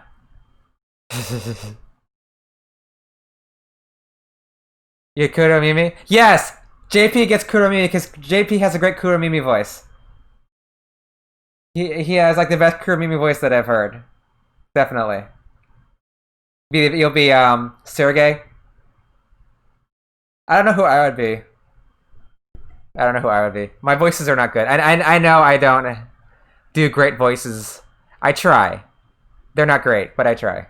You Kuromimi? Yes! JP gets Kuromimi because JP has a great Kuromimi voice. He has like the best Kuromimi voice that I've heard. Definitely. You'll be Sergey. I don't know who I would be. I don't know who I would be. My voices are not good. I know I don't do great voices. I try. They're not great, but I try.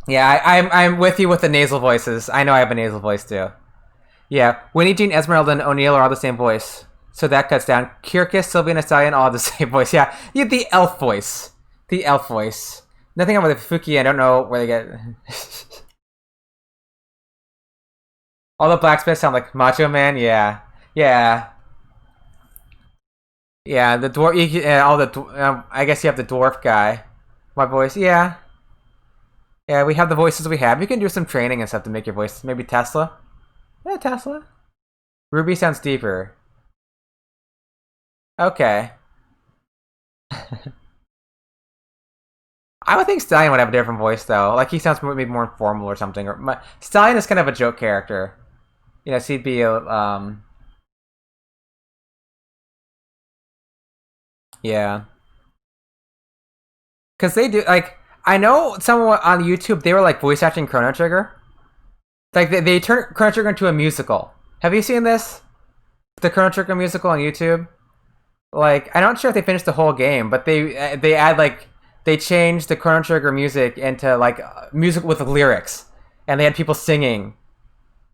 Yeah, I'm with you with the nasal voices. I know I have a nasal voice too. Yeah, Winnie, Jean, Esmeralda, and O'Neill are all the same voice. So that cuts down. Kirkus, Sylvia, and Stallion all have the same voice. Yeah, you have the elf voice. The elf voice. Nothing about the Fuki, I don't know where they get... all the blacksmiths sound like Macho Man, yeah. Yeah. Yeah, the dwarf... all the... I guess you have the dwarf guy. My voice, yeah. Yeah, we have the voices we have. You can do some training and stuff to make your voice. Maybe Tesla? Yeah, Tesla. Ruby sounds deeper. Okay. I would think Stallion would have a different voice though. Like he sounds maybe more informal or something. Or Stallion is kind of a joke character. You know, so he'd be yeah. Because they do like I know someone on YouTube they were like voice acting Chrono Trigger. Like they turned Chrono Trigger into a musical. Have you seen this? The Chrono Trigger musical on YouTube. Like I'm not sure if they finished the whole game, but they add like they changed the Chrono Trigger music into like music with lyrics, and they had people singing,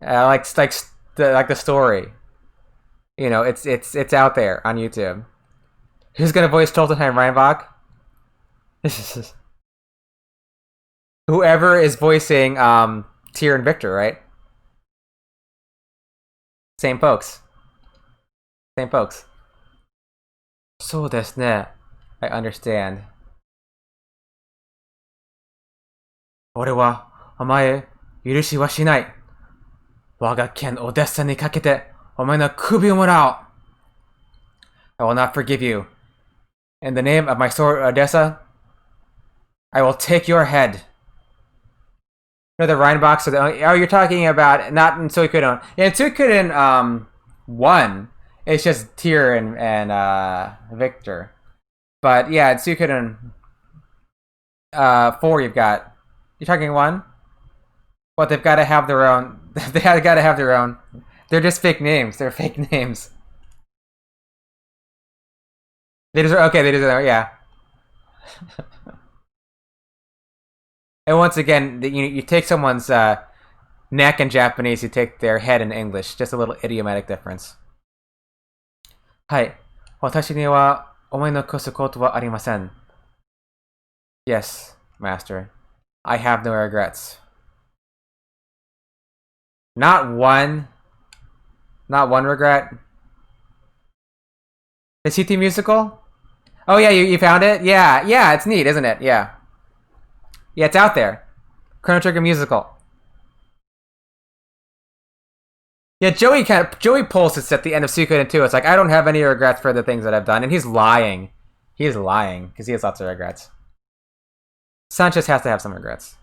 like the story. You know, it's out there on YouTube. Who's gonna voice Toltenheim Reinbach? Whoever is voicing Tyr and Victor, right? Same folks. Same folks. そうですね. I understand. 俺はお前へ許しはしない。我が剣オデッサにかけてお前の首をもらおう。I will not forgive you. In the name of my sword Odessa, I will take your head. No, the Rheinbachs are the only... Oh, you're talking about... Not in Suikoden. Yeah, in Suikoden 1, it's just Tyr and Victor. But yeah, in Suikoden 4, you've got... You're talking 1? But they've got to have their own... They got to have their own... They're just fake names. They're fake names. They deserve... Okay, they deserve... Yeah. And once again, you take someone's neck in Japanese, you take their head in English. Just a little idiomatic difference. はい。私には思い残すことはありません. Yes, master. I have no regrets. Not one. Not one regret. The CT musical? Oh yeah, you found it? Yeah, yeah, it's neat, isn't it? Yeah. Yeah, it's out there. Chrono Trigger musical. Yeah, Joey pulls this at the end of Suikoden 2. It's like I don't have any regrets for the things that I've done, and he's lying. He's lying because he has lots of regrets. Sanchez has to have some regrets.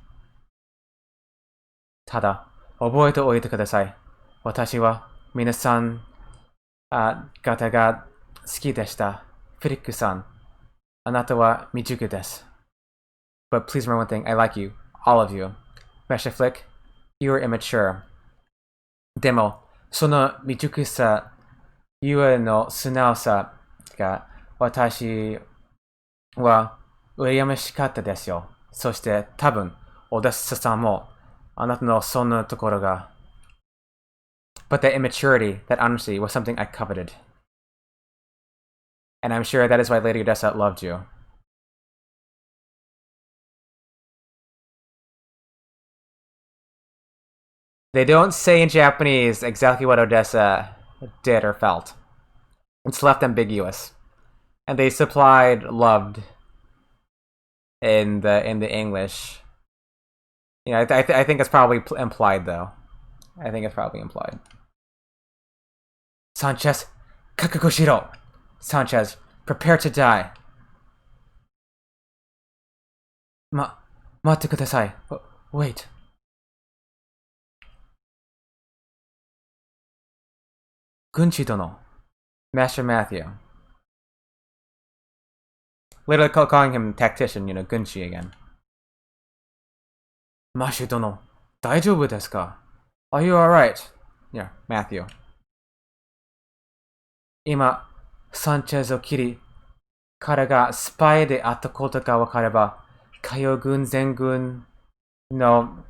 ただ覚えておいてください。私は皆さん方が好きでした。フリックさん、あなたは未熟です。But please remember one thing, I like you. All of you. Mesha Flick, you are immature. でも、その未熟さゆえの素直さが私は羨ましかったですよ。そして多分、Odessa-san mo, anata no sonna tokoro ga. But that immaturity, that honesty, was something I coveted. And I'm sure that is why Lady Odessa loved you. They don't say in Japanese exactly what Odessa did or felt. It's left ambiguous. And they supplied loved in the English. You know, I think it's probably implied though. I think it's probably implied. Sanchez, kakugo. Sanchez, prepare to die. Matte kudasai. Wait. Gunchi dono. Master Matthew. Literally calling him tactician, you know, Gunchi again. Mashu dono, daijoubu desu ka? Are you alright? Yeah, Matthew. Ima, Sanchez o kiri, kara ga spy de atta koto ga wakareba, Kaiogun Zengun no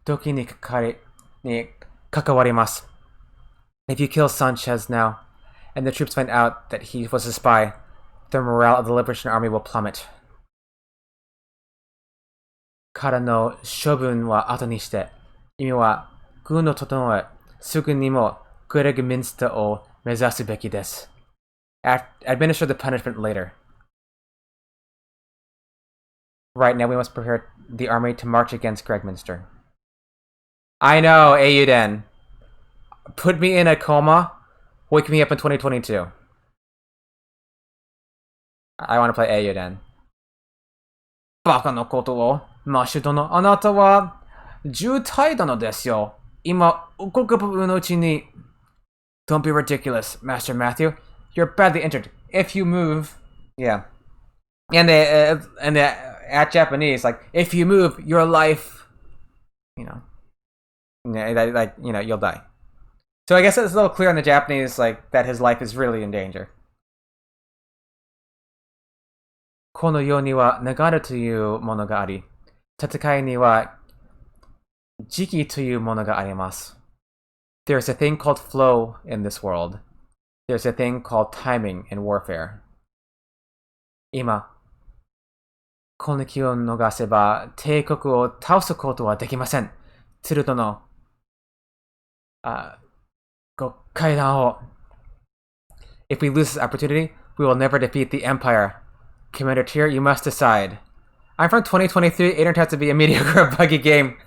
doki ni kakawarimasu. If you kill Sanchez now, and the troops find out that he was a spy, the morale of the Liberation Army will plummet. Kara no shobun wa ato ni shite, imi wa gun no totonoe, sugu ni mo Greg Minster o mezasu beki desu. Administer the punishment later. Right now we must prepare the army to march against Gregminster. I know, Ayuden. Put me in a coma, wake me up in 2022. I want to play Ayuden. Baka no koto wo, Mashu dono, anata wa jutai dono desu yo. Ima, ukoku no uchi ni. Don't be ridiculous, Master Matthew. You're badly injured. If you move, yeah. And they at Japanese, like, if you move, your life, you know, like, you know, you'll die. So I guess it's a little clear in the Japanese, like, that his life is really in danger. Kono yo ni wa nagara toyu mono ga ari, tatakai ni wa jiki toyu mono ga arimasu. There's a thing called flow in this world. There's a thing called timing in warfare. Ima, koneki o nogaseba teikoku o taosu koto wa dekimasen. Tsuru dono, gokkaidan o. If we lose this opportunity, we will never defeat the Empire. Commander Tyr, you must decide. I'm from 2023. It turned out to be a mediocre or buggy game.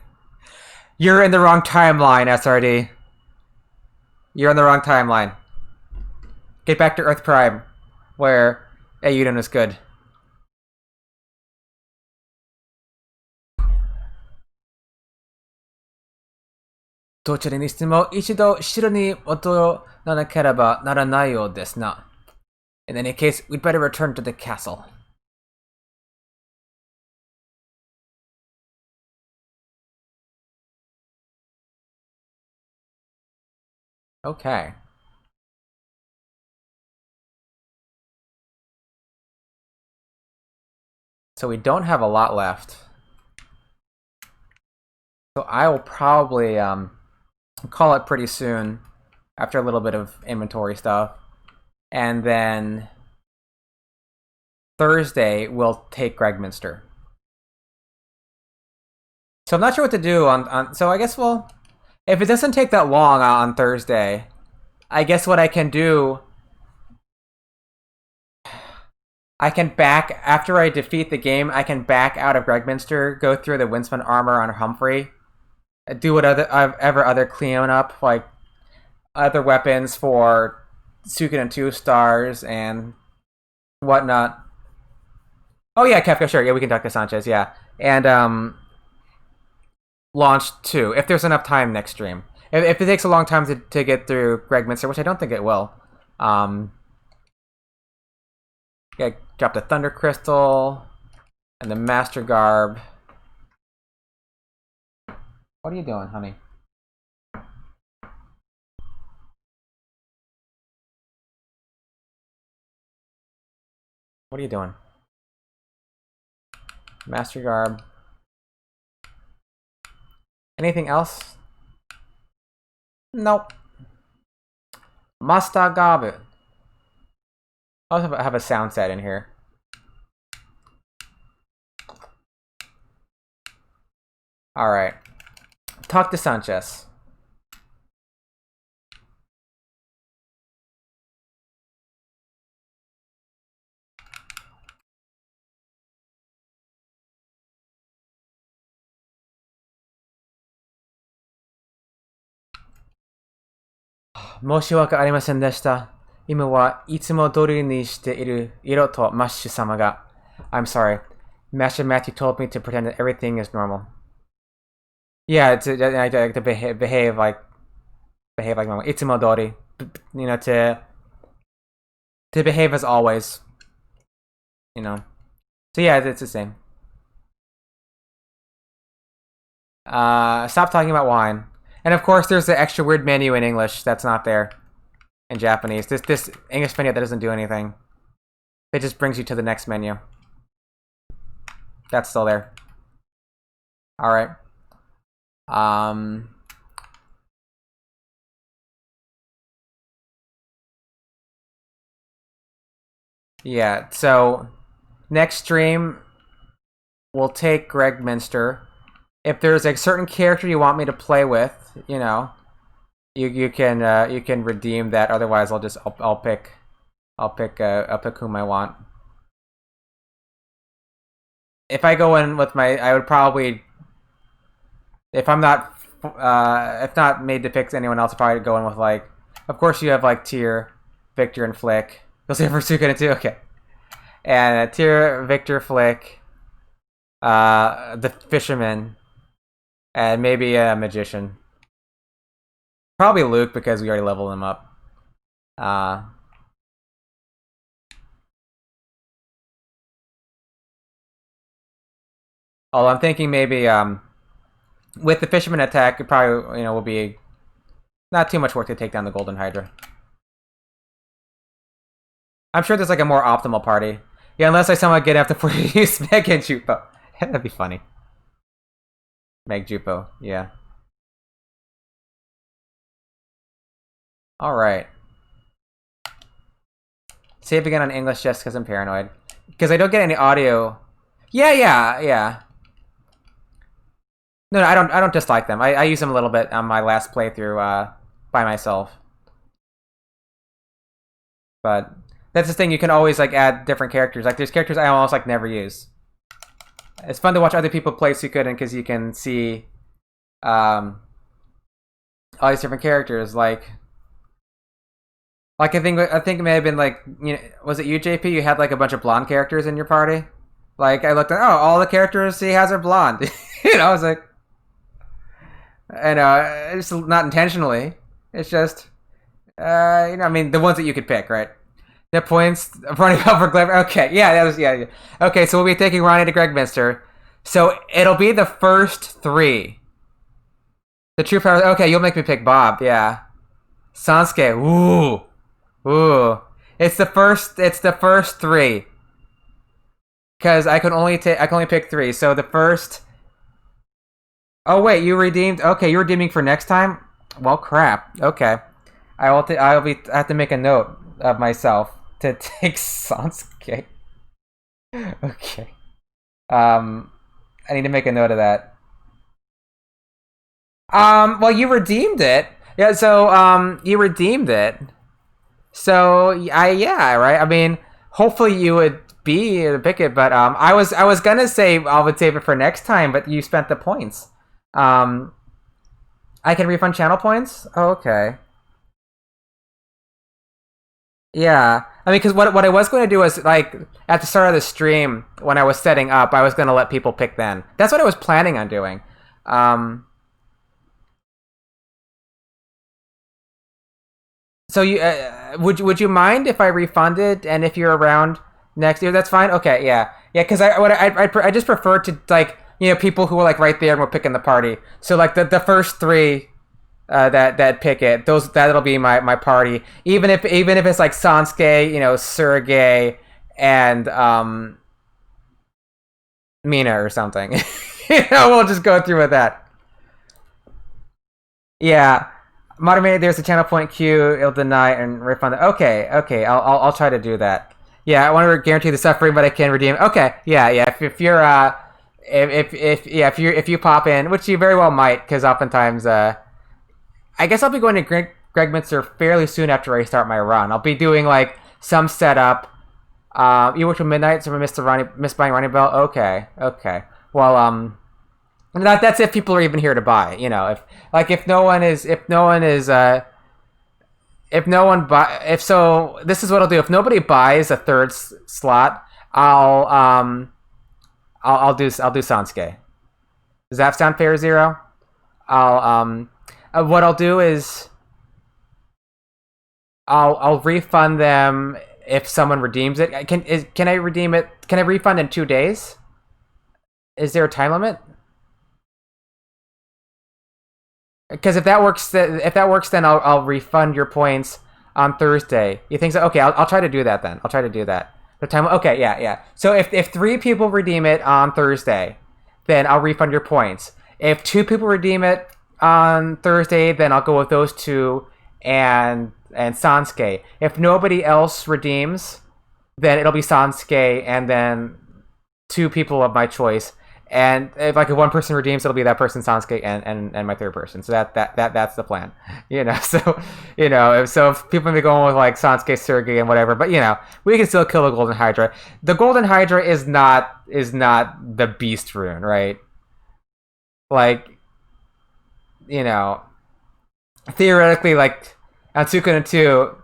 You're in the wrong timeline, SRD. You're in the wrong timeline. Get back to Earth Prime, where Ayuden was good. Dochira ni shite mo ichido shiro ni oto nanakereba naranai yo desu na. In any case, we'd better return to the castle. Okay. So we don't have a lot left. So I will probably call it pretty soon after a little bit of inventory stuff. And then Thursday we'll take Gregminster. So I'm not sure what to do on so I guess if it doesn't take that long on Thursday, I guess what I can do, I can back, after I defeat the game, I can back out of Gregminster, go through the Winsman armor on Humphrey, do whatever other clean up, like other weapons for Suikoden 2 stars and whatnot. Oh yeah, Kefka, sure, yeah, we can talk to Sanchez, yeah. And launch 2, if there's enough time next stream. If it takes a long time to get through Gregminster, which I don't think it will, yeah, drop the Thunder Crystal and the Master Garb. What are you doing, honey? What are you doing? Master Garb. Anything else? Nope. Master Gabu. I also have a sound set in here. Alright. Talk to Sanchez. Moshiwaka arimasen deshita. Ima wa itsumo dori ni shite iru Iro to Mashu-sama ga. I'm sorry. Master Matthew told me to pretend that everything is normal. Yeah, to behave like normal. Itsumo dori. You know, to behave as always. You know. So yeah, it's the same. Stop talking about wine. And of course, there's the extra weird menu in English that's not there in Japanese. This English menu that doesn't do anything. It just brings you to the next menu. That's still there. All right. Yeah. So next stream, we'll take Greg Minster. If there's a certain character you want me to play with, you know, you can redeem that. Otherwise, I'll pick whom I want. If I go in with I would probably, if not made to pick anyone else, I'd probably go in with like, of course you have like Tyr, Victor, and Flick. You'll say for Suikoden too, okay. And Tyr, Victor, Flick, the Fisherman, and maybe a Magician. Probably Luke because we already leveled him up. Although I'm thinking maybe with the Fisherman attack, it probably will be not too much work to take down the Golden Hydra. I'm sure there's like a more optimal party. Yeah, unless I somehow get after 40 use Meg and Jupo. That'd be funny. Meg Jupo, yeah. Alright. Save again on English just because I'm paranoid. Because I don't get any audio. Yeah. No, I don't dislike them. I use them a little bit on my last playthrough by myself. But that's the thing, you can always like add different characters. Like there's characters I almost like never use. It's fun to watch other people play Suikoden because you can see all these different characters. Like I think it may have been like, was it you, JP? You had like a bunch of blonde characters in your party. Like I looked at, all the characters he has are blonde. I was like, it's not intentionally. It's just, I mean, the ones that you could pick, right? The points running up for Glimmer. Okay, yeah. Okay, so we'll be taking Ronnie to Gregminster. So it'll be the first three. The true power. Okay, you'll make me pick Bob. Yeah, Sansuke. Ooh. It's the first three. Because I can only pick three. So the first. Oh wait, you redeemed. Okay, you're redeeming for next time. Well, crap. Okay, I have to make a note of myself to take Sansuke. Okay. I need to make a note of that. Well, you redeemed it. Yeah, so you redeemed it. So right. I mean, hopefully you would be to pick it, but I was gonna say I would save it for next time, but you spent the points. I can refund channel points. Oh, okay. Yeah, I mean, because what I was going to do was like at the start of the stream when I was setting up, I was going to let people pick then. That's what I was planning on doing. So you would you mind if I refunded and if you're around next year, that's fine. Okay, yeah, because I just prefer to like people who are like right there and we're picking the party. So like the first three. That pick it. That'll be my party. Even if it's like Sansuke, Surage, and Mina or something. We'll just go through with that. Yeah. Moderator, there's a channel point queue. It'll deny and refund. Okay, okay. I'll try to do that. Yeah, I want to guarantee the suffering, but I can redeem. Okay, yeah, yeah. If you're if yeah if you pop in, which you very well might, because oftentimes I guess I'll be going to Greg Minster fairly soon after I start my run. I'll be doing like some setup. You work till midnight, so I miss buying Ronnie Bell. Okay, okay. Well, that's if people are even here to buy. You know, if no one is if no one buy if so this is what I'll do. If nobody buys a third slot, I'll do Sansuke. Does that sound fair, Zero? I'll what I'll do is I'll refund them if someone redeems it. Can I redeem it? Can I refund in 2 days? Is there a time limit? Because if that works, then I'll refund your points on Thursday. You think so? Okay, I'll try to do that then. I'll try to do that. The time. Okay, yeah, yeah. So if 3 people redeem it on Thursday, then I'll refund your points. If 2 people redeem it on Thursday, then I'll go with those two and Sansuke. If nobody else redeems, then it'll be Sansuke and then 2 people of my choice. And if like if one person redeems, it'll be that person, Sansuke, and my third person. So that's the plan, you know. So if people may be going with like Sansuke, Sergei, and whatever, but we can still kill the Golden Hydra. The Golden Hydra is not the Beast rune, right? Like, theoretically, like on Suikoden 2,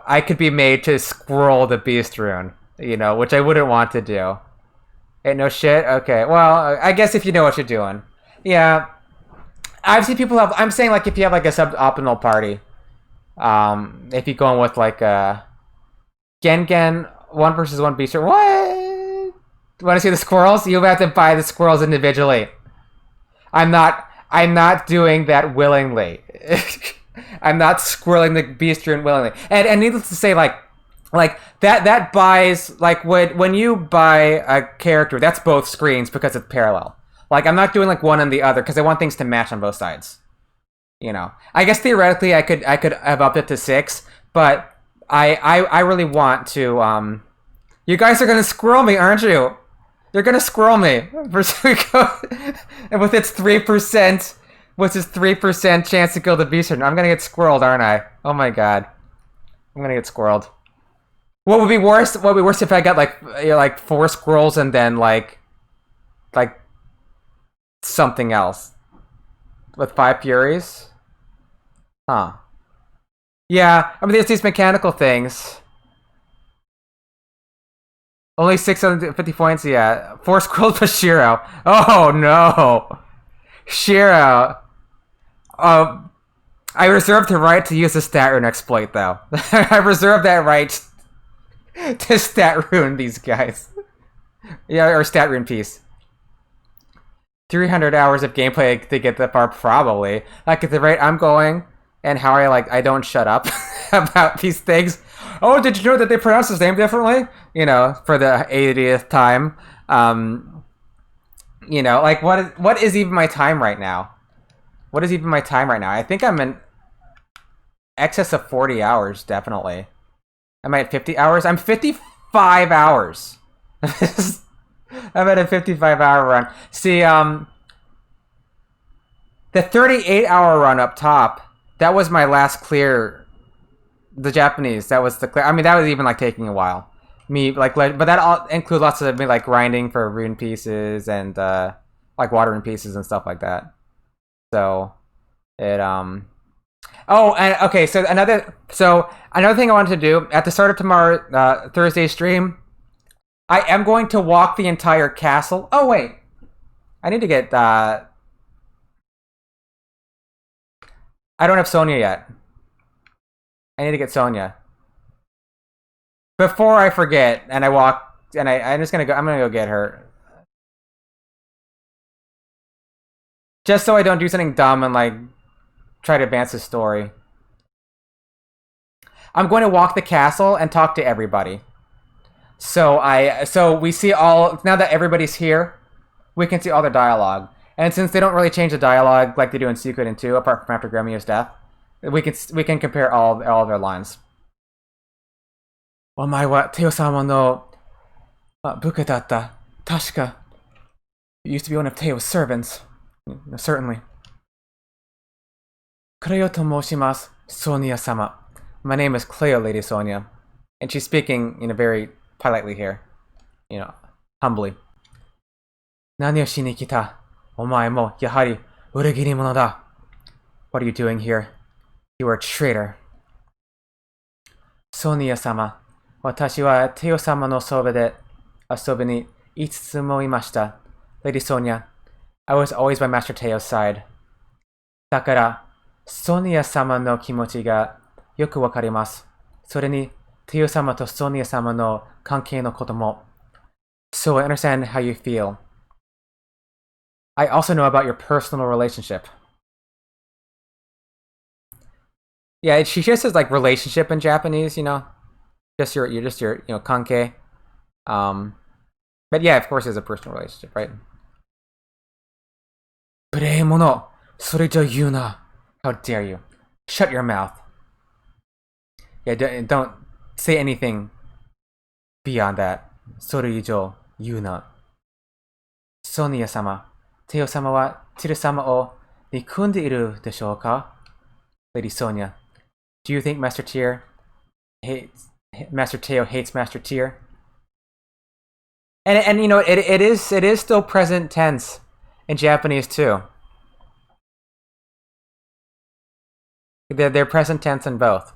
I could be made to scroll the Beast rune, which I wouldn't want to do. Ain't no shit? Okay, well, I guess if you know what you're doing. Yeah. I've seen people have... I'm saying, like, if you have, like, a suboptimal party, if you're going with, like, Gen 1 versus 1 beast... What? Want to see the squirrels? You have to buy the squirrels individually. I'm not doing that willingly. I'm not squirreling the beast rune willingly. And needless to say, like that buys, like, when you buy a character, that's both screens because it's parallel. Like, I'm not doing like one and the other because I want things to match on both sides. I guess theoretically I could have upped it to 6, but I really want to. You guys are gonna squirrel me, aren't you? You're gonna squirrel me for Suiko, and with its 3%, with its 3% chance to kill the beast, I'm gonna get squirreled, aren't I? Oh my god, I'm gonna get squirreled. What would be worse? What would be worse if I got like 4 squirrels and then like something else with 5 furies? Huh? Yeah, I mean there's these mechanical things. Only 650 points. Yeah, 4 squirrels for Shiro. Oh no, Shiro. I reserve the right to use the stat rune exploit though. I reserve that right to stat rune these guys. Yeah, or stat rune piece. 300 hours of gameplay to get that far, probably. Like, at the rate I'm going, and how I don't shut up about these things. Oh, did you know that they pronounce his name differently? For the 80th time. Like, what is even my time right now? What is even my time right now? I think I'm in excess of 40 hours, definitely. Am I at 50 hours? I'm 55 hours. I'm at a 55-hour run. See, the 38-hour run up top, that was my last clear. The Japanese, that was the clear. I mean, that was even like taking a while. But that all includes lots of me like grinding for rune pieces and like water rune pieces and stuff like that. So it Oh, and okay. So another thing I wanted to do at the start of tomorrow Thursday stream, I am going to walk the entire castle. Oh wait, I need to get. I don't have Sonya yet. I need to get Sonya before I forget. And I walk, and I'm just gonna go. I'm gonna go get her, just so I don't do something dumb and like try to advance the story. I'm going to walk the castle and talk to everybody. So we see all, now that everybody's here, we can see all the dialogue. And since they don't really change the dialogue like they do in Suikoden 2, apart from after Gremio's death, we can compare all their lines. お前はテオ様の部下だった。確か You used to be one of Teo's servants. Certainly. クレオと申します、Sonia sama. My name is Cleo, Lady Sonia. And she's speaking, very politely here. Humbly. 何をしに来た？お前もやはり裏切り者だ。What are you doing here? You are a traitor. Sonia sama. 私はテオ様のそばで遊びにいつつもいました。Lady Sonia, I was always by Master Teo's side. だから、ソニア様の気持ちがよくわかります。それに、テオ様とソニア様の関係のことも。So I understand how you feel. I also know about your personal relationship. Yeah, she just says like relationship in Japanese, just your kanke. But yeah, of course, it's a personal relationship, right? 無礼者、それじゃ言うな。How dare you? Shut your mouth. Yeah, don't say anything beyond that. それ以上言うな。ソニア様、テオ様はティル様を憎んでいるでしょうか？ Lady Sonia, do you think Master Teo hates Master Teo? And it is still present tense in Japanese too. They're present tense in both.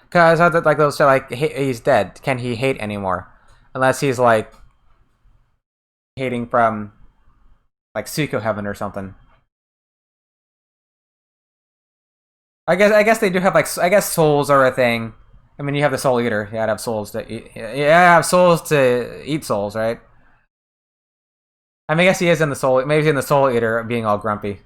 Cause like those like he's dead. Can he hate anymore? Unless he's like hating from like Suiko heaven or something. I guess they do have like souls are a thing. I mean, you have the soul eater. You gotta have souls to eat. Yeah, have souls to eat souls, right? I mean, I guess he is in the soul. Maybe he's in the soul eater, being all grumpy.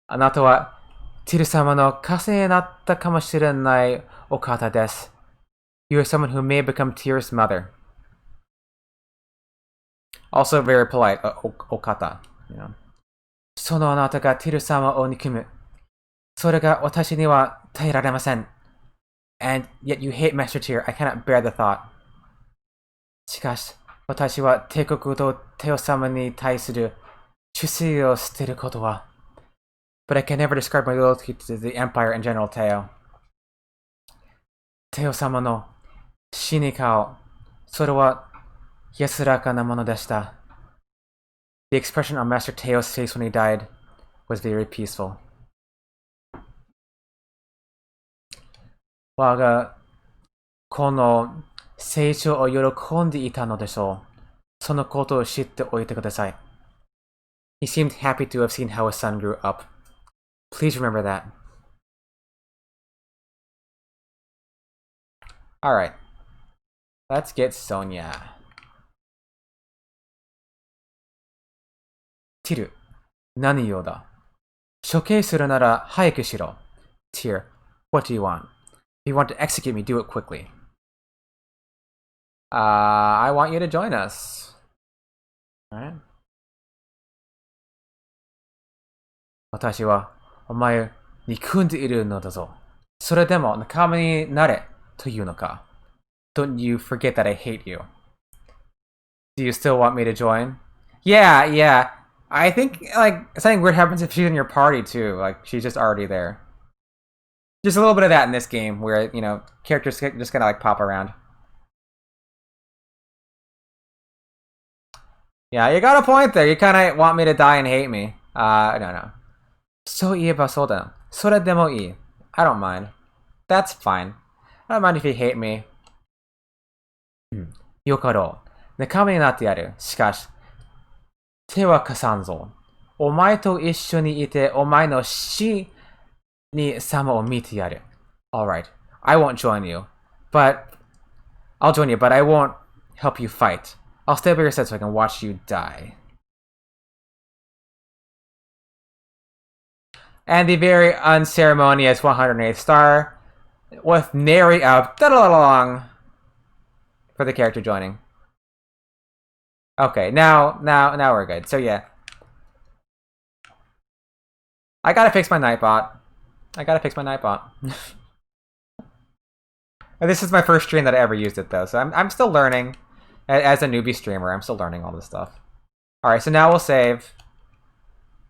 あなたはティル様の枷になったかもしれないお方です。You are someone who may become Tyr's mother. Also very polite, okata. そのあなたがティル様を憎む。それが私には耐えられません。And yet you hate Master Tyr. I cannot bear the thought. しかし、私は帝国とテオ様に対する忠誠を捨てることは。But I can never describe my loyalty to the Empire and General Teo. テオ様の死に顔、それは安らかなものでした。The expression on Master Teo's face when he died was very peaceful. 我が子の成長を喜んでいたのでしょう。そのことを知っておいてください。He seemed happy to have seen how his son grew up. Please remember that. Alright. Let's get Sonia. ティル、何用だ？処刑するなら早くしろ。Tyr, what do you want? If you want to execute me, do it quickly. I want you to join us. Alright. 私はお前を憎んでいるのだぞ。それでも仲間になれというのか。Don't you forget that I hate you. Do you still want me to join? Yeah. I think like something weird happens if she's in your party too. Like she's just already there. Just a little bit of that in this game where, characters just kind of like pop around. Yeah, you got a point there. You kind of want me to die and hate me. No. そういえばそうだ。それでもいい。I don't mind. That's fine. I don't mind if you hate me. よかろう。仲間になってやる。しかし、手は貸さんぞ。お前と一緒にいて、お前の死に様を見てやる。Alright. I won't join you. I'll join you, but I won't help you fight. I'll stay by your side so I can watch you die. And the very unceremonious 108th star with nary a for the character joining. Okay, now we're good. So yeah, I gotta fix my Nightbot. I gotta fix my Nightbot. This is my first stream that I ever used it though, so I'm still learning. As a newbie streamer, I'm still learning all this stuff. All right, so now we'll save,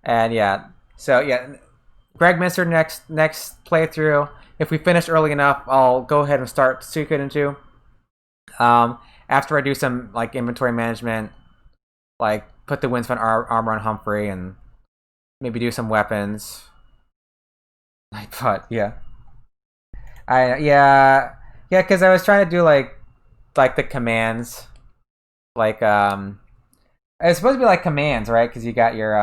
and yeah, so yeah, Greg Minster next playthrough. If we finish early enough, I'll go ahead and start Suikoden 2. After I do some like inventory management, like put the Windspan armor on Humphrey and maybe do some weapons. But yeah, yeah, because I was trying to do like the commands, like it's supposed to be like commands, right? Because you got your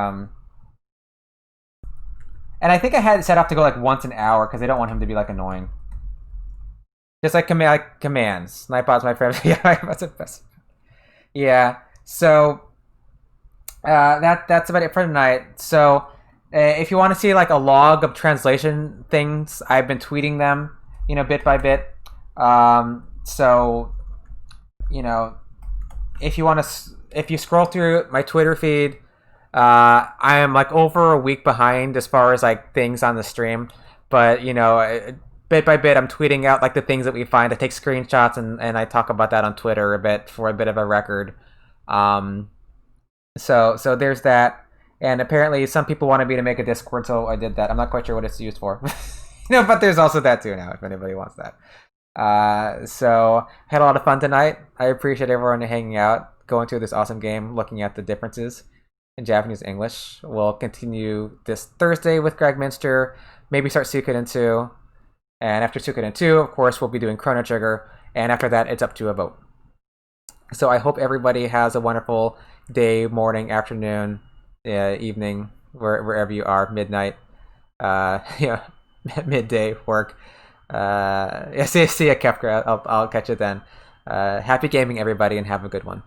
and I think I had it set up to go like once an hour because I don't want him to be like annoying. Just like commands. Nightbot's my favorite. Yeah, that's the best. Yeah. So that's about it for tonight. So if you want to see like a log of translation things, I've been tweeting them, bit by bit. So you know, if you want to, if you scroll through my Twitter feed, I am like over a week behind as far as like things on the stream, but bit by bit, I'm tweeting out like the things that we find. I take screenshots and I talk about that on Twitter a bit for a bit of a record. Um, so there's that. And apparently, some people wanted me to make a Discord, so I did that. I'm not quite sure what it's used for, but there's also that too now. If anybody wants that. So I had a lot of fun tonight. I appreciate everyone hanging out, going through this awesome game, looking at the differences in Japanese and English. We'll continue this Thursday with Greg Minster. Maybe start Suikoden 2. And after Suikoden 2, of course, we'll be doing Chrono Trigger. And after that, it's up to a vote. So I hope everybody has a wonderful day, morning, afternoon, evening, wherever you are, midnight, yeah, midday work. See ya, Kefka. I'll catch you then. Happy gaming, everybody, and have a good one.